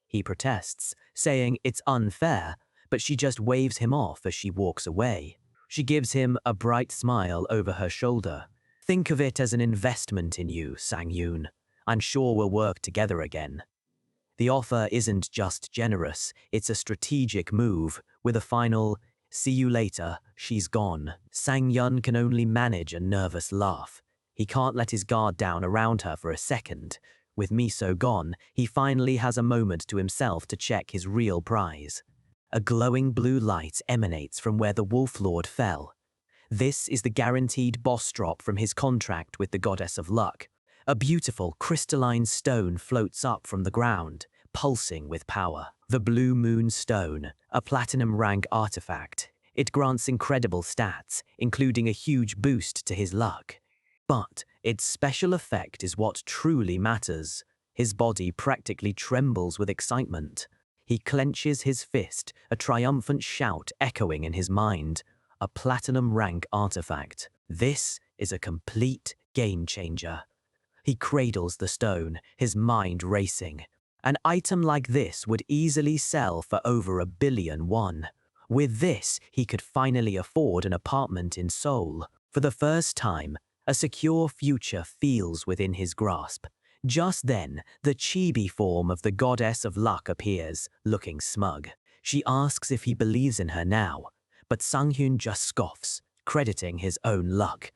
He protests, saying it's unfair, but she just waves him off as she walks away. She gives him a bright smile over her shoulder. Think of it as an investment in you, Sang-hyun. I'm sure we'll work together again. The offer isn't just generous, it's a strategic move, with a final, see you later, she's gone. Sang-hyun can only manage a nervous laugh. He can't let his guard down around her for a second. With Miso gone, he finally has a moment to himself to check his real prize. A glowing blue light emanates from where the Wolf Lord fell. This is the guaranteed boss drop from his contract with the Goddess of Luck. A beautiful crystalline stone floats up from the ground, pulsing with power. The Blue Moon Stone, a platinum rank artifact. It grants incredible stats, including a huge boost to his luck. But its special effect is what truly matters. His body practically trembles with excitement. He clenches his fist, a triumphant shout echoing in his mind. A platinum rank artifact. This is a complete game changer. He cradles the stone, his mind racing. An item like this would easily sell for over 1 billion won. With this, he could finally afford an apartment in Seoul. For the first time, a secure future feels within his grasp. Just then, the chibi form of the Goddess of Luck appears, looking smug. She asks if he believes in her now, but Sang-hyun just scoffs, crediting his own luck.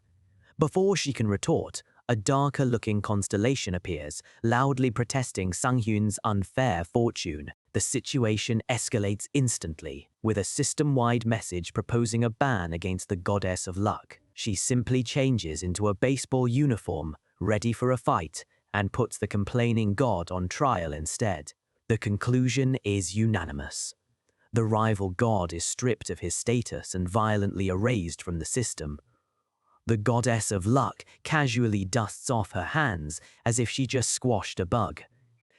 Before she can retort, a darker-looking constellation appears, loudly protesting Sang-hyun's unfair fortune. The situation escalates instantly, with a system-wide message proposing a ban against the Goddess of Luck. She simply changes into a baseball uniform, ready for a fight, and puts the complaining god on trial instead. The conclusion is unanimous. The rival god is stripped of his status and violently erased from the system. The Goddess of Luck casually dusts off her hands as if she just squashed a bug.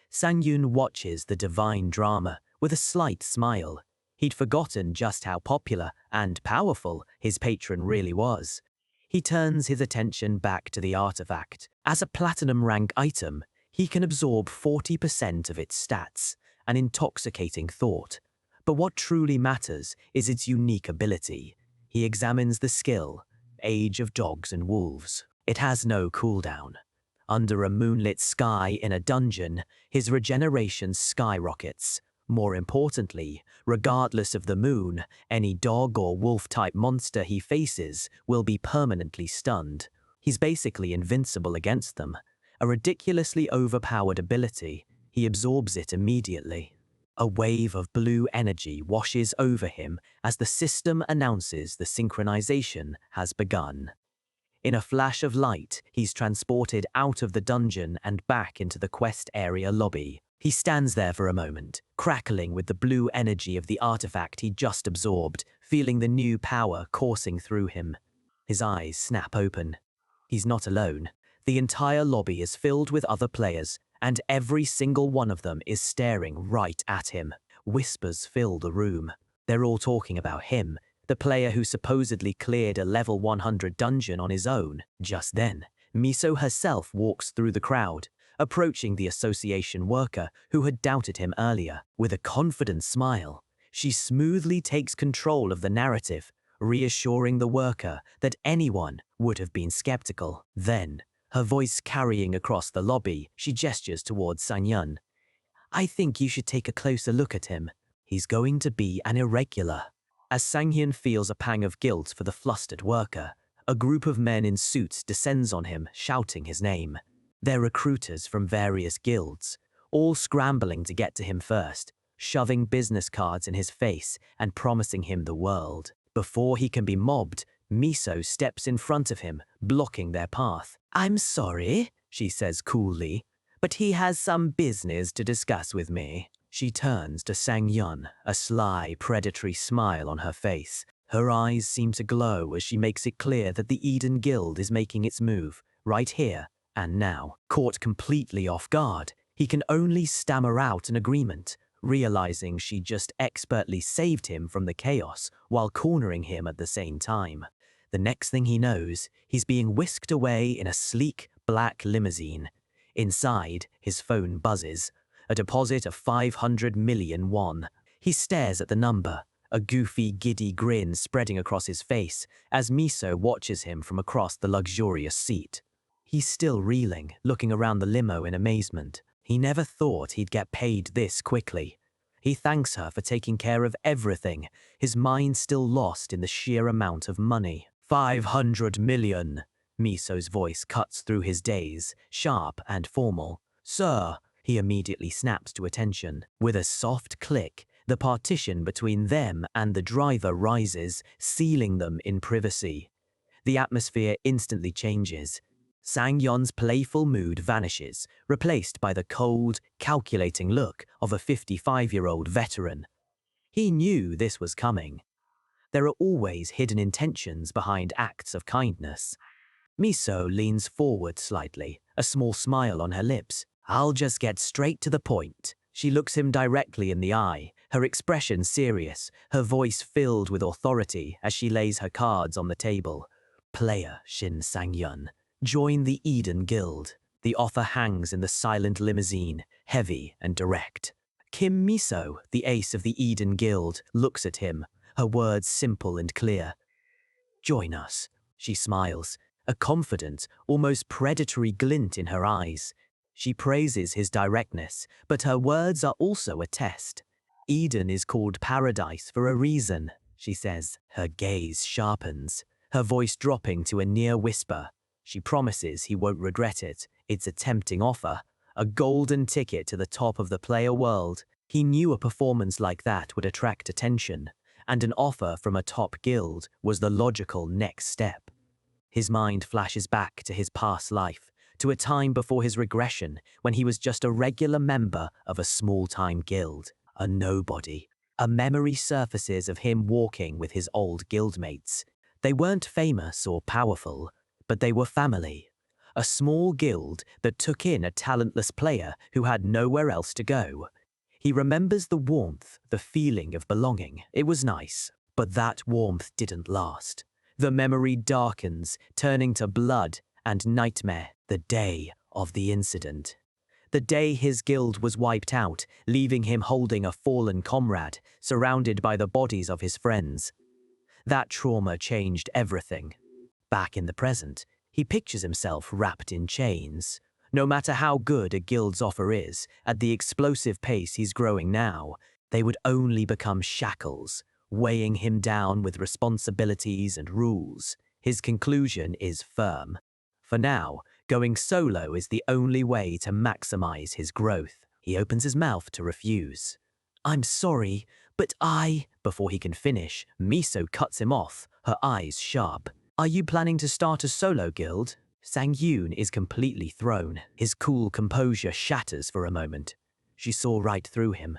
Sang-hyun watches the divine drama with a slight smile. He'd forgotten just how popular and powerful his patron really was. He turns his attention back to the artifact. As a platinum rank item, he can absorb 40% of its stats, an intoxicating thought. But what truly matters is its unique ability. He examines the skill, Age of Dogs and Wolves. It has no cooldown. Under a moonlit sky in a dungeon, his regeneration skyrockets. More importantly, regardless of the moon, any dog or wolf-type monster he faces will be permanently stunned. He's basically invincible against them. A ridiculously overpowered ability, he absorbs it immediately. A wave of blue energy washes over him as the system announces the synchronization has begun. In a flash of light, he's transported out of the dungeon and back into the quest area lobby. He stands there for a moment, crackling with the blue energy of the artifact he just absorbed, feeling the new power coursing through him. His eyes snap open. He's not alone. The entire lobby is filled with other players, and every single one of them is staring right at him. Whispers fill the room. They're all talking about him, the player who supposedly cleared a level 100 dungeon on his own. Just then, Miso herself walks through the crowd, approaching the association worker who had doubted him earlier. With a confident smile, she smoothly takes control of the narrative, reassuring the worker that anyone would have been skeptical. Then, her voice carrying across the lobby, she gestures towards Sang-yun. I think you should take a closer look at him. He's going to be an irregular. As Sang-hyun feels a pang of guilt for the flustered worker, a group of men in suits descends on him, shouting his name. They're recruiters from various guilds, all scrambling to get to him first, shoving business cards in his face and promising him the world. Before he can be mobbed, Miso steps in front of him, blocking their path. I'm sorry, she says coolly, but he has some business to discuss with me. She turns to Sang-yun, a sly, predatory smile on her face. Her eyes seem to glow as she makes it clear that the Eden Guild is making its move, right here and now. Caught completely off guard, he can only stammer out an agreement, realizing she just expertly saved him from the chaos while cornering him at the same time. The next thing he knows, he's being whisked away in a sleek, black limousine. Inside, his phone buzzes. A deposit of 500 million won. He stares at the number, a goofy, giddy grin spreading across his face as Miso watches him from across the luxurious seat. He's still reeling, looking around the limo in amazement. He never thought he'd get paid this quickly. He thanks her for taking care of everything, his mind still lost in the sheer amount of money. 500 million. Miso's voice cuts through his daze, sharp and formal. Sir, he immediately snaps to attention. With a soft click, the partition between them and the driver rises, sealing them in privacy. The atmosphere instantly changes. Sang-yun's playful mood vanishes, replaced by the cold, calculating look of a 55-year-old veteran. He knew this was coming. There are always hidden intentions behind acts of kindness. Miso leans forward slightly, a small smile on her lips. I'll just get straight to the point. She looks him directly in the eye, her expression serious, her voice filled with authority as she lays her cards on the table. Player Shin Sang-yun, join the Eden Guild. The offer hangs in the silent limousine, heavy and direct. Kim Miso, the ace of the Eden Guild, looks at him, her words simple and clear. Join us. She smiles, a confident, almost predatory glint in her eyes. She praises his directness, but her words are also a test. Eden is called paradise for a reason, she says. Her gaze sharpens, her voice dropping to a near whisper. She promises he won't regret it. It's a tempting offer, a golden ticket to the top of the player world. He knew a performance like that would attract attention, and an offer from a top guild was the logical next step. His mind flashes back to his past life, to a time before his regression when he was just a regular member of a small-time guild, a nobody. A memory surfaces of him walking with his old guildmates. They weren't famous or powerful, but they were family. A small guild that took in a talentless player who had nowhere else to go. He remembers the warmth, the feeling of belonging. It was nice, but that warmth didn't last. The memory darkens, turning to blood and nightmare. The day of the incident. The day his guild was wiped out, leaving him holding a fallen comrade, surrounded by the bodies of his friends. That trauma changed everything. Back in the present, he pictures himself wrapped in chains. No matter how good a guild's offer is, at the explosive pace he's growing now, they would only become shackles, weighing him down with responsibilities and rules. His conclusion is firm. For now, going solo is the only way to maximize his growth. He opens his mouth to refuse. I'm sorry, but Before he can finish, Miso cuts him off, her eyes sharp. Are you planning to start a solo guild? Sang-yun is completely thrown. His cool composure shatters for a moment. She saw right through him.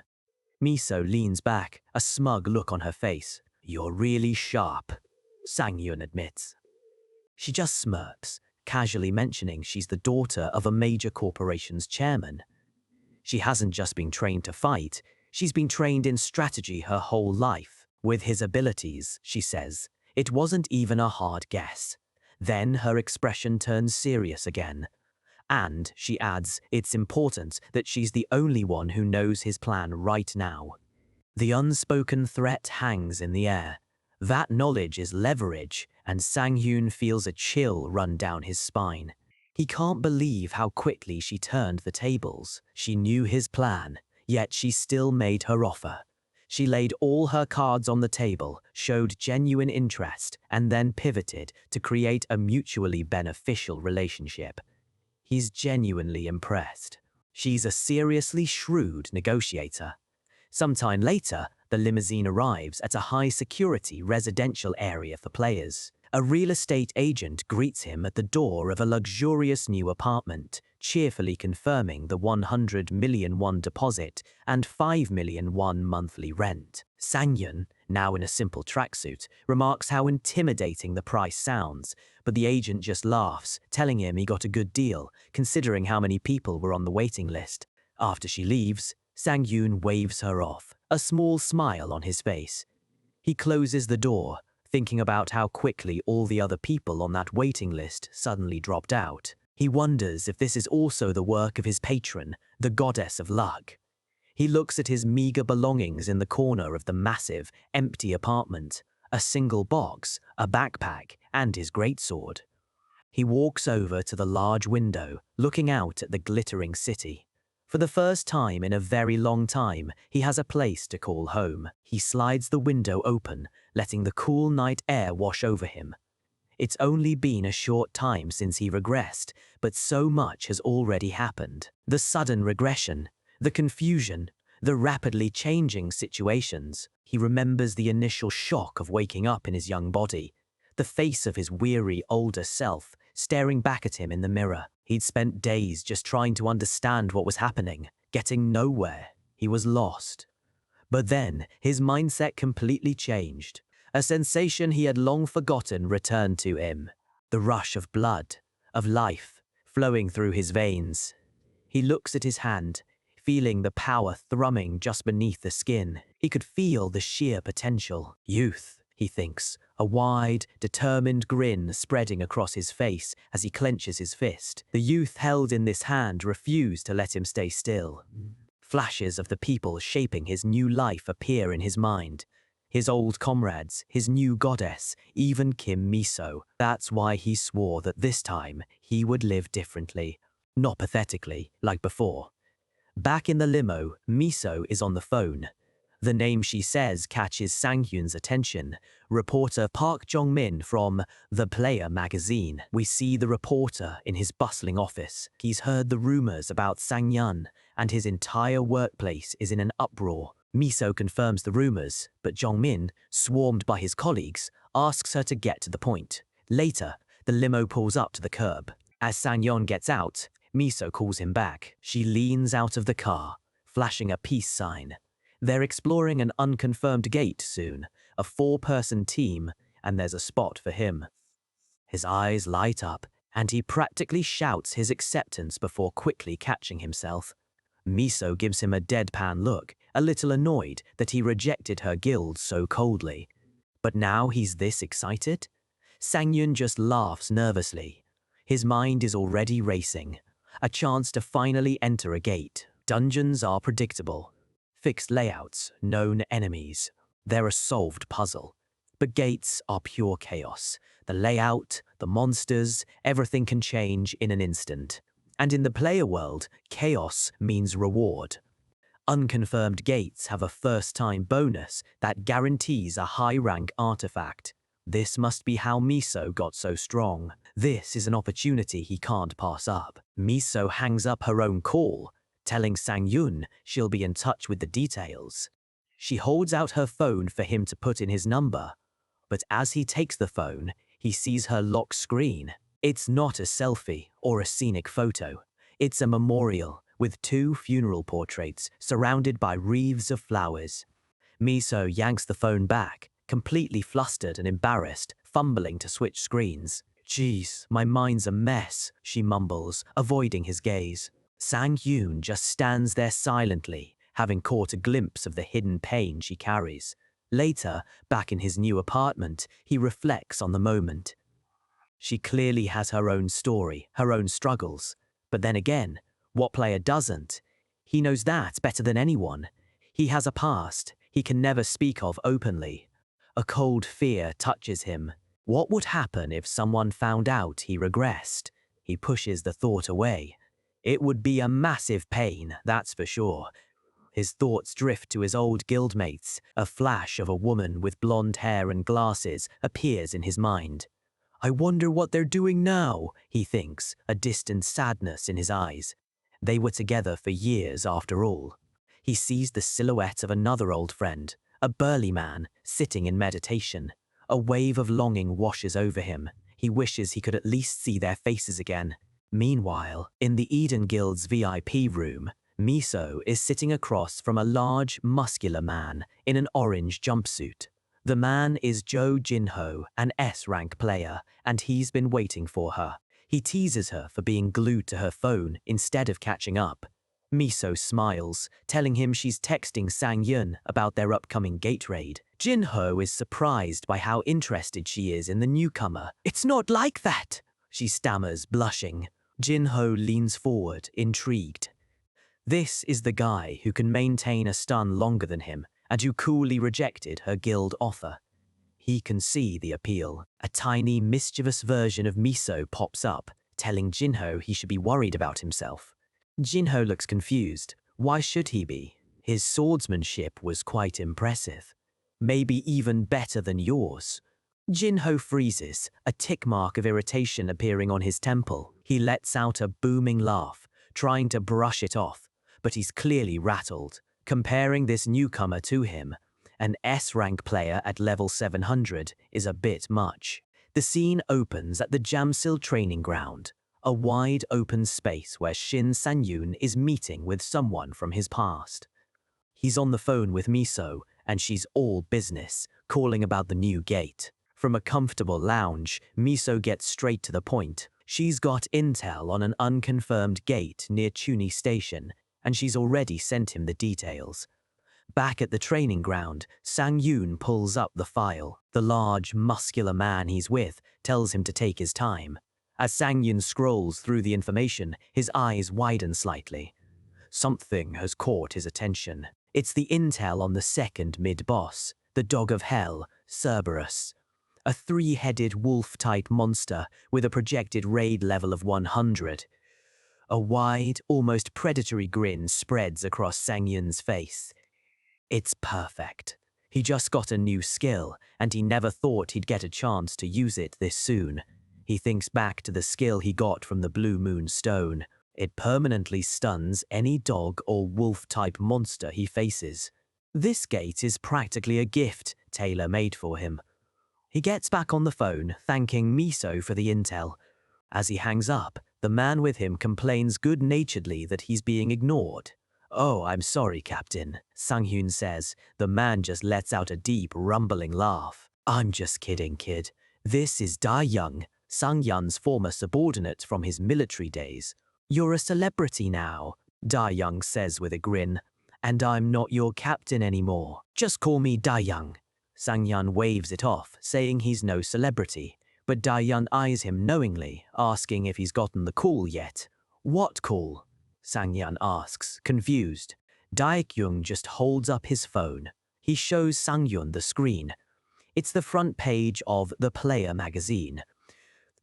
Miso leans back, a smug look on her face. "You're really sharp," Sang-yun admits. She just smirks, casually mentioning she's the daughter of a major corporation's chairman. She hasn't just been trained to fight, she's been trained in strategy her whole life. With his abilities, she says, it wasn't even a hard guess. Then her expression turns serious again. And, she adds, it's important that she's the only one who knows his plan right now. The unspoken threat hangs in the air. That knowledge is leverage, and Sang-hyun feels a chill run down his spine. He can't believe how quickly she turned the tables. She knew his plan, yet she still made her offer. She laid all her cards on the table, showed genuine interest, and then pivoted to create a mutually beneficial relationship. He's genuinely impressed. She's a seriously shrewd negotiator. Sometime later, the limousine arrives at a high-security residential area for players. A real estate agent greets him at the door of a luxurious new apartment, cheerfully confirming the 100 million won deposit and 5 million won monthly rent. Sang-yun, now in a simple tracksuit, remarks how intimidating the price sounds, but the agent just laughs, telling him he got a good deal, considering how many people were on the waiting list. After she leaves, Sang-yun waves her off, a small smile on his face. He closes the door, thinking about how quickly all the other people on that waiting list suddenly dropped out. He wonders if this is also the work of his patron, the goddess of luck. He looks at his meager belongings in the corner of the massive, empty apartment, a single box, a backpack, and his greatsword. He walks over to the large window, looking out at the glittering city. For the first time in a very long time, he has a place to call home. He slides the window open, letting the cool night air wash over him. It's only been a short time since he regressed, but so much has already happened. The sudden regression, the confusion, the rapidly changing situations. He remembers the initial shock of waking up in his young body, the face of his weary, older self staring back at him in the mirror. He'd spent days just trying to understand what was happening, getting nowhere. He was lost. But then, his mindset completely changed. A sensation he had long forgotten returned to him. The rush of blood, of life, flowing through his veins. He looks at his hand, feeling the power thrumming just beneath the skin. He could feel the sheer potential. Youth, he thinks, a wide, determined grin spreading across his face as he clenches his fist. The youth held in this hand refused to let him stay still. Flashes of the people shaping his new life appear in his mind. His old comrades, his new goddess, even Kim Miso. That's why he swore that this time he would live differently, not pathetically, like before. Back in the limo, Miso is on the phone. The name she says catches Sang-hyun's attention. Reporter Park Jong-min from The Player magazine. We see the reporter in his bustling office. He's heard the rumors about Sang-hyun, and his entire workplace is in an uproar. Miso confirms the rumors, but Jong-min, swarmed by his colleagues, asks her to get to the point. Later, the limo pulls up to the curb. As Sang-hyun gets out, Miso calls him back. She leans out of the car, flashing a peace sign. They're exploring an unconfirmed gate soon, a 4-person team, and there's a spot for him. His eyes light up, and he practically shouts his acceptance before quickly catching himself. Miso gives him a deadpan look, a little annoyed that he rejected her guild so coldly. But now he's this excited? Sang-hyun just laughs nervously. His mind is already racing. A chance to finally enter a gate. Dungeons are predictable. Fixed layouts, known enemies. They're a solved puzzle. But gates are pure chaos. The layout, the monsters, everything can change in an instant. And in the player world, chaos means reward. Unconfirmed gates have a first-time bonus that guarantees a high-rank artifact. This must be how Miso got so strong. This is an opportunity he can't pass up. Miso hangs up her own call, telling Sang-hyun she'll be in touch with the details. She holds out her phone for him to put in his number, but as he takes the phone, he sees her lock screen. It's not a selfie or a scenic photo. It's a memorial with 2 funeral portraits surrounded by wreaths of flowers. Miso yanks the phone back, completely flustered and embarrassed, fumbling to switch screens. "Geez, my mind's a mess," she mumbles, avoiding his gaze. Sang-yoon just stands there silently, having caught a glimpse of the hidden pain she carries. Later, back in his new apartment, he reflects on the moment. She clearly has her own story, her own struggles. But then again, what player doesn't? He knows that better than anyone. He has a past he can never speak of openly. A cold fear touches him. What would happen if someone found out he regressed? He pushes the thought away. It would be a massive pain, that's for sure. His thoughts drift to his old guildmates. A flash of a woman with blonde hair and glasses appears in his mind. "I wonder what they're doing now," he thinks, a distant sadness in his eyes. They were together for years after all. He sees the silhouette of another old friend, a burly man, sitting in meditation. A wave of longing washes over him. He wishes he could at least see their faces again. Meanwhile, in the Eden Guild's VIP room, Miso is sitting across from a large, muscular man in an orange jumpsuit. The man is Jo Jinho, an S-rank player, and he's been waiting for her. He teases her for being glued to her phone instead of catching up. Miso smiles, telling him she's texting Sang-yun about their upcoming gate raid. Jinho is surprised by how interested she is in the newcomer. "It's not like that," she stammers, blushing. Jinho leans forward, intrigued. This is the guy who can maintain a stun longer than him, and who coolly rejected her guild offer. He can see the appeal. A tiny, mischievous version of Miso pops up, telling Jinho he should be worried about himself. Jinho looks confused. Why should he be? His swordsmanship was quite impressive. Maybe even better than yours. Jinho freezes, a tick mark of irritation appearing on his temple. He lets out a booming laugh, trying to brush it off, but he's clearly rattled. Comparing this newcomer to him, an S-rank player at level 700, is a bit much. The scene opens at the Jamsil training ground, a wide open space where Shin Sang-yoon is meeting with someone from his past. He's on the phone with Miso, and she's all business, calling about the new gate. From a comfortable lounge, Miso gets straight to the point. She's got intel on an unconfirmed gate near Chuni Station, and she's already sent him the details. Back at the training ground, Sang-yoon pulls up the file. The large, muscular man he's with tells him to take his time. As Sang-yoon scrolls through the information, his eyes widen slightly. Something has caught his attention. It's the intel on the second mid-boss, the Dog of Hell, Cerberus. A three-headed wolf-type monster with a projected raid level of 100. A wide, almost predatory grin spreads across Sang-yoon's face. It's perfect. He just got a new skill, and he never thought he'd get a chance to use it this soon. He thinks back to the skill he got from the Blue Moon Stone. It permanently stuns any dog or wolf-type monster he faces. This gate is practically a gift tailor-made for him. He gets back on the phone, thanking Miso for the intel. As he hangs up, the man with him complains good-naturedly that he's being ignored. "Oh, I'm sorry, Captain," Sang-yoon says. The man just lets out a deep, rumbling laugh. "I'm just kidding, kid. This is Da-young, Sang-yun's former subordinate from his military days. You're a celebrity now," Da-young says with a grin. "And I'm not your captain anymore. Just call me Da-young." Sang-yun waves it off, saying he's no celebrity. But Da-young eyes him knowingly, asking if he's gotten the call yet. "What call?" Sang-yun asks, confused. Dae-kyung just holds up his phone. He shows Sang-yun the screen. It's the front page of The Player magazine.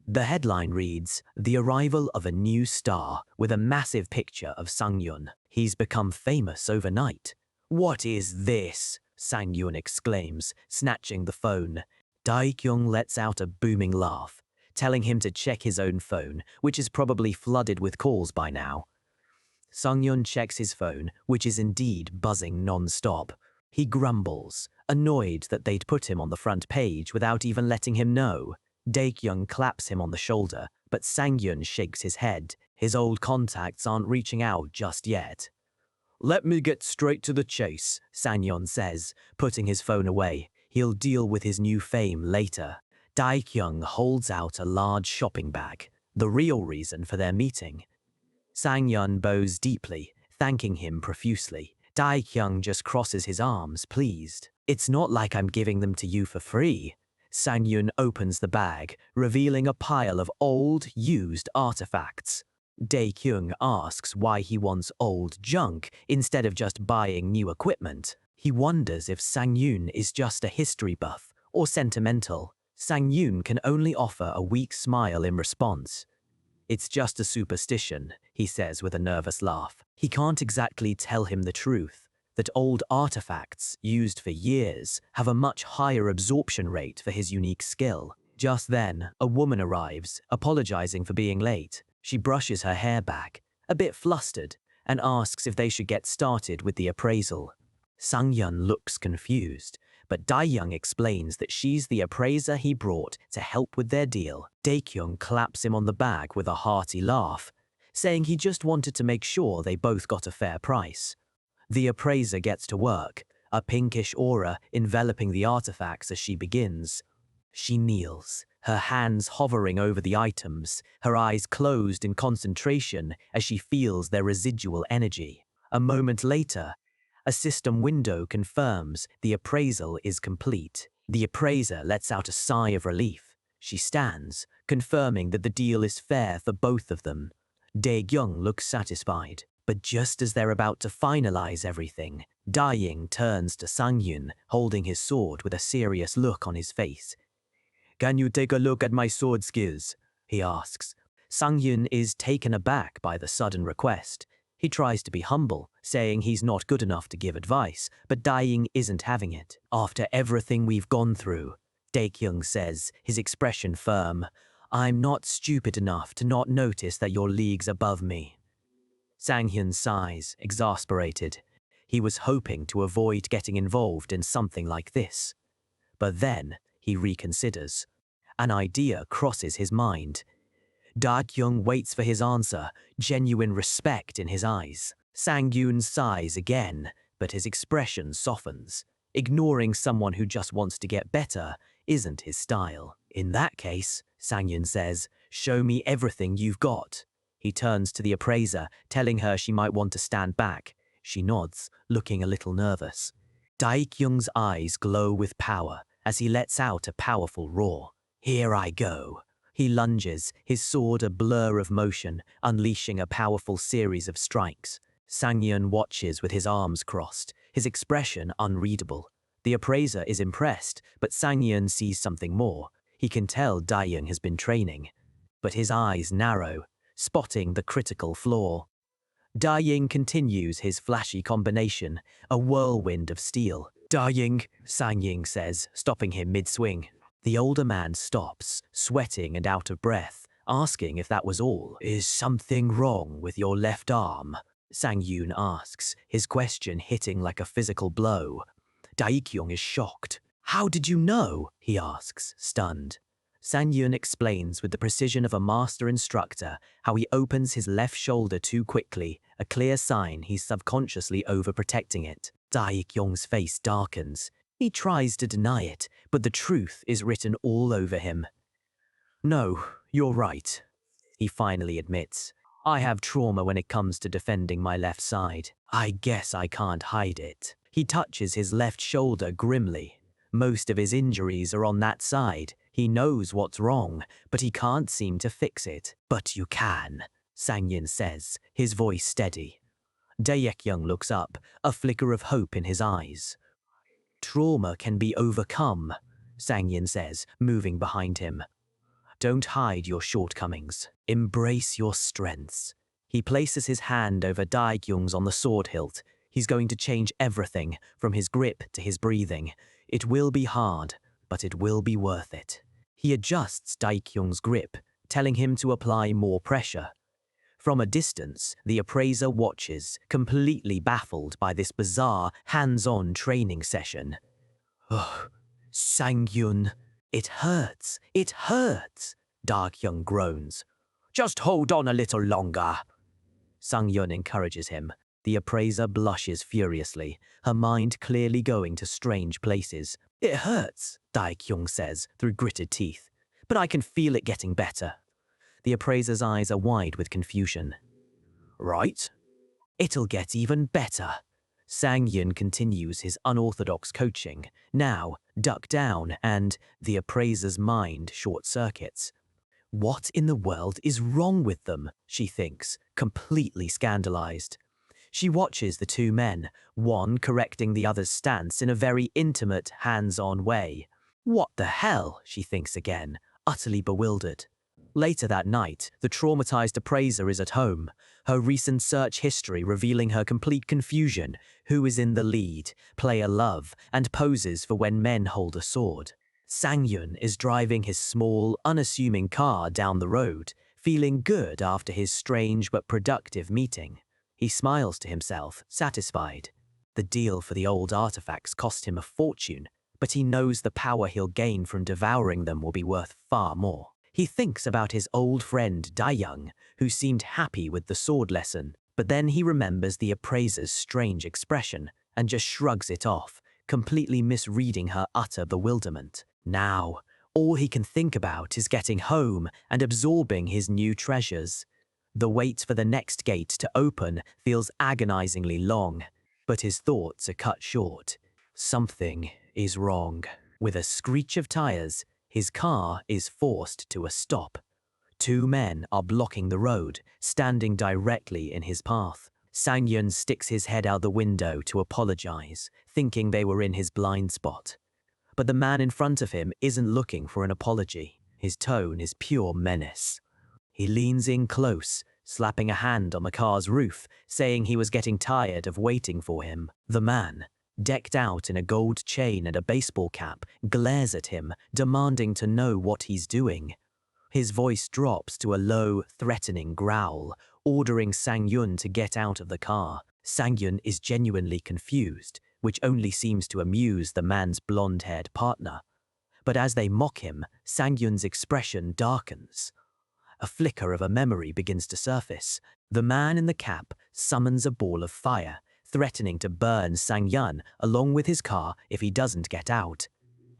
The headline reads, "The Arrival of a New Star," with a massive picture of Sang-yun. He's become famous overnight. "What is this?" Sang-yun exclaims, snatching the phone. Dae-kyung lets out a booming laugh, telling him to check his own phone, which is probably flooded with calls by now. Sang-yun checks his phone, which is indeed buzzing non-stop. He grumbles, annoyed that they'd put him on the front page without even letting him know. Dae-kyung claps him on the shoulder, but Sang-yun shakes his head. His old contacts aren't reaching out just yet. "Let me get straight to the chase," Sang-yun says, putting his phone away. He'll deal with his new fame later. Dae-kyung holds out a large shopping bag, the real reason for their meeting. Sang-yun bows deeply, thanking him profusely. Dae-kyung just crosses his arms, pleased. It's not like I'm giving them to you for free. Sang-yun opens the bag, revealing a pile of old, used artifacts. Dae-kyung asks why he wants old junk instead of just buying new equipment. He wonders if Sang-yun is just a history buff or sentimental. Sang-yun can only offer a weak smile in response. It's just a superstition, he says with a nervous laugh. He can't exactly tell him the truth, that old artifacts used for years have a much higher absorption rate for his unique skill. Just then, a woman arrives, apologizing for being late. She brushes her hair back, a bit flustered, and asks if they should get started with the appraisal. Sang-yun looks confused, but Dae-kyung explains that she's the appraiser he brought to help with their deal. Dae-kyung claps him on the back with a hearty laugh, saying he just wanted to make sure they both got a fair price. The appraiser gets to work, a pinkish aura enveloping the artifacts as she begins. She kneels, her hands hovering over the items, her eyes closed in concentration as she feels their residual energy. A moment later, a system window confirms the appraisal is complete. The appraiser lets out a sigh of relief. She stands, confirming that the deal is fair for both of them. Dae-kyung looks satisfied, but just as they're about to finalize everything, Dae-ying turns to Sang-yun, holding his sword with a serious look on his face. "Can you take a look at my sword skills?" he asks. Sang-yun is taken aback by the sudden request. He tries to be humble, saying he's not good enough to give advice, but Dae-ying isn't having it. "After everything we've gone through," Dae-kyung says, his expression firm, "I'm not stupid enough to not notice that you're leagues above me." Sang-hyun sighs, exasperated. He was hoping to avoid getting involved in something like this. But then he reconsiders. An idea crosses his mind. Dae-kyung waits for his answer, genuine respect in his eyes. Sang-yun sighs again, but his expression softens. Ignoring someone who just wants to get better isn't his style. "In that case," Sang-yun says, "show me everything you've got." He turns to the appraiser, telling her she might want to stand back. She nods, looking a little nervous. Dae-kyung's eyes glow with power as he lets out a powerful roar. "Here I go." He lunges, his sword a blur of motion, unleashing a powerful series of strikes. Sang-yun watches with his arms crossed, his expression unreadable. The appraiser is impressed, but Sang-yun sees something more. He can tell Dae-kyung has been training. But his eyes narrow, spotting the critical flaw. Dae-kyung continues his flashy combination, a whirlwind of steel. "Dae-kyung," Sang-yun says, stopping him mid-swing. The older man stops, sweating and out of breath, asking if that was all. "Is something wrong with your left arm?" Sang-yun asks, his question hitting like a physical blow. Dae-kyung is shocked. "How did you know?" he asks, stunned. Sang-yun explains with the precision of a master instructor how he opens his left shoulder too quickly, a clear sign he's subconsciously overprotecting it. Dae-kyung's face darkens. He tries to deny it, but the truth is written all over him. "No, you're right," he finally admits. "I have trauma when it comes to defending my left side. I guess I can't hide it." He touches his left shoulder grimly. Most of his injuries are on that side. He knows what's wrong, but he can't seem to fix it. "But you can," Sang-yun says, his voice steady. Dae-kyung looks up, a flicker of hope in his eyes. "Trauma can be overcome," Sang-yun says, moving behind him. "Don't hide your shortcomings. Embrace your strengths." He places his hand over Dae-kyung's on the sword hilt. He's going to change everything, from his grip to his breathing. It will be hard, but it will be worth it. He adjusts Dae-kyung's grip, telling him to apply more pressure. From a distance, the appraiser watches, completely baffled by this bizarre, hands-on training session. "Ugh, Sang-yun, it hurts, it hurts," Dae-kyung groans. "Just hold on a little longer." Sang-yun encourages him. The appraiser blushes furiously, her mind clearly going to strange places. It hurts, Dae-kyung says through gritted teeth, but I can feel it getting better. The appraiser's eyes are wide with confusion. Right? It'll get even better. Sang-yun continues his unorthodox coaching. Now, duck down and the appraiser's mind short-circuits. What in the world is wrong with them, she thinks, completely scandalized. She watches the two men, one correcting the other's stance in a very intimate, hands-on way. What the hell, she thinks again, utterly bewildered. Later that night, the traumatized appraiser is at home, her recent search history revealing her complete confusion, who is in the lead, player love, and poses for when men hold a sword. Sang-yun is driving his small, unassuming car down the road, feeling good after his strange but productive meeting. He smiles to himself, satisfied. The deal for the old artifacts cost him a fortune, but he knows the power he'll gain from devouring them will be worth far more. He thinks about his old friend Dae-young, who seemed happy with the sword lesson, but then he remembers the appraiser's strange expression and just shrugs it off, completely misreading her utter bewilderment. Now, all he can think about is getting home and absorbing his new treasures. The wait for the next gate to open feels agonizingly long, but his thoughts are cut short. Something is wrong. With a screech of tires, his car is forced to a stop. Two men are blocking the road, standing directly in his path. Sang-yun sticks his head out the window to apologize, thinking they were in his blind spot. But the man in front of him isn't looking for an apology. His tone is pure menace. He leans in close, slapping a hand on the car's roof, saying he was getting tired of waiting for him. The man, decked out in a gold chain and a baseball cap, glares at him, demanding to know what he's doing. His voice drops to a low, threatening growl, ordering Sang-yun to get out of the car. Sang-yun is genuinely confused, which only seems to amuse the man's blonde-haired partner. But as they mock him, Sang-yun's expression darkens. A flicker of a memory begins to surface. The man in the cap summons a ball of fire, threatening to burn Sang-yun along with his car if he doesn't get out.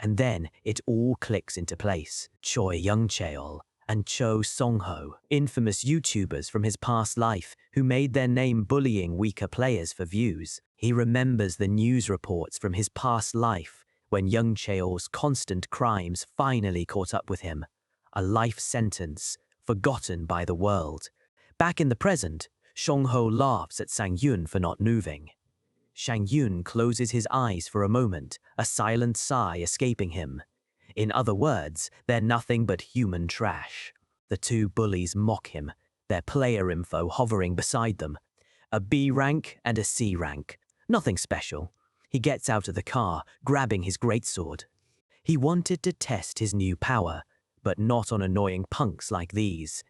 And then it all clicks into place. Choi Young-cheol and Cho Song-ho, infamous YouTubers from his past life who made their name bullying weaker players for views. He remembers the news reports from his past life when Young-cheol's constant crimes finally caught up with him. A life sentence, forgotten by the world. Back in the present, Song-ho laughs at Sang-yun for not moving. Sang-yun closes his eyes for a moment, a silent sigh escaping him. In other words, they're nothing but human trash. The two bullies mock him, their player info hovering beside them. A B rank and a C rank. Nothing special. He gets out of the car, grabbing his greatsword. He wanted to test his new power, but not on annoying punks like these.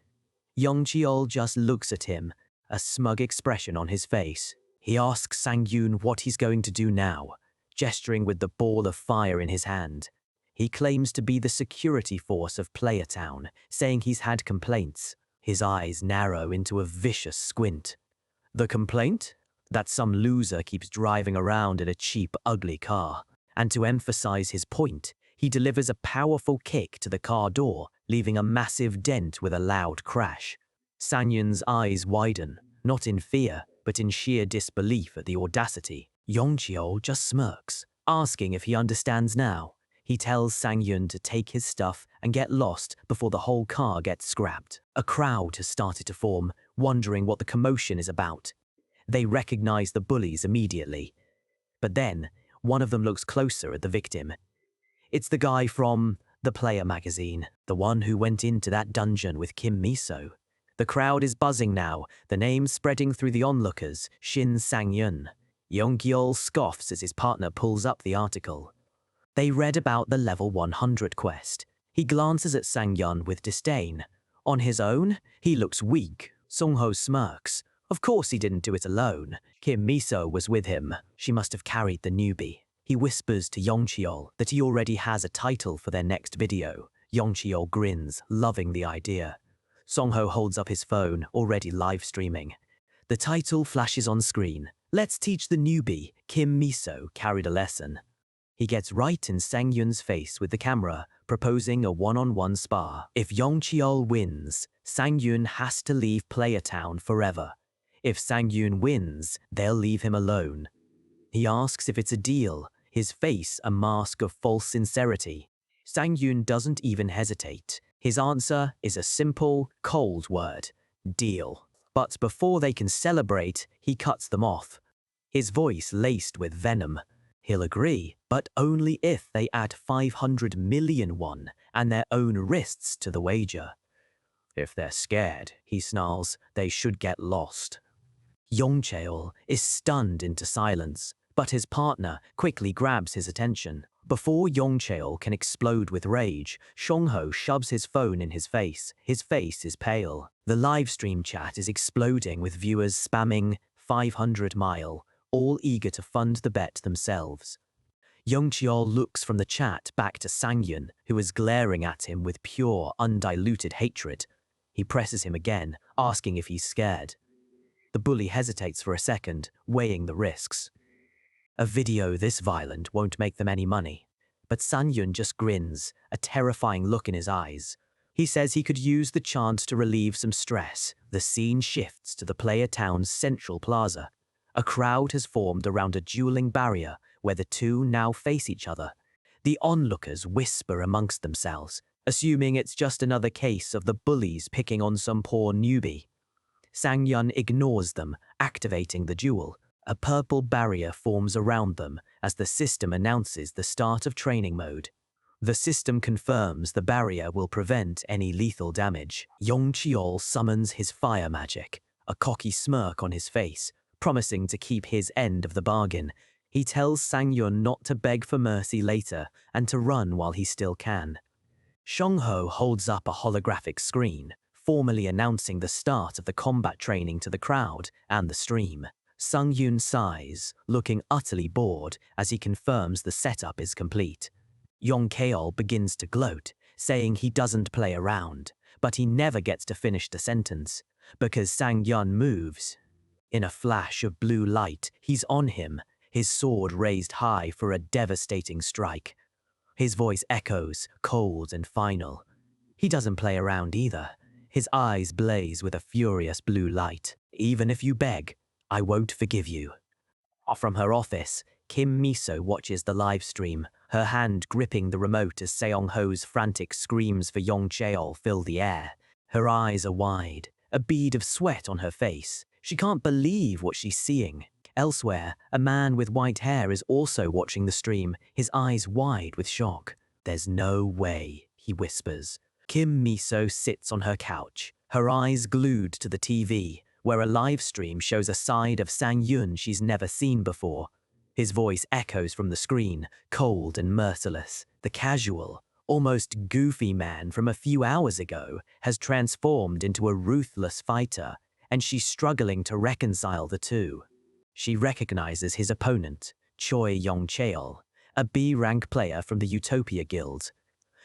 Young-cheol just looks at him, a smug expression on his face. He asks Sang-yun what he's going to do now, gesturing with the ball of fire in his hand. He claims to be the security force of Player Town, saying he's had complaints. His eyes narrow into a vicious squint. The complaint? That some loser keeps driving around in a cheap, ugly car. And to emphasize his point, he delivers a powerful kick to the car door, leaving a massive dent with a loud crash. Sang-yun's eyes widen, not in fear, but in sheer disbelief at the audacity. Young-cheol just smirks, asking if he understands now. He tells Sang-yun to take his stuff and get lost before the whole car gets scrapped. A crowd has started to form, wondering what the commotion is about. They recognize the bullies immediately. But then, one of them looks closer at the victim. It's the guy from the Player magazine, the one who went into that dungeon with Kim Miso. The crowd is buzzing now, the name spreading through the onlookers, Shin Sang-yun. Young-cheol scoffs as his partner pulls up the article. They read about the level 100 quest. He glances at Sang-yun with disdain. On his own, he looks weak. Song-ho smirks. Of course he didn't do it alone. Kim Miso was with him. She must have carried the newbie. He whispers to Young-cheol that he already has a title for their next video. Young-cheol grins, loving the idea. Song-ho holds up his phone, already live streaming. The title flashes on screen. Let's teach the newbie, Kim Miso carried a lesson. He gets right in Sang-yun's face with the camera, proposing a one-on-one spar. If Yong-cheol wins, Sang-yun has to leave Player Town forever. If Sang-yun wins, they'll leave him alone. He asks if it's a deal, his face a mask of false sincerity. Sang-yun doesn't even hesitate. His answer is a simple, cold word: deal. But before they can celebrate, he cuts them off. His voice laced with venom. He'll agree, but only if they add 500 million won and their own wrists to the wager. If they're scared, he snarls, they should get lost. Yong-cheol is stunned into silence, but his partner quickly grabs his attention. Before Yong-cheol can explode with rage, Shongho shoves his phone in his face. His face is pale. The livestream chat is exploding with viewers spamming 500 mile, all eager to fund the bet themselves. Yong-cheol looks from the chat back to Sang-yun, who is glaring at him with pure, undiluted hatred. He presses him again, asking if he's scared. The bully hesitates for a second, weighing the risks. A video this violent won't make them any money, but Sang-yun just grins, a terrifying look in his eyes. He says he could use the chance to relieve some stress. The scene shifts to the Player Town's central plaza. A crowd has formed around a dueling barrier where the two now face each other. The onlookers whisper amongst themselves, assuming it's just another case of the bullies picking on some poor newbie. Sang-yun ignores them, activating the duel. A purple barrier forms around them as the system announces the start of training mode. The system confirms the barrier will prevent any lethal damage. Yong-cheol summons his fire magic, a cocky smirk on his face, promising to keep his end of the bargain. He tells Sang-yun not to beg for mercy later and to run while he still can. Shongho holds up a holographic screen, formally announcing the start of the combat training to the crowd and the stream. Sang-yun sighs, looking utterly bored as he confirms the setup is complete. Yong-cheol begins to gloat, saying he doesn't play around, but he never gets to finish the sentence, because Sang-yun moves. In a flash of blue light, he's on him, his sword raised high for a devastating strike. His voice echoes, cold and final. He doesn't play around either. His eyes blaze with a furious blue light. Even if you beg, I won't forgive you. From her office, Kim Miso watches the live stream, her hand gripping the remote as Seong-ho's frantic screams for Yong-cheol fill the air. Her eyes are wide, a bead of sweat on her face. She can't believe what she's seeing. Elsewhere, a man with white hair is also watching the stream, his eyes wide with shock. There's no way, he whispers. Kim Miso sits on her couch, her eyes glued to the TV, where a live stream shows a side of Sang-yun she's never seen before. His voice echoes from the screen, cold and merciless. The casual, almost goofy man from a few hours ago has transformed into a ruthless fighter, and she's struggling to reconcile the two. She recognizes his opponent, Choi Yong-cheol, a B-rank player from the Utopia Guild.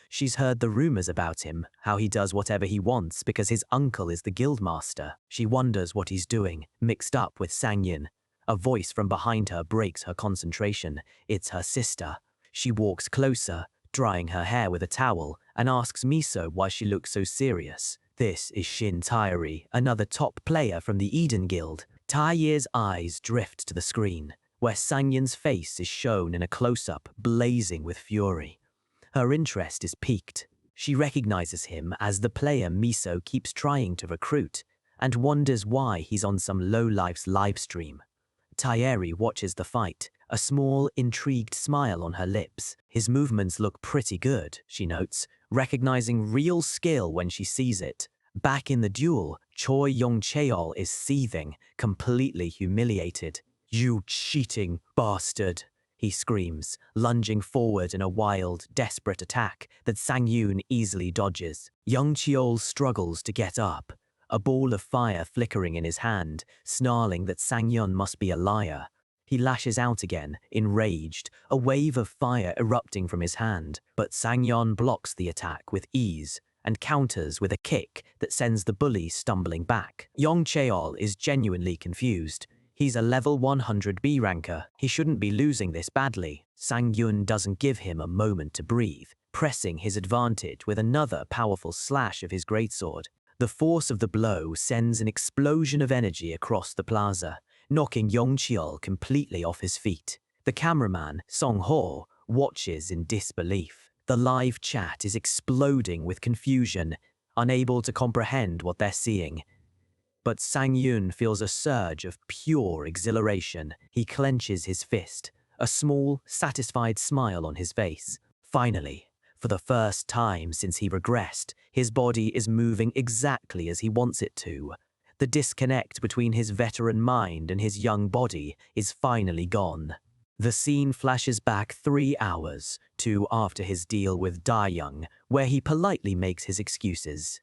She's heard the rumors about him, how he does whatever he wants because his uncle is the guildmaster. She wonders what he's doing, mixed up with Sang-yun. A voice from behind her breaks her concentration. It's her sister. She walks closer, drying her hair with a towel, and asks Miso why she looks so serious. This is Shin Tairi, another top player from the Eden Guild. Taiye's eyes drift to the screen, where Sang-yun's face is shown in a close-up, blazing with fury. Her interest is piqued. She recognizes him as the player Miso keeps trying to recruit, and wonders why he's on some lowlife's livestream. Tairi watches the fight, a small, intrigued smile on her lips. His movements look pretty good, she notes, recognizing real skill when she sees it. Back in the duel, Choi Yong-cheol is seething, completely humiliated. You cheating bastard, he screams, lunging forward in a wild, desperate attack that Sang-yun easily dodges. Yong-cheol struggles to get up, a ball of fire flickering in his hand, snarling that Sang-yun must be a liar. He lashes out again, enraged, a wave of fire erupting from his hand, but Sang-yun blocks the attack with ease and counters with a kick that sends the bully stumbling back. Yong-cheol is genuinely confused. He's a level 100 B ranker. He shouldn't be losing this badly. Sang-yun doesn't give him a moment to breathe, pressing his advantage with another powerful slash of his greatsword. The force of the blow sends an explosion of energy across the plaza, knocking Yongcheol completely off his feet. The cameraman, Song-ho, watches in disbelief. The live chat is exploding with confusion, unable to comprehend what they're seeing. But Sang-yun feels a surge of pure exhilaration. He clenches his fist, a small, satisfied smile on his face. Finally, for the first time since he regressed, his body is moving exactly as he wants it to. The disconnect between his veteran mind and his young body is finally gone. The scene flashes back 3 hours to after his deal with Da-young, where he politely makes his excuses.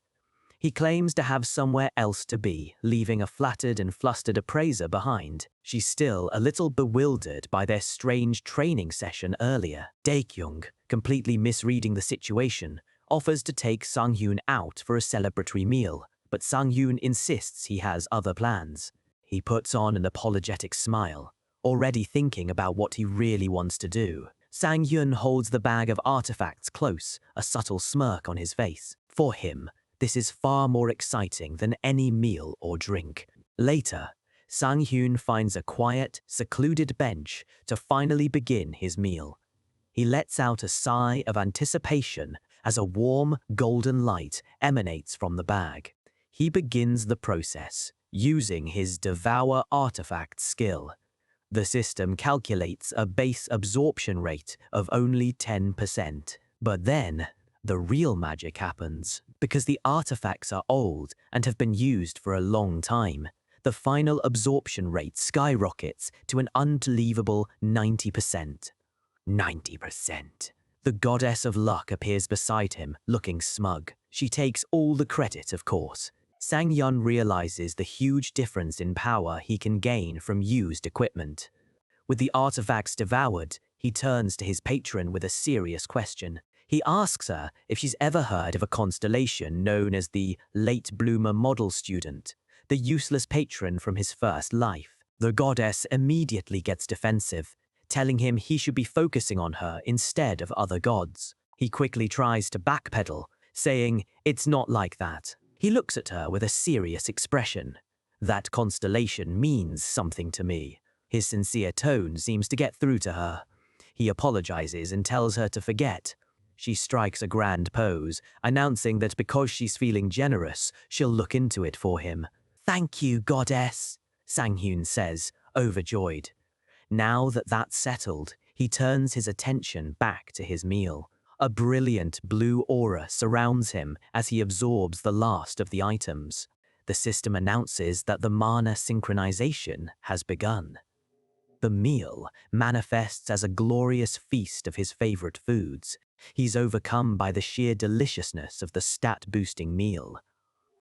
He claims to have somewhere else to be, leaving a flattered and flustered appraiser behind. She's still a little bewildered by their strange training session earlier. Dae-kyung, completely misreading the situation, offers to take Sang-hyun out for a celebratory meal, but Sang-hyun insists he has other plans. He puts on an apologetic smile, already thinking about what he really wants to do. Sang-hyun holds the bag of artifacts close, a subtle smirk on his face. For him, this is far more exciting than any meal or drink. Later, Sang-hyun finds a quiet, secluded bench to finally begin his meal. He lets out a sigh of anticipation as a warm, golden light emanates from the bag. He begins the process, using his Devour Artifact skill. The system calculates a base absorption rate of only 10%. But then, the real magic happens. Because the artifacts are old and have been used for a long time, the final absorption rate skyrockets to an unbelievable 90%. 90%. The goddess of luck appears beside him, looking smug. She takes all the credit, of course. Sang-yun realizes the huge difference in power he can gain from used equipment. With the artifacts devoured, he turns to his patron with a serious question. He asks her if she's ever heard of a constellation known as the late bloomer model student, the useless patron from his first life. The goddess immediately gets defensive, telling him he should be focusing on her instead of other gods. He quickly tries to backpedal, saying, "It's not like that." He looks at her with a serious expression. "That constellation means something to me." His sincere tone seems to get through to her. He apologizes and tells her to forget. She strikes a grand pose, announcing that because she's feeling generous, she'll look into it for him. "Thank you, goddess," Sang-hyun says, overjoyed. Now that that's settled, he turns his attention back to his meal. A brilliant blue aura surrounds him as he absorbs the last of the items. The system announces that the mana synchronization has begun. The meal manifests as a glorious feast of his favorite foods. He's overcome by the sheer deliciousness of the stat-boosting meal.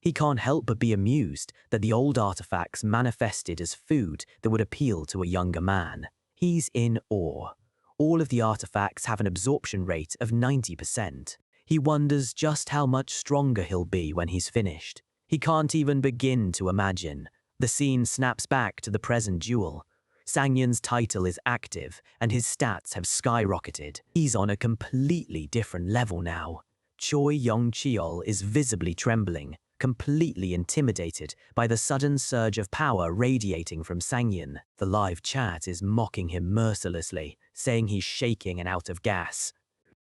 He can't help but be amused that the old artifacts manifested as food that would appeal to a younger man. He's in awe. All of the artifacts have an absorption rate of 90%. He wonders just how much stronger he'll be when he's finished. He can't even begin to imagine. The scene snaps back to the present duel. Sang-yun's title is active, and his stats have skyrocketed. He's on a completely different level now. Choi Yong-cheol is visibly trembling, completely intimidated by the sudden surge of power radiating from Sang-yun. The live chat is mocking him mercilessly, saying he's shaking and out of gas.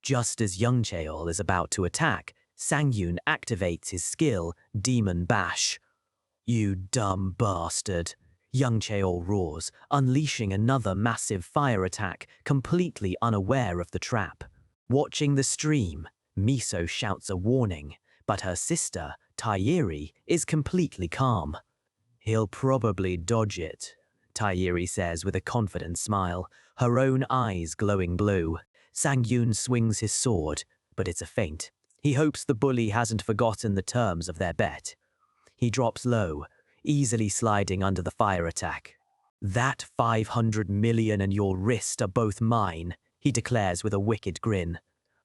Just as Yong-cheol is about to attack, Sang-yun activates his skill, Demon Bash. "You dumb bastard," Yong-cheol roars, unleashing another massive fire attack, completely unaware of the trap. Watching the stream, Miso shouts a warning, but her sister, Taeyeri, is completely calm. "He'll probably dodge it," Taeyeri says with a confident smile, her own eyes glowing blue. Sang-yun swings his sword, but it's a feint. He hopes the bully hasn't forgotten the terms of their bet. He drops low, easily sliding under the fire attack. "That 500 million and your wrist are both mine," he declares with a wicked grin.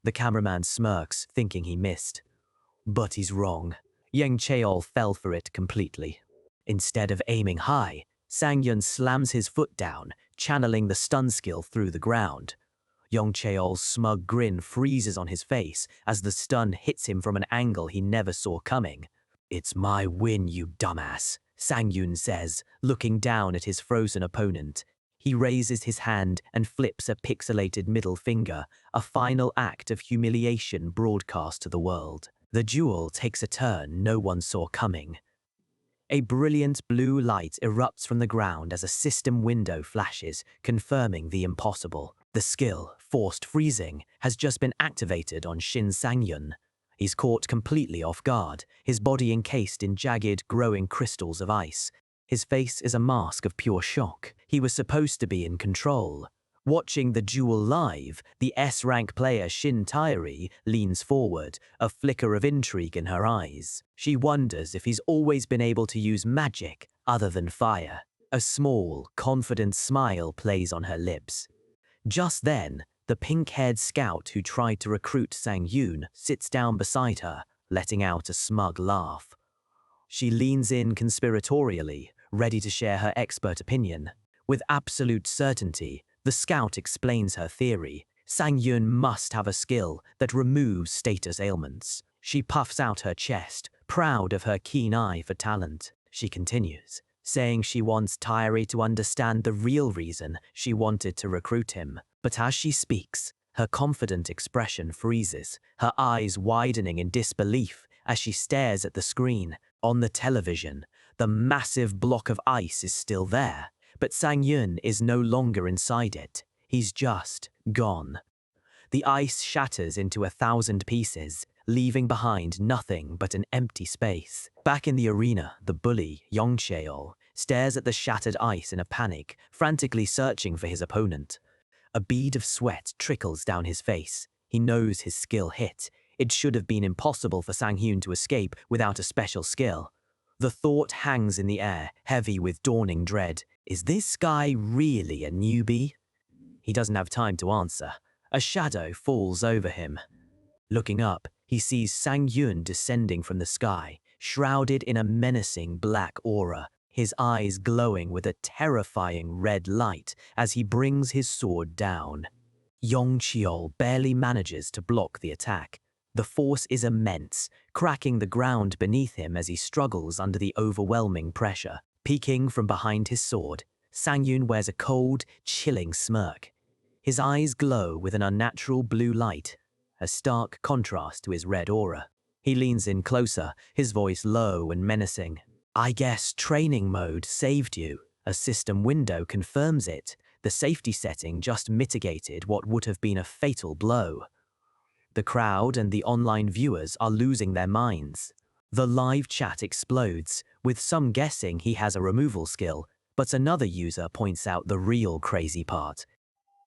The cameraman smirks, thinking he missed. But he's wrong. Yong-cheol fell for it completely. Instead of aiming high, Sang-yun slams his foot down, channeling the stun skill through the ground. Yong Cheol's smug grin freezes on his face as the stun hits him from an angle he never saw coming. "It's my win, you dumbass," Sang-yun says, looking down at his frozen opponent. He raises his hand and flips a pixelated middle finger, a final act of humiliation broadcast to the world. The duel takes a turn no one saw coming. A brilliant blue light erupts from the ground as a system window flashes, confirming the impossible. The skill, Forced Freezing, has just been activated on Shin Sang-yun. He's caught completely off guard, his body encased in jagged, growing crystals of ice. His face is a mask of pure shock. He was supposed to be in control. Watching the duel live, the S-rank player Shin Tairi leans forward, a flicker of intrigue in her eyes. She wonders if he's always been able to use magic other than fire. A small, confident smile plays on her lips. Just then, the pink-haired scout who tried to recruit Sang-yun sits down beside her, letting out a smug laugh. She leans in conspiratorially, ready to share her expert opinion. With absolute certainty, the scout explains her theory. Sang-yun must have a skill that removes status ailments. She puffs out her chest, proud of her keen eye for talent. She continues, saying she wants Tairi to understand the real reason she wanted to recruit him. But as she speaks, her confident expression freezes, her eyes widening in disbelief as she stares at the screen. On the television, the massive block of ice is still there, but Sang-yun is no longer inside it. He's just gone. The ice shatters into 1,000 pieces, leaving behind nothing but an empty space. Back in the arena, the bully, Yong Cheol, stares at the shattered ice in a panic, frantically searching for his opponent. A bead of sweat trickles down his face. He knows his skill hit. It should have been impossible for Sang-yun to escape without a special skill. The thought hangs in the air, heavy with dawning dread. Is this guy really a newbie? He doesn't have time to answer. A shadow falls over him. Looking up, he sees Sang-yun descending from the sky, shrouded in a menacing black aura, his eyes glowing with a terrifying red light as he brings his sword down. Yong Cheol barely manages to block the attack. The force is immense, cracking the ground beneath him as he struggles under the overwhelming pressure. Peeking from behind his sword, Sang-yun wears a cold, chilling smirk. His eyes glow with an unnatural blue light, a stark contrast to his red aura. He leans in closer, his voice low and menacing. "I guess training mode saved you. A system window confirms it. The safety setting just mitigated what would have been a fatal blow." The crowd and the online viewers are losing their minds. The live chat explodes, with some guessing he has a removal skill, but another user points out the real crazy part.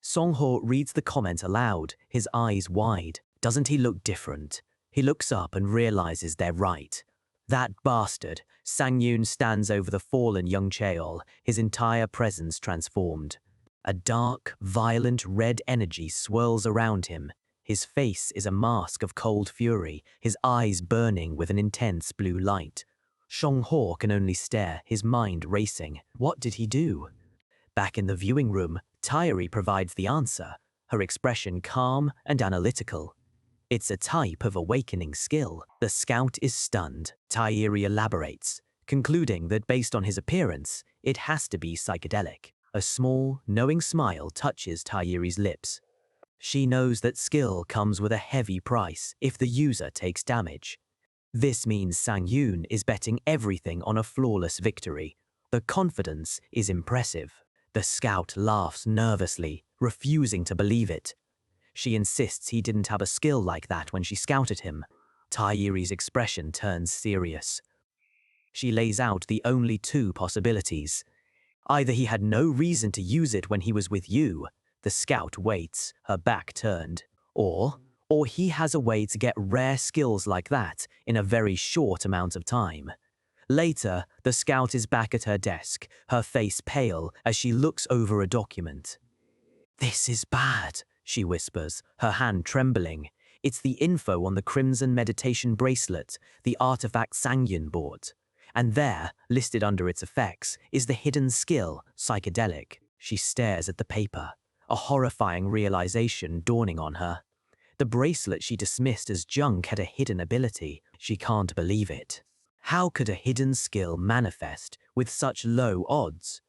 Song-ho reads the comment aloud, his eyes wide. Doesn't he look different? He looks up and realizes they're right. That bastard, Sang-yun stands over the fallen Yong Cheol, his entire presence transformed. A dark, violent red energy swirls around him. His face is a mask of cold fury, his eyes burning with an intense blue light. Song-ho can only stare, his mind racing. What did he do? Back in the viewing room, Tairi provides the answer, her expression calm and analytical. It's a type of awakening skill. The scout is stunned. Tairi elaborates, concluding that based on his appearance, it has to be psychedelic. A small, knowing smile touches Tairi's lips. She knows that skill comes with a heavy price if the user takes damage. This means Sang-yun is betting everything on a flawless victory. The confidence is impressive. The scout laughs nervously, refusing to believe it. She insists he didn't have a skill like that when she scouted him. Tairi's expression turns serious. She lays out the only two possibilities. Either he had no reason to use it when he was with you, the scout waits, her back turned, or he has a way to get rare skills like that in a very short amount of time. Later, the scout is back at her desk, her face pale as she looks over a document. "This is bad," she whispers, her hand trembling. It's the info on the Crimson Meditation Bracelet, the artifact Sang-yun bought. And there, listed under its effects, is the hidden skill, psychedelic. She stares at the paper, a horrifying realization dawning on her. The bracelet she dismissed as junk had a hidden ability. She can't believe it. How could a hidden skill manifest with such low odds?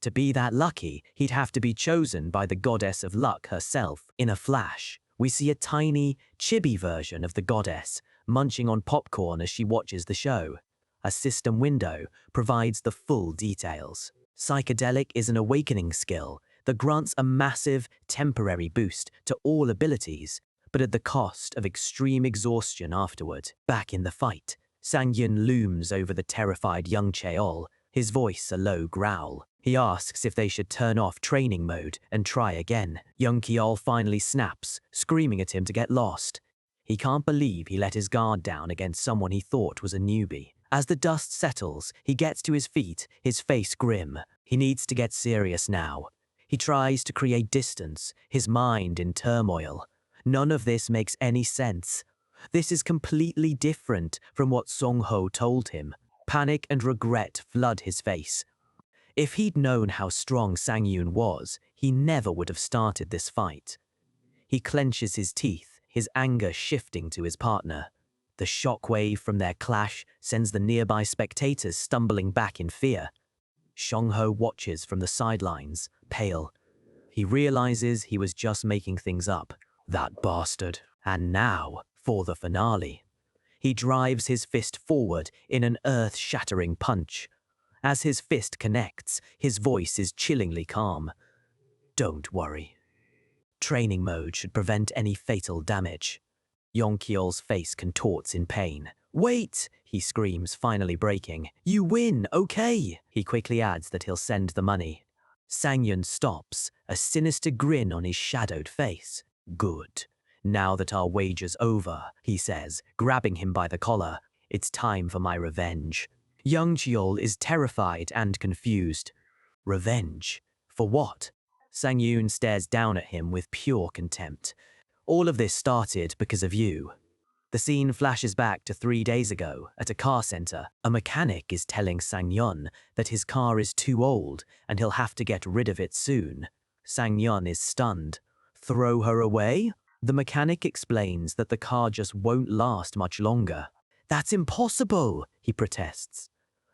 To be that lucky, he'd have to be chosen by the goddess of luck herself. In a flash, we see a tiny, chibi version of the goddess munching on popcorn as she watches the show. A system window provides the full details. Psychedelic is an awakening skill that grants a massive, temporary boost to all abilities, but at the cost of extreme exhaustion afterward. Back in the fight, Sang-yun looms over the terrified young Cheol, his voice a low growl. He asks if they should turn off training mode and try again. Young Cheol finally snaps, screaming at him to get lost. He can't believe he let his guard down against someone he thought was a newbie. As the dust settles, he gets to his feet, his face grim. He needs to get serious now. He tries to create distance, his mind in turmoil. None of this makes any sense. This is completely different from what Song-ho told him. Panic and regret flood his face. If he'd known how strong Sang-yun was, he never would have started this fight. He clenches his teeth, his anger shifting to his partner. The shockwave from their clash sends the nearby spectators stumbling back in fear. Song-ho watches from the sidelines, pale. He realizes he was just making things up. That bastard. And now, for the finale. He drives his fist forward in an earth-shattering punch. As his fist connects, his voice is chillingly calm. Don't worry. Training mode should prevent any fatal damage. Yong-kyeol's face contorts in pain. Wait, he screams, finally breaking. You win, okay. He quickly adds that he'll send the money. Sang-yun stops, a sinister grin on his shadowed face. Good. Now that our wager's over, he says, grabbing him by the collar. It's time for my revenge. Young Cheol is terrified and confused. Revenge? For what? Sang-yun stares down at him with pure contempt. All of this started because of you. The scene flashes back to 3 days ago at a car center. A mechanic is telling Sang-yun that his car is too old and he'll have to get rid of it soon. Sang-yun is stunned. Throw her away? The mechanic explains that the car just won't last much longer. That's impossible, he protests.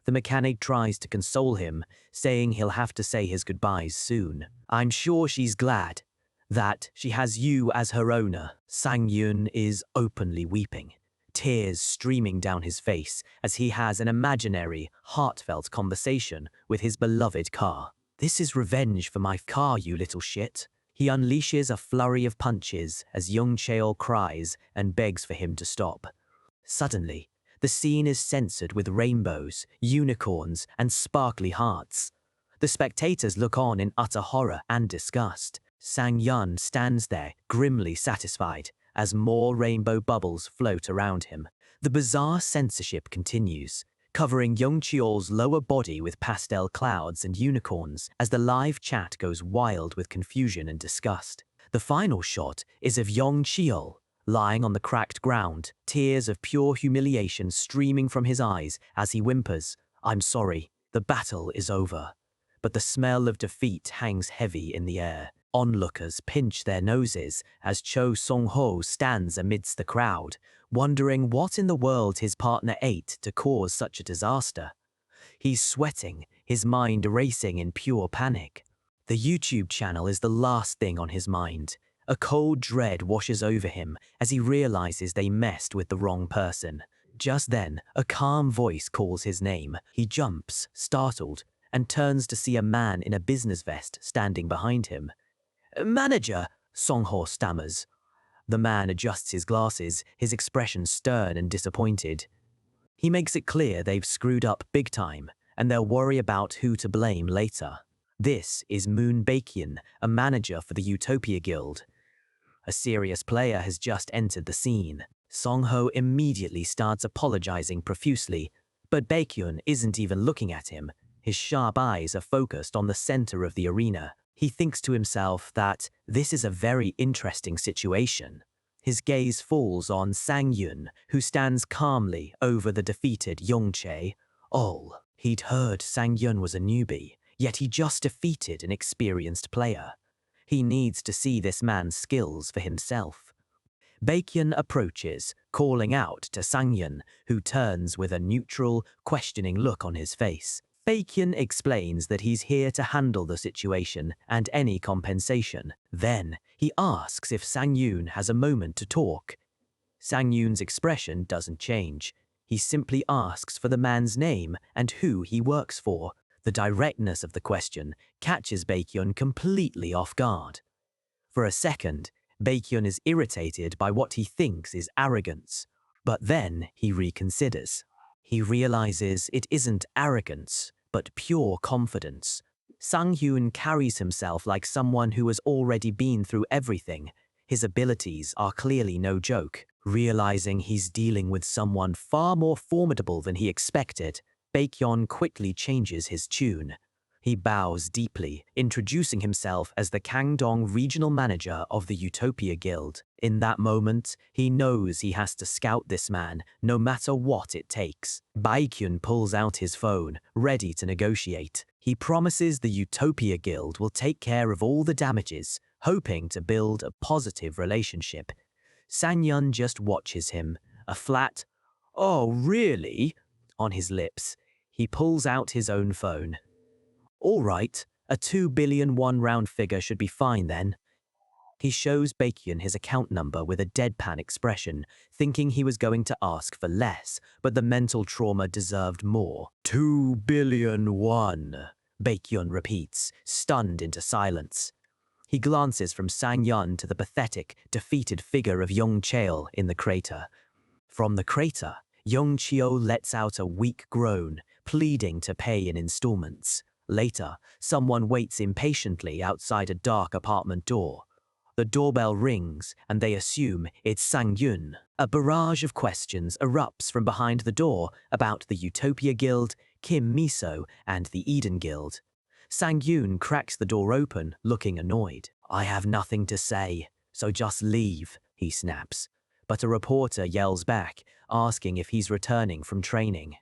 The mechanic tries to console him, saying he'll have to say his goodbyes soon. I'm sure she's glad that she has you as her owner. Sang-yun is openly weeping, tears streaming down his face as he has an imaginary, heartfelt conversation with his beloved car. This is revenge for my car, you little shit. He unleashes a flurry of punches as young Cheol cries and begs for him to stop. Suddenly, the scene is censored with rainbows, unicorns, and sparkly hearts. The spectators look on in utter horror and disgust. Sang-yun stands there, grimly satisfied, as more rainbow bubbles float around him. The bizarre censorship continues, covering Young Cheol's lower body with pastel clouds and unicorns as the live chat goes wild with confusion and disgust. The final shot is of Young Cheol, lying on the cracked ground, tears of pure humiliation streaming from his eyes as he whimpers, I'm sorry, the battle is over. But the smell of defeat hangs heavy in the air. Onlookers pinch their noses as Cho Song-ho stands amidst the crowd, wondering what in the world his partner ate to cause such a disaster. He's sweating, his mind racing in pure panic. The YouTube channel is the last thing on his mind. A cold dread washes over him as he realizes they messed with the wrong person. Just then, a calm voice calls his name. He jumps, startled, and turns to see a man in a business vest standing behind him. Manager, Song-ho stammers. The man adjusts his glasses, his expression stern and disappointed. He makes it clear they've screwed up big time, and they'll worry about who to blame later. This is Moon Baekhyun, a manager for the Utopia Guild. A serious player has just entered the scene. Song-ho immediately starts apologizing profusely, but Baekhyun isn't even looking at him. His sharp eyes are focused on the center of the arena. He thinks to himself that this is a very interesting situation. His gaze falls on Sang-yun, who stands calmly over the defeated Yongchae. He'd heard Sang-yun was a newbie, yet he just defeated an experienced player. He needs to see this man's skills for himself. Baekhyun approaches, calling out to Sang-yun, who turns with a neutral, questioning look on his face. Baekhyun explains that he's here to handle the situation and any compensation. Then, he asks if Sang-yun has a moment to talk. Sang-yun's expression doesn't change. He simply asks for the man's name and who he works for. The directness of the question catches Baekhyun completely off guard. For a second, Baekhyun is irritated by what he thinks is arrogance, but then he reconsiders. He realizes it isn't arrogance, but pure confidence. Sang-hyun carries himself like someone who has already been through everything. His abilities are clearly no joke. Realizing he's dealing with someone far more formidable than he expected, Baekhyun quickly changes his tune. He bows deeply, introducing himself as the Kangdong regional manager of the Utopia Guild. In that moment, he knows he has to scout this man, no matter what it takes. Baekhyun pulls out his phone, ready to negotiate. He promises the Utopia Guild will take care of all the damages, hoping to build a positive relationship. Sang-yun just watches him, a flat, "Oh, really?" on his lips. He pulls out his own phone. "All right, a 2 billion won round figure should be fine then." He shows Baekhyun his account number with a deadpan expression, thinking he was going to ask for less, but the mental trauma deserved more. 2 billion won, Baekhyun repeats, stunned into silence. He glances from Sang-yun to the pathetic, defeated figure of Young Cheol in the crater. From the crater, Young Cheol lets out a weak groan, pleading to pay in installments. Later, someone waits impatiently outside a dark apartment door. The doorbell rings, and they assume it's Sang-yun. A barrage of questions erupts from behind the door about the Utopia Guild, Kim Miso, and the Eden Guild. Sang-yun cracks the door open, looking annoyed. "I have nothing to say, so just leave," he snaps. But a reporter yells back, asking if he's returning from training.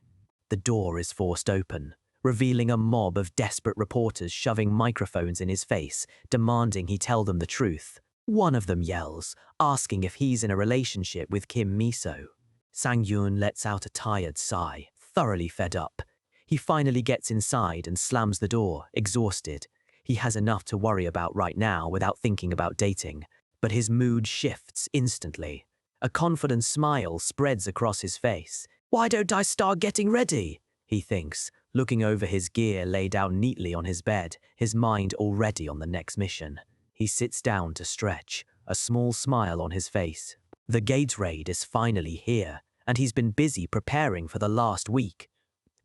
The door is forced open, revealing a mob of desperate reporters shoving microphones in his face, demanding he tell them the truth. One of them yells, asking if he's in a relationship with Kim Miso. Sang-yun lets out a tired sigh, thoroughly fed up. He finally gets inside and slams the door, exhausted. He has enough to worry about right now without thinking about dating. But his mood shifts instantly. A confident smile spreads across his face. "Why don't I start getting ready?" he thinks, looking over his gear laid out neatly on his bed, his mind already on the next mission. He sits down to stretch, a small smile on his face. The gate raid is finally here, and he's been busy preparing for the last week.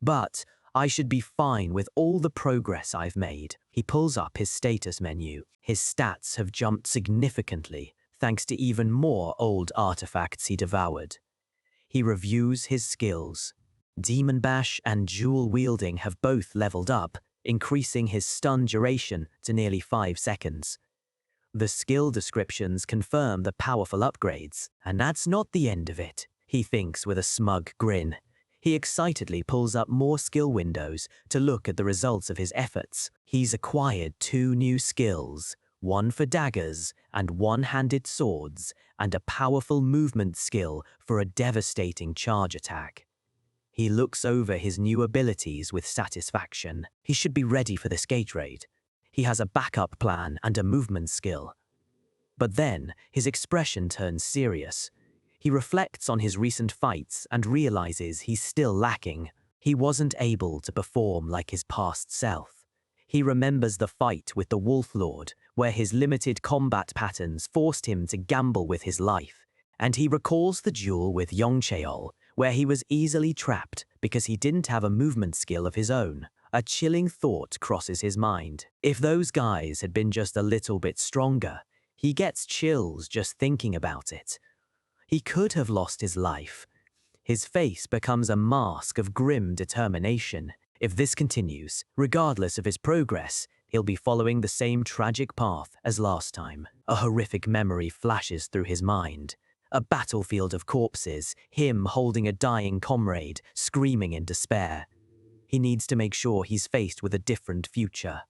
But I should be fine with all the progress I've made. He pulls up his status menu. His stats have jumped significantly, thanks to even more old artifacts he devoured. He reviews his skills. Demon Bash and Jewel Wielding have both leveled up, increasing his stun duration to nearly 5 seconds. The skill descriptions confirm the powerful upgrades, and that's not the end of it, he thinks with a smug grin. He excitedly pulls up more skill windows to look at the results of his efforts. He's acquired 2 new skills, one for daggers and one-handed swords, and a powerful movement skill for a devastating charge attack. He looks over his new abilities with satisfaction. He should be ready for this gate raid. He has a backup plan and a movement skill. But then, his expression turns serious. He reflects on his recent fights and realizes he's still lacking. He wasn't able to perform like his past self. He remembers the fight with the Wolf Lord, where his limited combat patterns forced him to gamble with his life. And he recalls the duel with Young Cheol, where he was easily trapped because he didn't have a movement skill of his own. A chilling thought crosses his mind. If those guys had been just a little bit stronger, he gets chills just thinking about it. He could have lost his life. His face becomes a mask of grim determination. If this continues, regardless of his progress, he'll be following the same tragic path as last time. A horrific memory flashes through his mind. A battlefield of corpses, him holding a dying comrade, screaming in despair. He needs to make sure he's faced with a different future.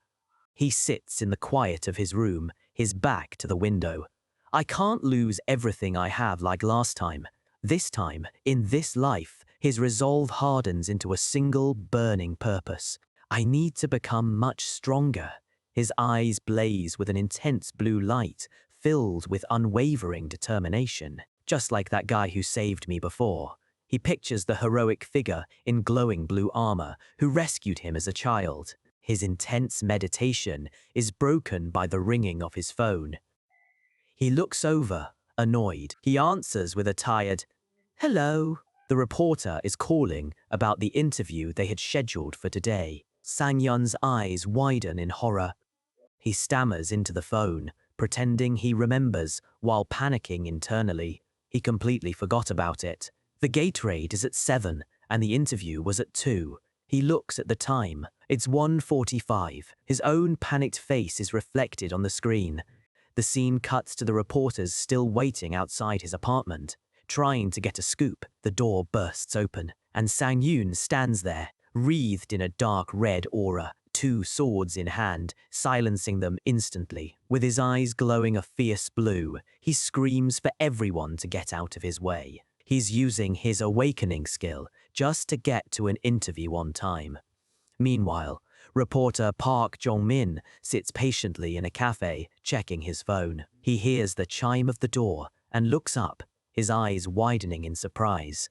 He sits in the quiet of his room, his back to the window. I can't lose everything I have like last time. This time, in this life, his resolve hardens into a single burning purpose. I need to become much stronger. His eyes blaze with an intense blue light, filled with unwavering determination, just like that guy who saved me before. He pictures the heroic figure in glowing blue armor who rescued him as a child. His intense meditation is broken by the ringing of his phone. He looks over, annoyed. He answers with a tired, "Hello." The reporter is calling about the interview they had scheduled for today. Sang-yeon's eyes widen in horror. He stammers into the phone, pretending he remembers while panicking internally. He completely forgot about it. The gate raid is at 7 and the interview was at 2. He looks at the time. It's 1:45. His own panicked face is reflected on the screen. The scene cuts to the reporters still waiting outside his apartment. Trying to get a scoop, the door bursts open, and Sang-yeon stands there, wreathed in a dark red aura, 2 swords in hand, silencing them instantly. With his eyes glowing a fierce blue, he screams for everyone to get out of his way. He's using his awakening skill just to get to an interview on time. Meanwhile, reporter Park Jong-min sits patiently in a cafe, checking his phone. He hears the chime of the door and looks up, his eyes widening in surprise.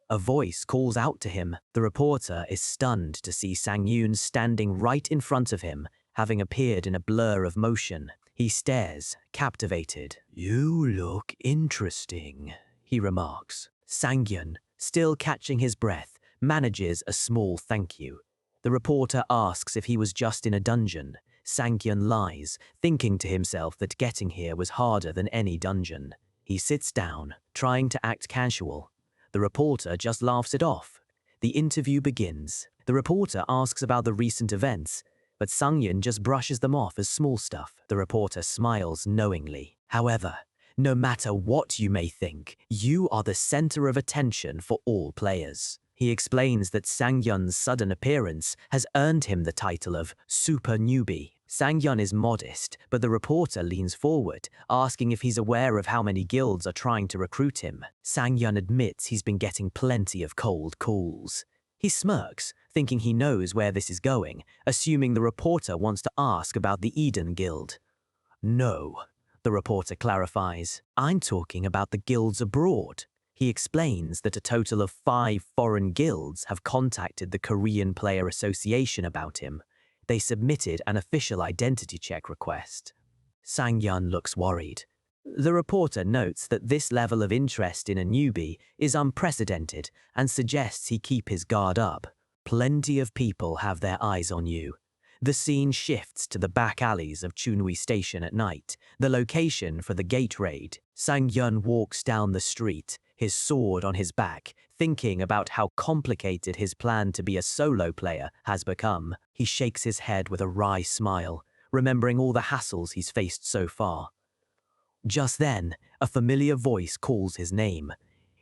A voice calls out to him. The reporter is stunned to see Sang-yeon standing right in front of him, having appeared in a blur of motion. He stares, captivated. "You look interesting," he remarks. Sang-yeon, still catching his breath, manages a small thank you. The reporter asks if he was just in a dungeon. Sang-yeon lies, thinking to himself that getting here was harder than any dungeon. He sits down, trying to act casual. The reporter just laughs it off. The interview begins. The reporter asks about the recent events, but Sang-yeon just brushes them off as small stuff. The reporter smiles knowingly. However, no matter what you may think, you are the center of attention for all players. He explains that Sang-yeon's sudden appearance has earned him the title of Super Newbie. Sang-yeon is modest, but the reporter leans forward, asking if he's aware of how many guilds are trying to recruit him. Sang-yeon admits he's been getting plenty of cold calls. He smirks, thinking he knows where this is going, assuming the reporter wants to ask about the Eden Guild. "No," the reporter clarifies. "I'm talking about the guilds abroad." He explains that a total of 5 foreign guilds have contacted the Korean Player Association about him. They submitted an official identity check request. Sang-yeon looks worried. The reporter notes that this level of interest in a newbie is unprecedented and suggests he keep his guard up. Plenty of people have their eyes on you. The scene shifts to the back alleys of Chunwi Station at night, the location for the gate raid. Sang-yeon walks down the street, his sword on his back, thinking about how complicated his plan to be a solo player has become. He shakes his head with a wry smile, remembering all the hassles he's faced so far. Just then, a familiar voice calls his name.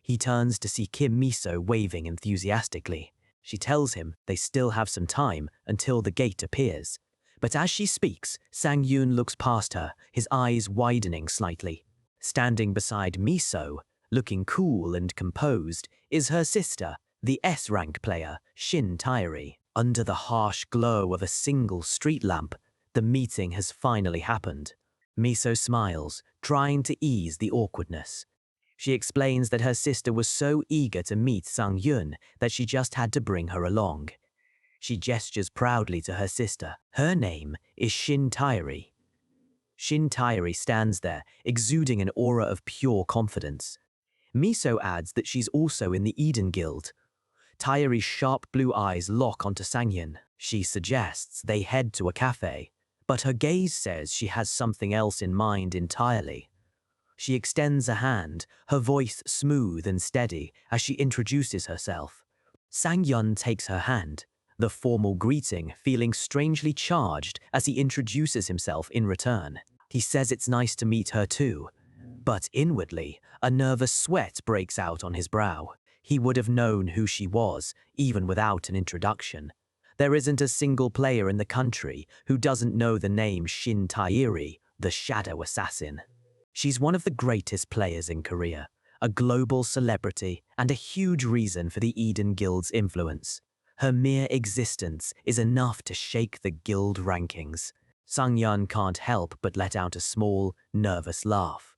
He turns to see Kim Miso waving enthusiastically. She tells him they still have some time until the gate appears. But as she speaks, Sang-yeon looks past her, his eyes widening slightly. Standing beside Miso, looking cool and composed, is her sister, the S-rank player, Shin Tairi. Under the harsh glow of a single street lamp, the meeting has finally happened. Miso smiles, trying to ease the awkwardness. She explains that her sister was so eager to meet Sang-yeon that she just had to bring her along. She gestures proudly to her sister. Her name is Shin Tairi. Shin Tairi stands there, exuding an aura of pure confidence. Miso adds that she's also in the Eden Guild. Tairi's sharp blue eyes lock onto Sang-yeon. She suggests they head to a cafe, but her gaze says she has something else in mind entirely. She extends a hand, her voice smooth and steady as she introduces herself. Sang-yeon takes her hand, the formal greeting feeling strangely charged as he introduces himself in return. He says it's nice to meet her too, but inwardly, a nervous sweat breaks out on his brow. He would have known who she was, even without an introduction. There isn't a single player in the country who doesn't know the name Shin Tairi, the Shadow Assassin. She's one of the greatest players in Korea, a global celebrity and a huge reason for the Eden Guild's influence. Her mere existence is enough to shake the guild rankings. Sang-yeon can't help but let out a small, nervous laugh.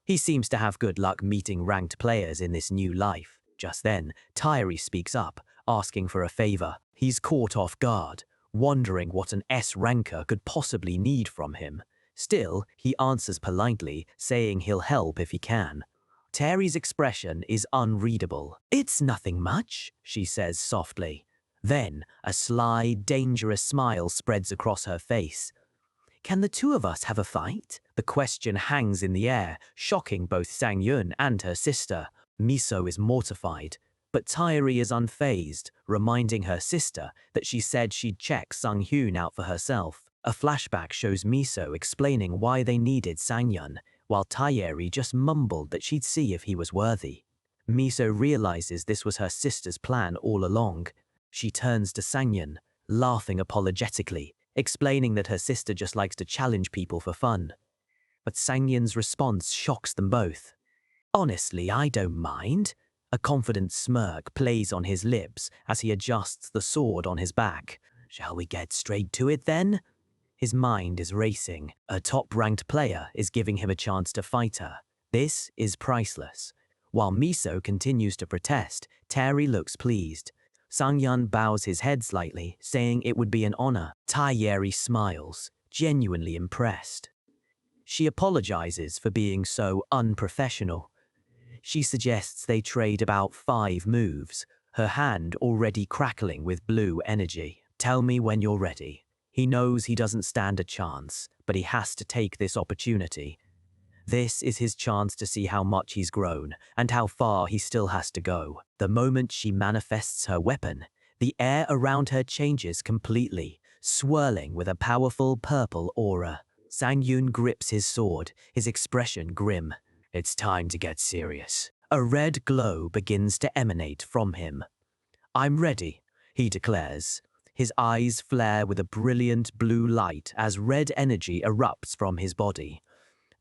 He seems to have good luck meeting ranked players in this new life. Just then, Tairi speaks up, asking for a favor. He's caught off guard, wondering what an S-ranker could possibly need from him. Still, he answers politely, saying he'll help if he can. Terry's expression is unreadable. "It's nothing much," she says softly. Then, a sly, dangerous smile spreads across her face. "Can the two of us have a fight?" The question hangs in the air, shocking both Sang-yeon and her sister. Miso is mortified, but Tairi is unfazed, reminding her sister that she said she'd check Sang-hyun out for herself. A flashback shows Miso explaining why they needed Sang-yeon, while Tairi just mumbled that she'd see if he was worthy. Miso realizes this was her sister's plan all along. She turns to Sang-yeon, laughing apologetically, explaining that her sister just likes to challenge people for fun. But Sang-yeon's response shocks them both. "Honestly, I don't mind." A confident smirk plays on his lips as he adjusts the sword on his back. "Shall we get straight to it then?" His mind is racing. A top-ranked player is giving him a chance to fight her. This is priceless. While Miso continues to protest, Terry looks pleased. Sang-yeon bows his head slightly, saying it would be an honor. Taeyeri smiles, genuinely impressed. She apologizes for being so unprofessional. She suggests they trade about 5 moves, her hand already crackling with blue energy. "Tell me when you're ready." He knows he doesn't stand a chance, but he has to take this opportunity. This is his chance to see how much he's grown and how far he still has to go. The moment she manifests her weapon, the air around her changes completely, swirling with a powerful purple aura. Sang-yeon grips his sword, his expression grim. "It's time to get serious." A red glow begins to emanate from him. "I'm ready," he declares. His eyes flare with a brilliant blue light as red energy erupts from his body.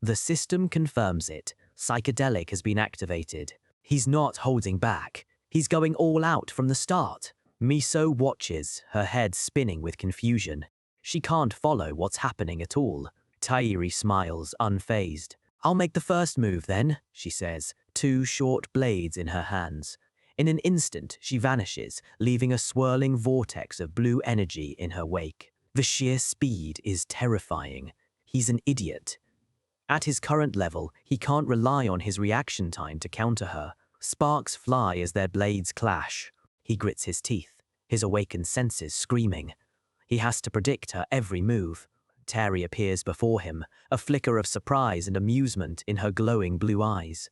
The system confirms it. Psychedelic has been activated. He's not holding back. He's going all out from the start. Miso watches, her head spinning with confusion. She can't follow what's happening at all. Tairi smiles, unfazed. "I'll make the first move then," she says, 2 short blades in her hands. In an instant, she vanishes, leaving a swirling vortex of blue energy in her wake. The sheer speed is terrifying. He's an idiot. At his current level, he can't rely on his reaction time to counter her. Sparks fly as their blades clash. He grits his teeth, his awakened senses screaming. He has to predict her every move. Terry appears before him, a flicker of surprise and amusement in her glowing blue eyes.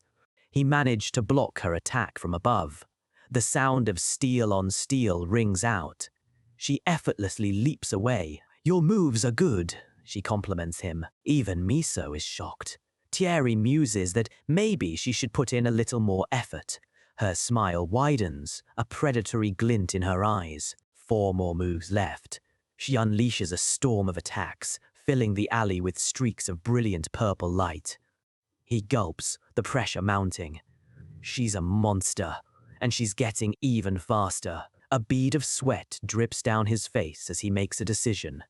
He managed to block her attack from above. The sound of steel on steel rings out. She effortlessly leaps away. "Your moves are good," she compliments him. Even Miso is shocked. Thierry muses that maybe she should put in a little more effort. Her smile widens, a predatory glint in her eyes. 4 more moves left. She unleashes a storm of attacks, filling the alley with streaks of brilliant purple light. He gulps, the pressure mounting. She's a monster, and she's getting even faster. A bead of sweat drips down his face as he makes a decision.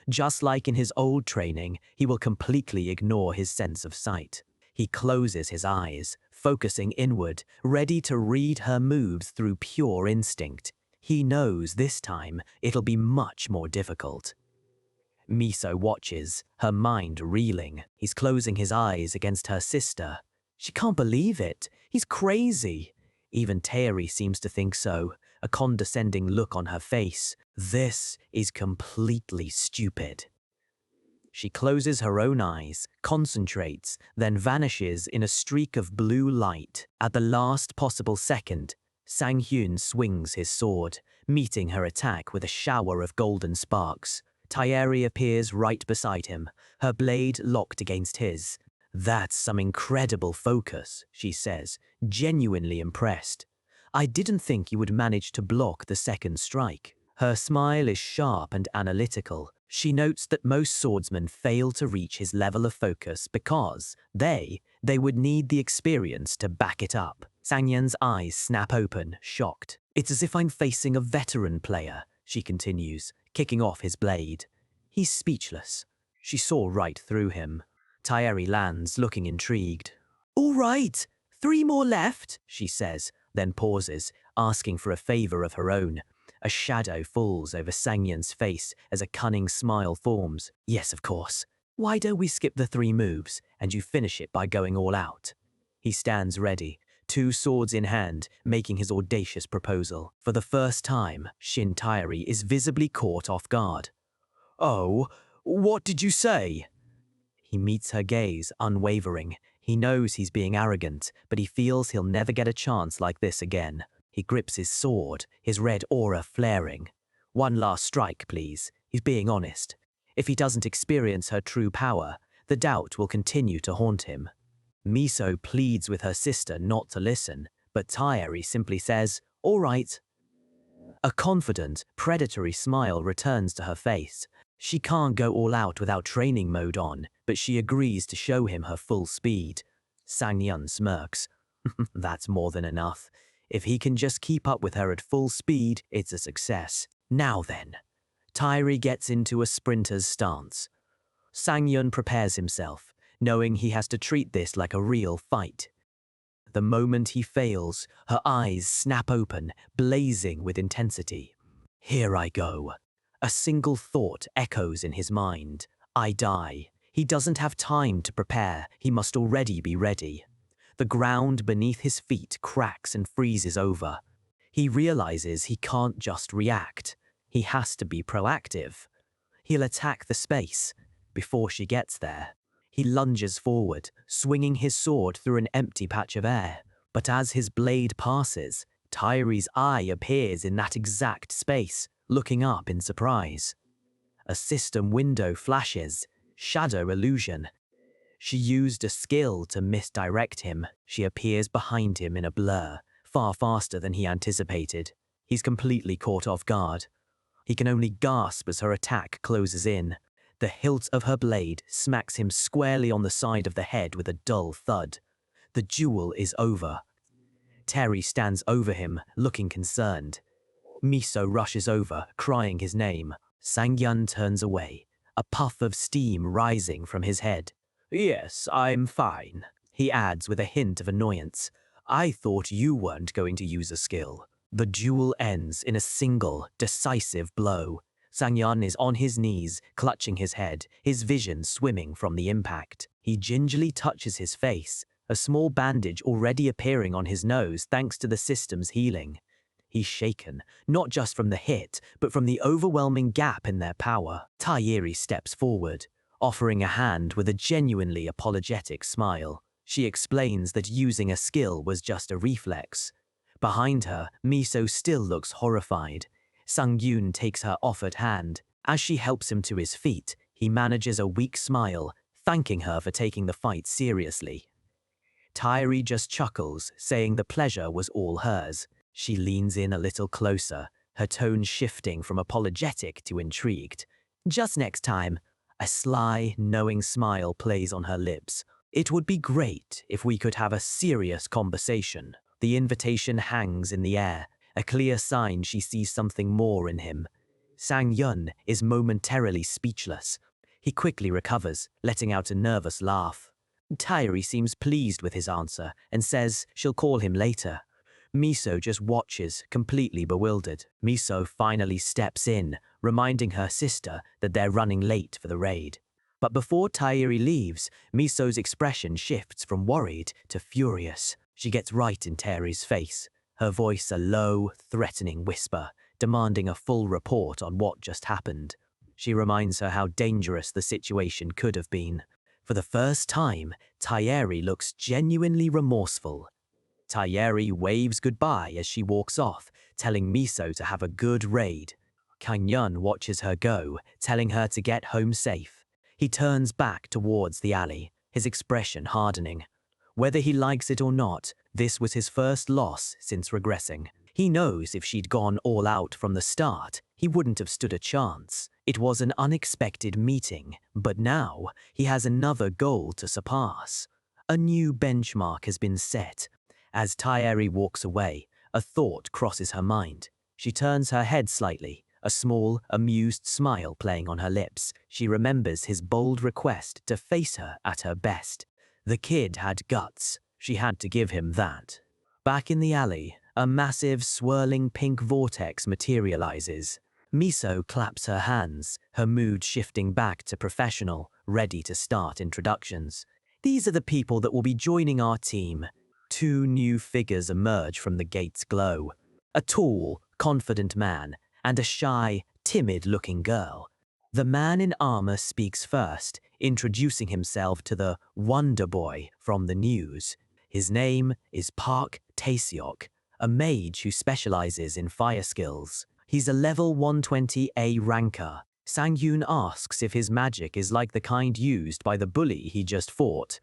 Just like in his old training, he will completely ignore his sense of sight. He closes his eyes, focusing inward, ready to read her moves through pure instinct. He knows this time it'll be much more difficult. Miso watches, her mind reeling. He's closing his eyes against her sister. She can't believe it. He's crazy. Even Terry seems to think so, a condescending look on her face. This is completely stupid. She closes her own eyes, concentrates, then vanishes in a streak of blue light. At the last possible second, Sang-hyun swings his sword, meeting her attack with a shower of golden sparks. Taeyeri appears right beside him, her blade locked against his. "That's some incredible focus," she says, genuinely impressed. "I didn't think you would manage to block the second strike." Her smile is sharp and analytical. She notes that most swordsmen fail to reach his level of focus because they would need the experience to back it up. Sangyun's eyes snap open, shocked. It's as if I'm facing a veteran player, she continues, kicking off his blade. He's speechless. She saw right through him. Taeri lands, looking intrigued. All right, 3 more left, she says, then pauses, asking for a favor of her own. A shadow falls over Sangyun's face as a cunning smile forms. Yes, of course. Why don't we skip the 3 moves, and you finish it by going all out? He stands ready, 2 swords in hand, making his audacious proposal. For the first time, Shin Taeri is visibly caught off guard. Oh, what did you say? He meets her gaze, unwavering. He knows he's being arrogant, but he feels he'll never get a chance like this again. He grips his sword, his red aura flaring. 1 last strike, please. He's being honest. If he doesn't experience her true power, the doubt will continue to haunt him. Miso pleads with her sister not to listen, but Taeri simply says, all right. A confident, predatory smile returns to her face. She can't go all out without training mode on, but she agrees to show him her full speed. Sangyun smirks. That's more than enough. If he can just keep up with her at full speed, it's a success. Now then. Taeri gets into a sprinter's stance. Sangyun prepares himself, knowing he has to treat this like a real fight. The moment he fails, her eyes snap open, blazing with intensity. Here I go. A single thought echoes in his mind. I die. He doesn't have time to prepare. He must already be ready. The ground beneath his feet cracks and freezes over. He realizes he can't just react. He has to be proactive. He'll attack the space before she gets there. He lunges forward, swinging his sword through an empty patch of air. But as his blade passes, Taeri's eye appears in that exact space, looking up in surprise. A system window flashes, shadow illusion. She used a skill to misdirect him. She appears behind him in a blur, far faster than he anticipated. He's completely caught off guard. He can only gasp as her attack closes in. The hilt of her blade smacks him squarely on the side of the head with a dull thud. The duel is over. Terry stands over him, looking concerned. Miso rushes over, crying his name. Sangyun turns away, a puff of steam rising from his head. Yes, I'm fine, he adds with a hint of annoyance. I thought you weren't going to use a skill. The duel ends in a single, decisive blow. Sangyun is on his knees, clutching his head, his vision swimming from the impact. He gingerly touches his face, a small bandage already appearing on his nose thanks to the system's healing. He's shaken, not just from the hit, but from the overwhelming gap in their power. Taeri steps forward, offering a hand with a genuinely apologetic smile. She explains that using a skill was just a reflex. Behind her, Miso still looks horrified. Sangyun takes her offered hand. As she helps him to his feet, he manages a weak smile, thanking her for taking the fight seriously. Taeri just chuckles, saying the pleasure was all hers. She leans in a little closer, her tone shifting from apologetic to intrigued. Just next time, a sly, knowing smile plays on her lips. It would be great if we could have a serious conversation. The invitation hangs in the air, a clear sign she sees something more in him. Sangyun is momentarily speechless. He quickly recovers, letting out a nervous laugh. Taeri seems pleased with his answer and says she'll call him later. Miso just watches, completely bewildered. Miso finally steps in, reminding her sister that they're running late for the raid. But before Taeri leaves, Miso's expression shifts from worried to furious. She gets right in Taeri's face, her voice a low, threatening whisper, demanding a full report on what just happened. She reminds her how dangerous the situation could have been. For the first time, Taeri looks genuinely remorseful. Taeri waves goodbye as she walks off, telling Miso to have a good raid. Sangyun watches her go, telling her to get home safe. He turns back towards the alley, his expression hardening. Whether he likes it or not, this was his first loss since regressing. He knows if she'd gone all out from the start, he wouldn't have stood a chance. It was an unexpected meeting, but now he has another goal to surpass. A new benchmark has been set. As Taeri walks away, a thought crosses her mind. She turns her head slightly, a small, amused smile playing on her lips. She remembers his bold request to face her at her best. The kid had guts. She had to give him that. Back in the alley, a massive, swirling pink vortex materializes. Miso claps her hands, her mood shifting back to professional, ready to start introductions. These are the people that will be joining our team. Two new figures emerge from the gate's glow. A tall, confident man and a shy, timid-looking girl. The man in armor speaks first, introducing himself to the Wonder Boy from the news. His name is Park Taeseok, a mage who specializes in fire skills. He's a level 120A ranker. Sang-yoon asks if his magic is like the kind used by the bully he just fought.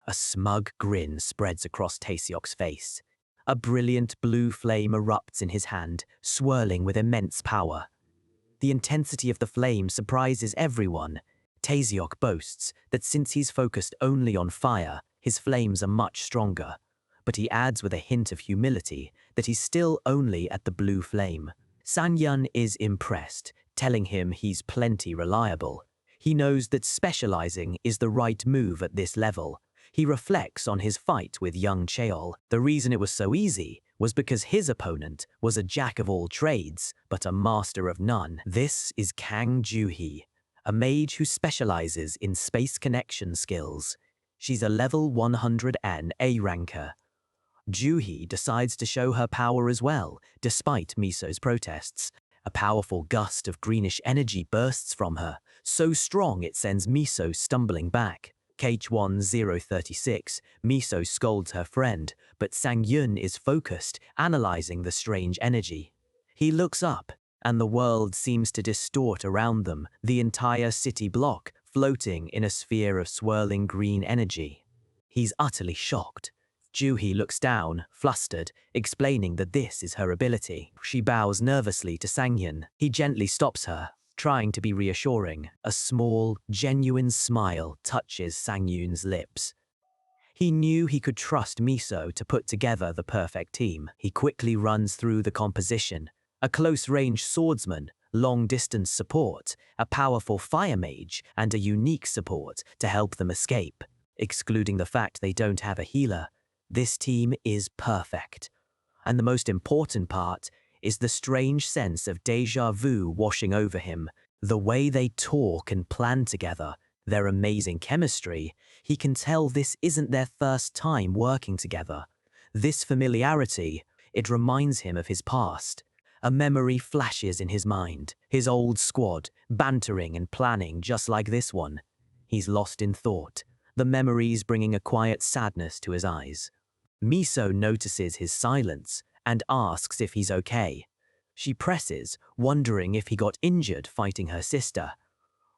A smug grin spreads across Taeseok's face. A brilliant blue flame erupts in his hand, swirling with immense power. The intensity of the flame surprises everyone. Taeseok boasts that since he's focused only on fire, his flames are much stronger. But he adds with a hint of humility that he's still only at the blue flame. Sang-yoon is impressed, telling him he's plenty reliable. He knows that specializing is the right move at this level. He reflects on his fight with young Cheol. The reason it was so easy was because his opponent was a jack of all trades, but a master of none. This is Kang Joo-hee, a mage who specializes in space connection skills. She's a level 100N A ranker. Joo-hee decides to show her power as well, despite Miso's protests. A powerful gust of greenish energy bursts from her, so strong it sends Miso stumbling back. K1036, Miso scolds her friend, but Sang-yoon is focused, analyzing the strange energy. He looks up, and the world seems to distort around them, the entire city block floating in a sphere of swirling green energy. He's utterly shocked. Joo-hee looks down, flustered, explaining that this is her ability. She bows nervously to Sang-yoon. He gently stops her, trying to be reassuring. A small, genuine smile touches Sang-yoon's lips. He knew he could trust Miso to put together the perfect team. He quickly runs through the composition. A close-range swordsman, long-distance support, a powerful fire mage, and a unique support to help them escape. Excluding the fact they don't have a healer, this team is perfect. And the most important part is the strange sense of déjà vu washing over him. The way they talk and plan together, their amazing chemistry, he can tell this isn't their first time working together. This familiarity, it reminds him of his past. A memory flashes in his mind, his old squad, bantering and planning just like this one. He's lost in thought, the memories bringing a quiet sadness to his eyes. Miso notices his silence and asks if he's okay. She presses, wondering if he got injured fighting her sister.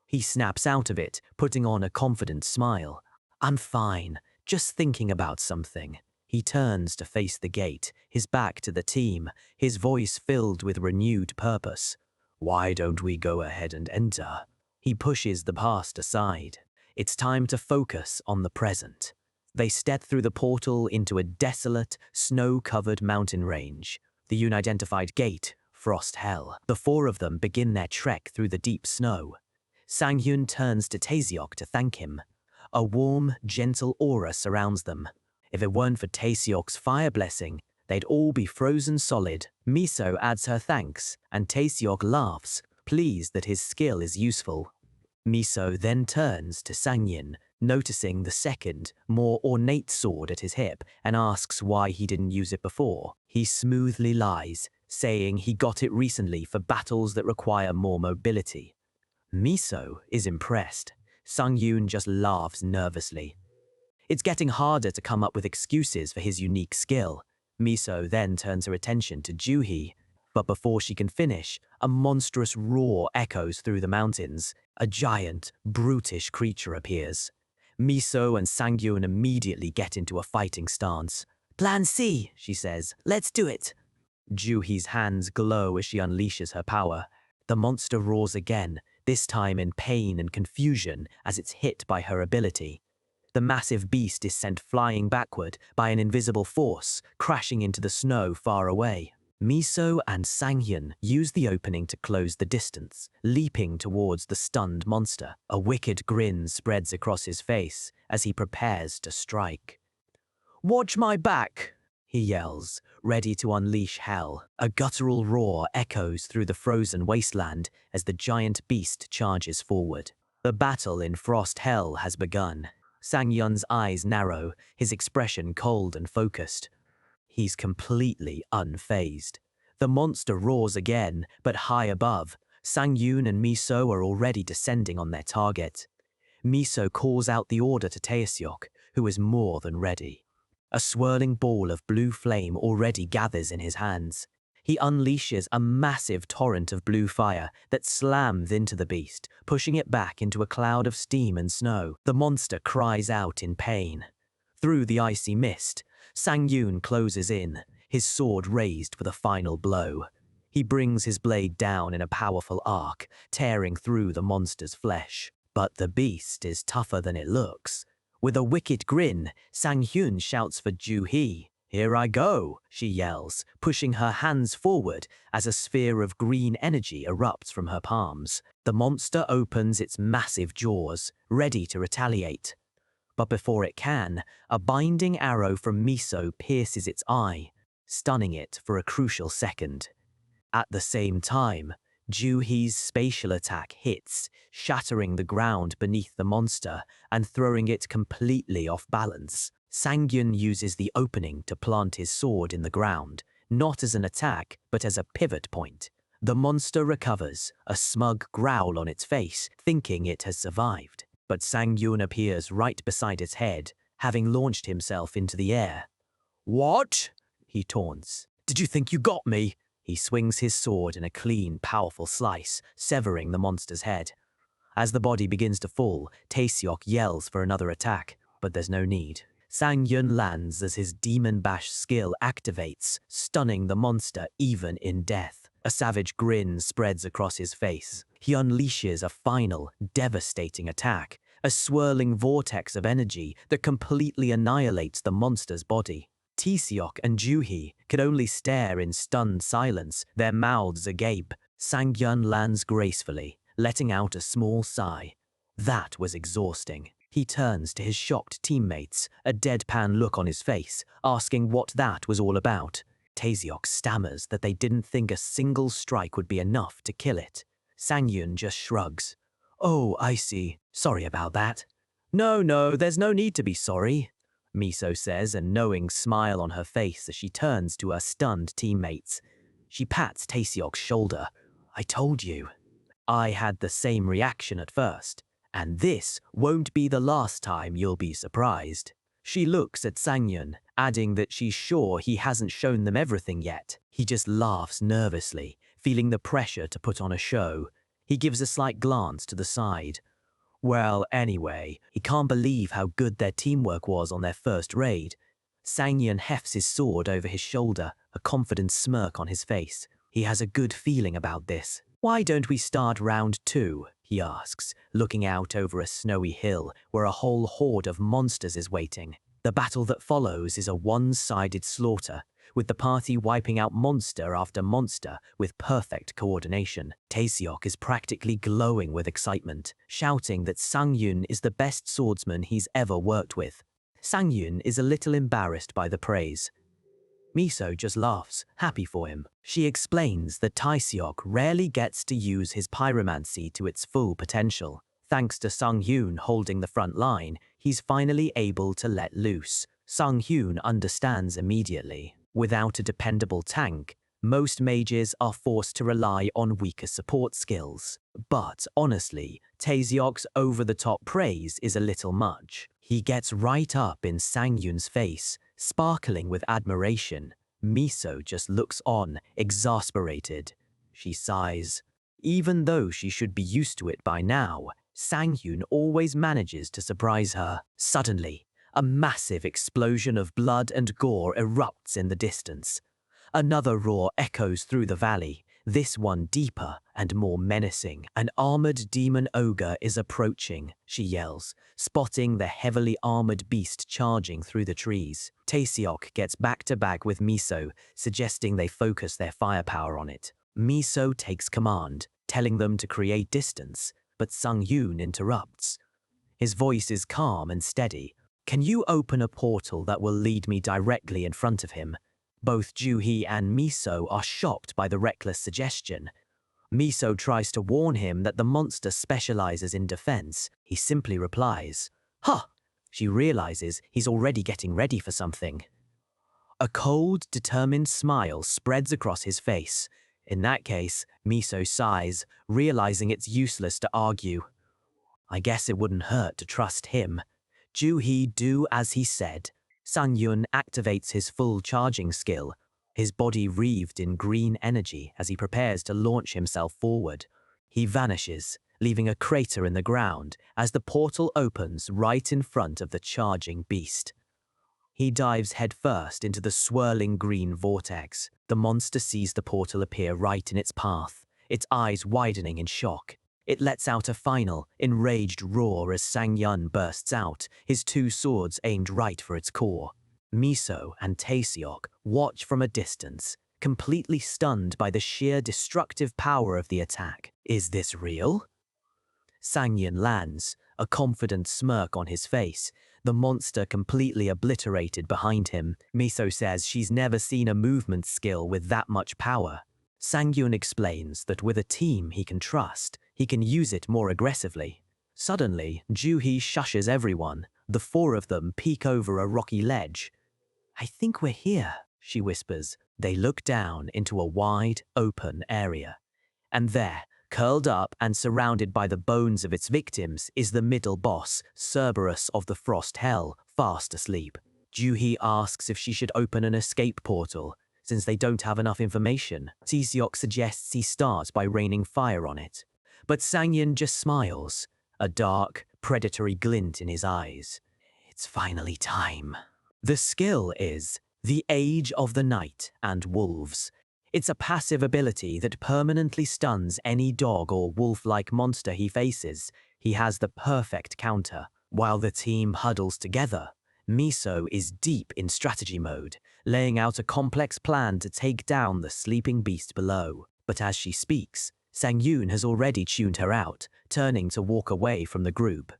He snaps out of it, putting on a confident smile. "I'm fine, just thinking about something." He turns to face the gate, his back to the team, his voice filled with renewed purpose. "Why don't we go ahead and enter?" He pushes the past aside. It's time to focus on the present. They step through the portal into a desolate, snow-covered mountain range. The unidentified gate, Frost Hell. The four of them begin their trek through the deep snow. Sang-yoon turns to Taeseok to thank him. A warm, gentle aura surrounds them. If it weren't for Taeseok's fire blessing, they'd all be frozen solid. Miso adds her thanks, and Taeseok laughs, pleased that his skill is useful. Miso then turns to Sang-yoon, noticing the second, more ornate sword at his hip, and asks why he didn't use it before. He smoothly lies, saying he got it recently for battles that require more mobility. Miso is impressed. Sang-yoon just laughs nervously. It's getting harder to come up with excuses for his unique skill. Miso then turns her attention to Joo-hee, but before she can finish, a monstrous roar echoes through the mountains. A giant, brutish creature appears. Miso and Sang-yoon immediately get into a fighting stance. "Plan C," she says. "Let's do it." Joo-hee's hands glow as she unleashes her power. The monster roars again, this time in pain and confusion as it's hit by her ability. The massive beast is sent flying backward by an invisible force, crashing into the snow far away. Miso and Sanghyun use the opening to close the distance, leaping towards the stunned monster. A wicked grin spreads across his face as he prepares to strike. "Watch my back!" he yells, ready to unleash hell. A guttural roar echoes through the frozen wasteland as the giant beast charges forward. The battle in Frost Hell has begun. Sangyun's eyes narrow, his expression cold and focused. He's completely unfazed. The monster roars again, but high above. Sangyun and Miso are already descending on their target. Miso calls out the order to Taeseok, who is more than ready. A swirling ball of blue flame already gathers in his hands. He unleashes a massive torrent of blue fire that slams into the beast, pushing it back into a cloud of steam and snow. The monster cries out in pain. Through the icy mist, Sangyun closes in, his sword raised for the final blow. He brings his blade down in a powerful arc, tearing through the monster's flesh. But the beast is tougher than it looks. With a wicked grin, Sanghyun shouts for Ju-hee. "Here I go," she yells, pushing her hands forward as a sphere of green energy erupts from her palms. The monster opens its massive jaws, ready to retaliate. But before it can, a binding arrow from Miso pierces its eye, stunning it for a crucial second. At the same time, Ju-hee's spatial attack hits, shattering the ground beneath the monster and throwing it completely off balance. Sangyun uses the opening to plant his sword in the ground, not as an attack, but as a pivot point. The monster recovers, a smug growl on its face, thinking it has survived. But Sangyun appears right beside its head, having launched himself into the air. "What?" he taunts. "Did you think you got me?" He swings his sword in a clean, powerful slice, severing the monster's head. As the body begins to fall, Taeseok yells for another attack, but there's no need. Sangyun lands as his Demon Bash skill activates, stunning the monster even in death. A savage grin spreads across his face. He unleashes a final, devastating attack, a swirling vortex of energy that completely annihilates the monster's body. Taeseok and Ju-hee could only stare in stunned silence, their mouths agape. Sangyun lands gracefully, letting out a small sigh. That was exhausting. He turns to his shocked teammates, a deadpan look on his face, asking what that was all about. Taeseok stammers that they didn't think a single strike would be enough to kill it. Sangyun just shrugs. "Oh, I see. Sorry about that." No, there's no need to be sorry," Miso says, a knowing smile on her face as she turns to her stunned teammates. She pats Taeseok's shoulder. "I told you." I had the same reaction at first, and this won't be the last time you'll be surprised. She looks at Sangyun, adding that she's sure he hasn't shown them everything yet. He just laughs nervously, feeling the pressure to put on a show. He gives a slight glance to the side. Well, anyway, he can't believe how good their teamwork was on their first raid. Sangyun hefts his sword over his shoulder, a confident smirk on his face. He has a good feeling about this. "Why don't we start round 2? He asks, looking out over a snowy hill where a whole horde of monsters is waiting. The battle that follows is a one-sided slaughter, with the party wiping out monster after monster with perfect coordination. Taeseok is practically glowing with excitement, shouting that Sangyun is the best swordsman he's ever worked with. Sangyun is a little embarrassed by the praise. Miso just laughs, happy for him. She explains that Taeseok rarely gets to use his pyromancy to its full potential. Thanks to Sanghyun holding the front line, he's finally able to let loose. Sanghyun understands immediately. Without a dependable tank, most mages are forced to rely on weaker support skills. But honestly, Taeseok's over-the-top praise is a little much. He gets right up in Sangyun's face, sparkling with admiration. Miso just looks on, exasperated. She sighs. Even though she should be used to it by now, Sangyun always manages to surprise her. Suddenly, a massive explosion of blood and gore erupts in the distance. Another roar echoes through the valley, this one deeper and more menacing. An armored demon ogre is approaching, she yells, spotting the heavily armored beast charging through the trees. Taeseok gets back to back with Miso, suggesting they focus their firepower on it. Miso takes command, telling them to create distance, but Sung-yoon interrupts. His voice is calm and steady. Can you open a portal that will lead me directly in front of him? Both Ju-hee and Miso are shocked by the reckless suggestion. Miso tries to warn him that the monster specializes in defense. He simply replies, "Huh!" She realizes he's already getting ready for something. A cold, determined smile spreads across his face. In that case, Miso sighs, realizing it's useless to argue. I guess it wouldn't hurt to trust him. Ju-hee do as he said. Sang-yun activates his full charging skill, his body wreathed in green energy as he prepares to launch himself forward. He vanishes, leaving a crater in the ground as the portal opens right in front of the charging beast. He dives headfirst into the swirling green vortex. The monster sees the portal appear right in its path, its eyes widening in shock. It lets out a final, enraged roar as Sang-yun bursts out, his two swords aimed right for its core. Miso and Taeseok watch from a distance, completely stunned by the sheer destructive power of the attack. Is this real? Sang-yun lands, a confident smirk on his face, the monster completely obliterated behind him. Miso says she's never seen a movement skill with that much power. Sang-yun explains that with a team he can trust, he can use it more aggressively. Suddenly, Ju-hee shushes everyone. The four of them peek over a rocky ledge. I think we're here, she whispers. They look down into a wide, open area. And there, curled up and surrounded by the bones of its victims, is the middle boss, Cerberus of the Frost Hell, fast asleep. Ju-hee asks if she should open an escape portal, since they don't have enough information. Taeseok suggests he starts by raining fire on it. But Sang-yun just smiles, a dark, predatory glint in his eyes. It's finally time. The skill is the Age of the Night and Wolves. It's a passive ability that permanently stuns any dog or wolf-like monster he faces. He has the perfect counter. While the team huddles together, Miso is deep in strategy mode, laying out a complex plan to take down the sleeping beast below. But as she speaks, Sang-yun has already tuned her out, turning to walk away from the group.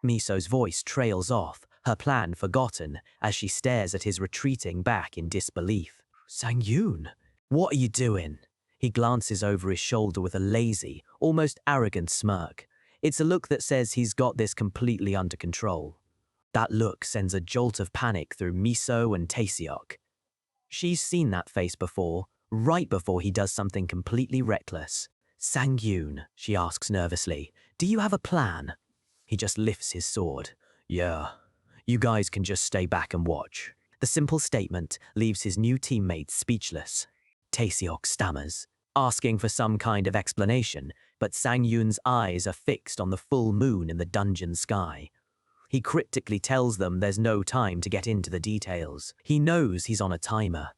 Miso's voice trails off, her plan forgotten, as she stares at his retreating back in disbelief. Sang-yun, what are you doing? He glances over his shoulder with a lazy, almost arrogant smirk. It's a look that says he's got this completely under control. That look sends a jolt of panic through Miso and Taeseok. She's seen that face before, right before he does something completely reckless. Sang-yun, she asks nervously, do you have a plan? He just lifts his sword. Yeah, you guys can just stay back and watch. The simple statement leaves his new teammates speechless. Taeseok stammers, asking for some kind of explanation, but Sang-yun's eyes are fixed on the full moon in the dungeon sky. He cryptically tells them there's no time to get into the details. He knows he's on a timer.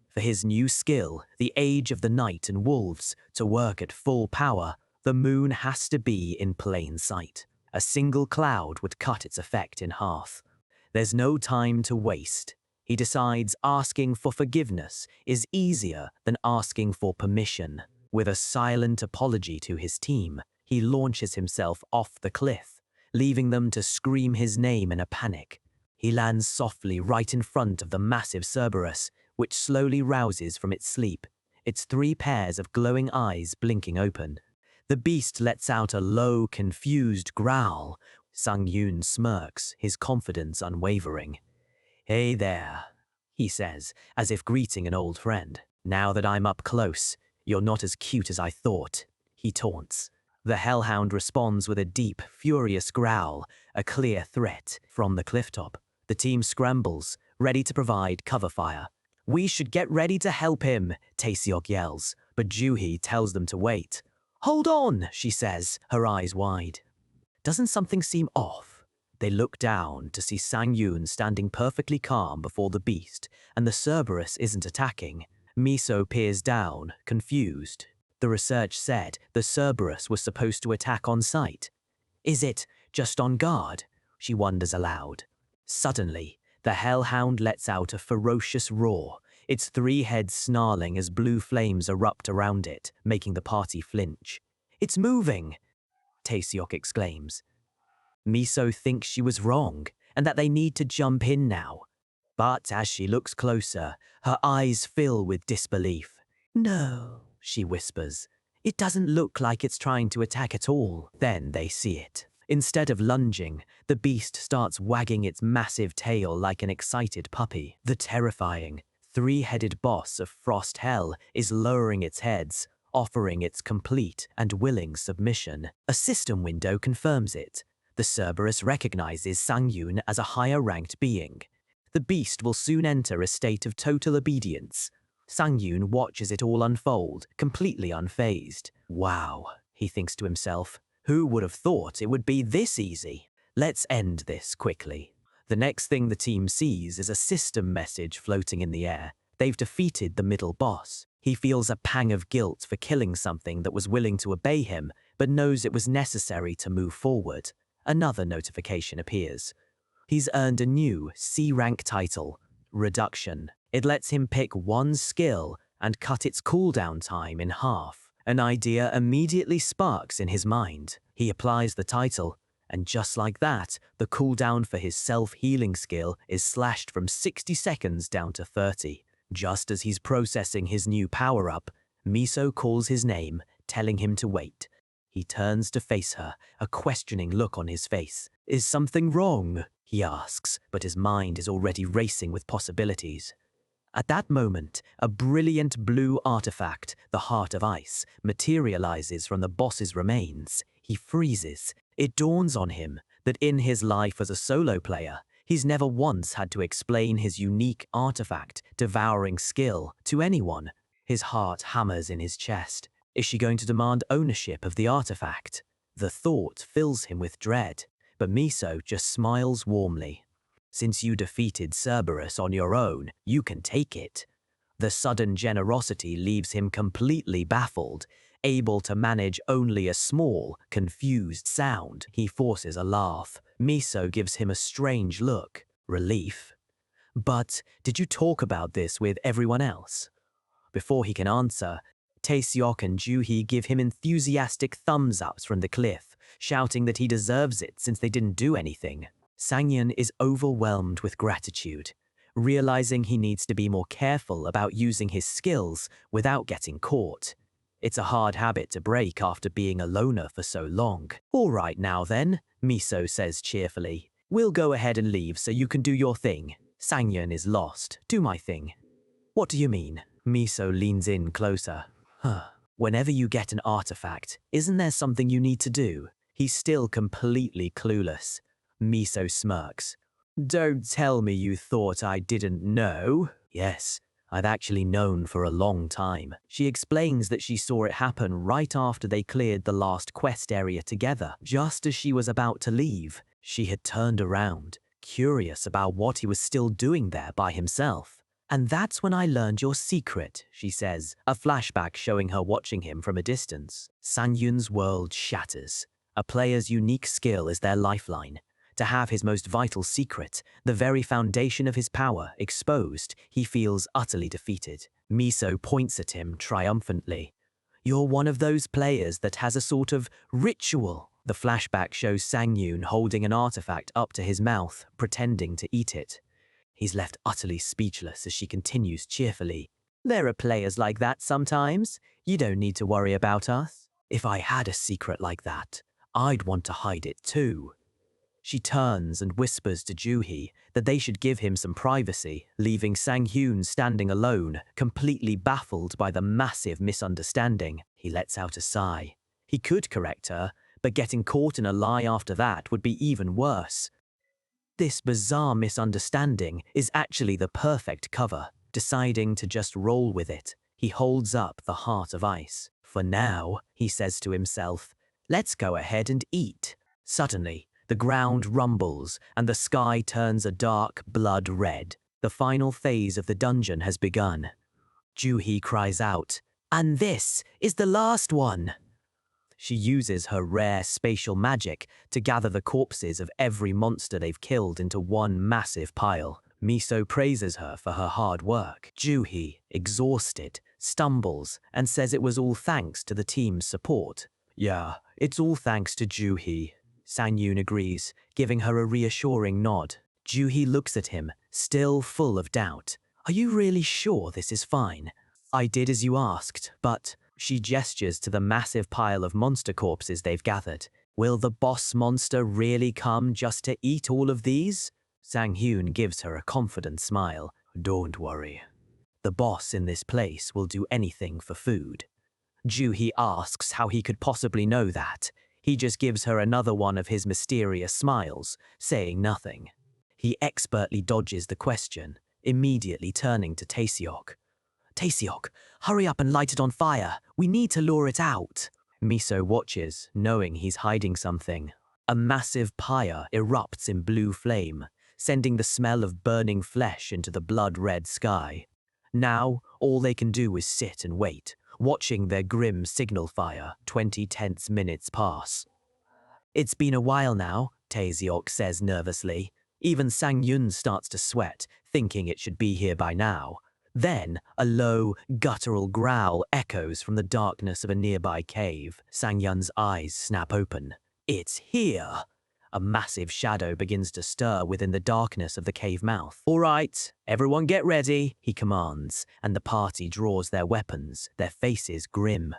For his new skill, the Age of the Night and Wolves, to work at full power, the moon has to be in plain sight. A single cloud would cut its effect in half. There's no time to waste. He decides asking for forgiveness is easier than asking for permission. With a silent apology to his team, he launches himself off the cliff, leaving them to scream his name in a panic. He lands softly right in front of the massive Cerberus, which slowly rouses from its sleep, its three pairs of glowing eyes blinking open. The beast lets out a low, confused growl. Sang-yun smirks, his confidence unwavering. Hey there, he says, as if greeting an old friend. Now that I'm up close, you're not as cute as I thought, he taunts. The hellhound responds with a deep, furious growl, a clear threat from the clifftop. The team scrambles, ready to provide cover fire. We should get ready to help him, Taeseok yells, but Ju-hee tells them to wait. Hold on, she says, her eyes wide. Doesn't something seem off? They look down to see Sang-yun standing perfectly calm before the beast, and the Cerberus isn't attacking. Miso peers down, confused. The research said the Cerberus was supposed to attack on sight. Is it just on guard? She wonders aloud. Suddenly, the hellhound lets out a ferocious roar, its 3 heads snarling as blue flames erupt around it, making the party flinch. It's moving! Taeseok exclaims. Miso thinks she was wrong, and that they need to jump in now. But as she looks closer, her eyes fill with disbelief. No, she whispers. It doesn't look like it's trying to attack at all. Then they see it. Instead of lunging, the beast starts wagging its massive tail like an excited puppy. The terrifying, 3-headed boss of Frost Hell is lowering its heads, offering its complete and willing submission. A system window confirms it. The Cerberus recognizes Sang-yoon as a higher-ranked being. The beast will soon enter a state of total obedience. Sang-yoon watches it all unfold, completely unfazed. Wow, he thinks to himself. Who would have thought it would be this easy? Let's end this quickly. The next thing the team sees is a system message floating in the air. They've defeated the middle boss. He feels a pang of guilt for killing something that was willing to obey him, but knows it was necessary to move forward. Another notification appears. He's earned a new C-rank title, Reduction. It lets him pick one skill and cut its cooldown time in half. An idea immediately sparks in his mind. He applies the title, and just like that, the cooldown for his self-healing skill is slashed from 60 seconds down to 30. Just as he's processing his new power-up, Miso calls his name, telling him to wait. He turns to face her, a questioning look on his face. Is something wrong? He asks, but his mind is already racing with possibilities. At that moment, a brilliant blue artifact, the Heart of Ice, materializes from the boss's remains. He freezes. It dawns on him that in his life as a solo player, he's never once had to explain his unique artifact, devouring skill, to anyone. His heart hammers in his chest. Is she going to demand ownership of the artifact? The thought fills him with dread, but Miso just smiles warmly. Since you defeated Cerberus on your own, you can take it. The sudden generosity leaves him completely baffled, able to manage only a small, confused sound. He forces a laugh. Miso gives him a strange look. Relief. But did you talk about this with everyone else? Before he can answer, Taeseok and Juhee give him enthusiastic thumbs-ups from the cliff, shouting that he deserves it since they didn't do anything. Sang-yoon is overwhelmed with gratitude, realizing he needs to be more careful about using his skills without getting caught. It's a hard habit to break after being a loner for so long. All right now then, Miso says cheerfully. We'll go ahead and leave so you can do your thing. Sang-yoon is lost. Do my thing. What do you mean? Miso leans in closer. Whenever you get an artifact, isn't there something you need to do? He's still completely clueless. Miso smirks. Don't tell me you thought I didn't know. Yes, I've actually known for a long time. She explains that she saw it happen right after they cleared the last quest area together. Just as she was about to leave, she had turned around, curious about what he was still doing there by himself. And that's when I learned your secret, she says, a flashback showing her watching him from a distance. Sang-yoon's world shatters. A player's unique skill is their lifeline. To have his most vital secret, the very foundation of his power, exposed, he feels utterly defeated. Miso points at him triumphantly. You're one of those players that has a sort of ritual. The flashback shows Sang-yoon holding an artifact up to his mouth, pretending to eat it. He's left utterly speechless as she continues cheerfully. There are players like that sometimes. You don't need to worry about us. If I had a secret like that, I'd want to hide it too. She turns and whispers to Juhee that they should give him some privacy, leaving Sang-yoon standing alone, completely baffled by the massive misunderstanding. He lets out a sigh. He could correct her, but getting caught in a lie after that would be even worse. This bizarre misunderstanding is actually the perfect cover. Deciding to just roll with it, he holds up the Heart of Ice. For now, he says to himself, let's go ahead and eat. Suddenly, the ground rumbles and the sky turns a dark blood red. The final phase of the dungeon has begun. Juhee cries out, And this is the last one. She uses her rare spatial magic to gather the corpses of every monster they've killed into one massive pile. Miso praises her for her hard work. Juhi, exhausted, stumbles and says it was all thanks to the team's support. Yeah, it's all thanks to Juhi. Sang-yoon agrees, giving her a reassuring nod. Juhi looks at him, still full of doubt. Are you really sure this is fine? I did as you asked, but she gestures to the massive pile of monster corpses they've gathered. Will the boss monster really come just to eat all of these? Sang-hyun gives her a confident smile. Don't worry. The boss in this place will do anything for food. Juhi asks how he could possibly know that. He just gives her another one of his mysterious smiles, saying nothing. He expertly dodges the question, immediately turning to Taeseok. Taeseok, hurry up and light it on fire. We need to lure it out. Miso watches, knowing he's hiding something. A massive pyre erupts in blue flame, sending the smell of burning flesh into the blood-red sky. Now, all they can do is sit and wait, watching their grim signal fire 20 tense minutes pass. It's been a while now, Taeseok says nervously. Even Sang-yun starts to sweat, thinking it should be here by now. Then, a low, guttural growl echoes from the darkness of a nearby cave. Sang-yun's eyes snap open. It's here! A massive shadow begins to stir within the darkness of the cave mouth. All right, everyone get ready, he commands, and the party draws their weapons, their faces grim.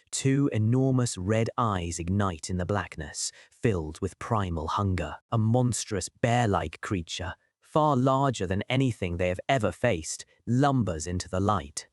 Two enormous red eyes ignite in the blackness, filled with primal hunger. A monstrous bear-like creature, far larger than anything they have ever faced, lumbers into the light.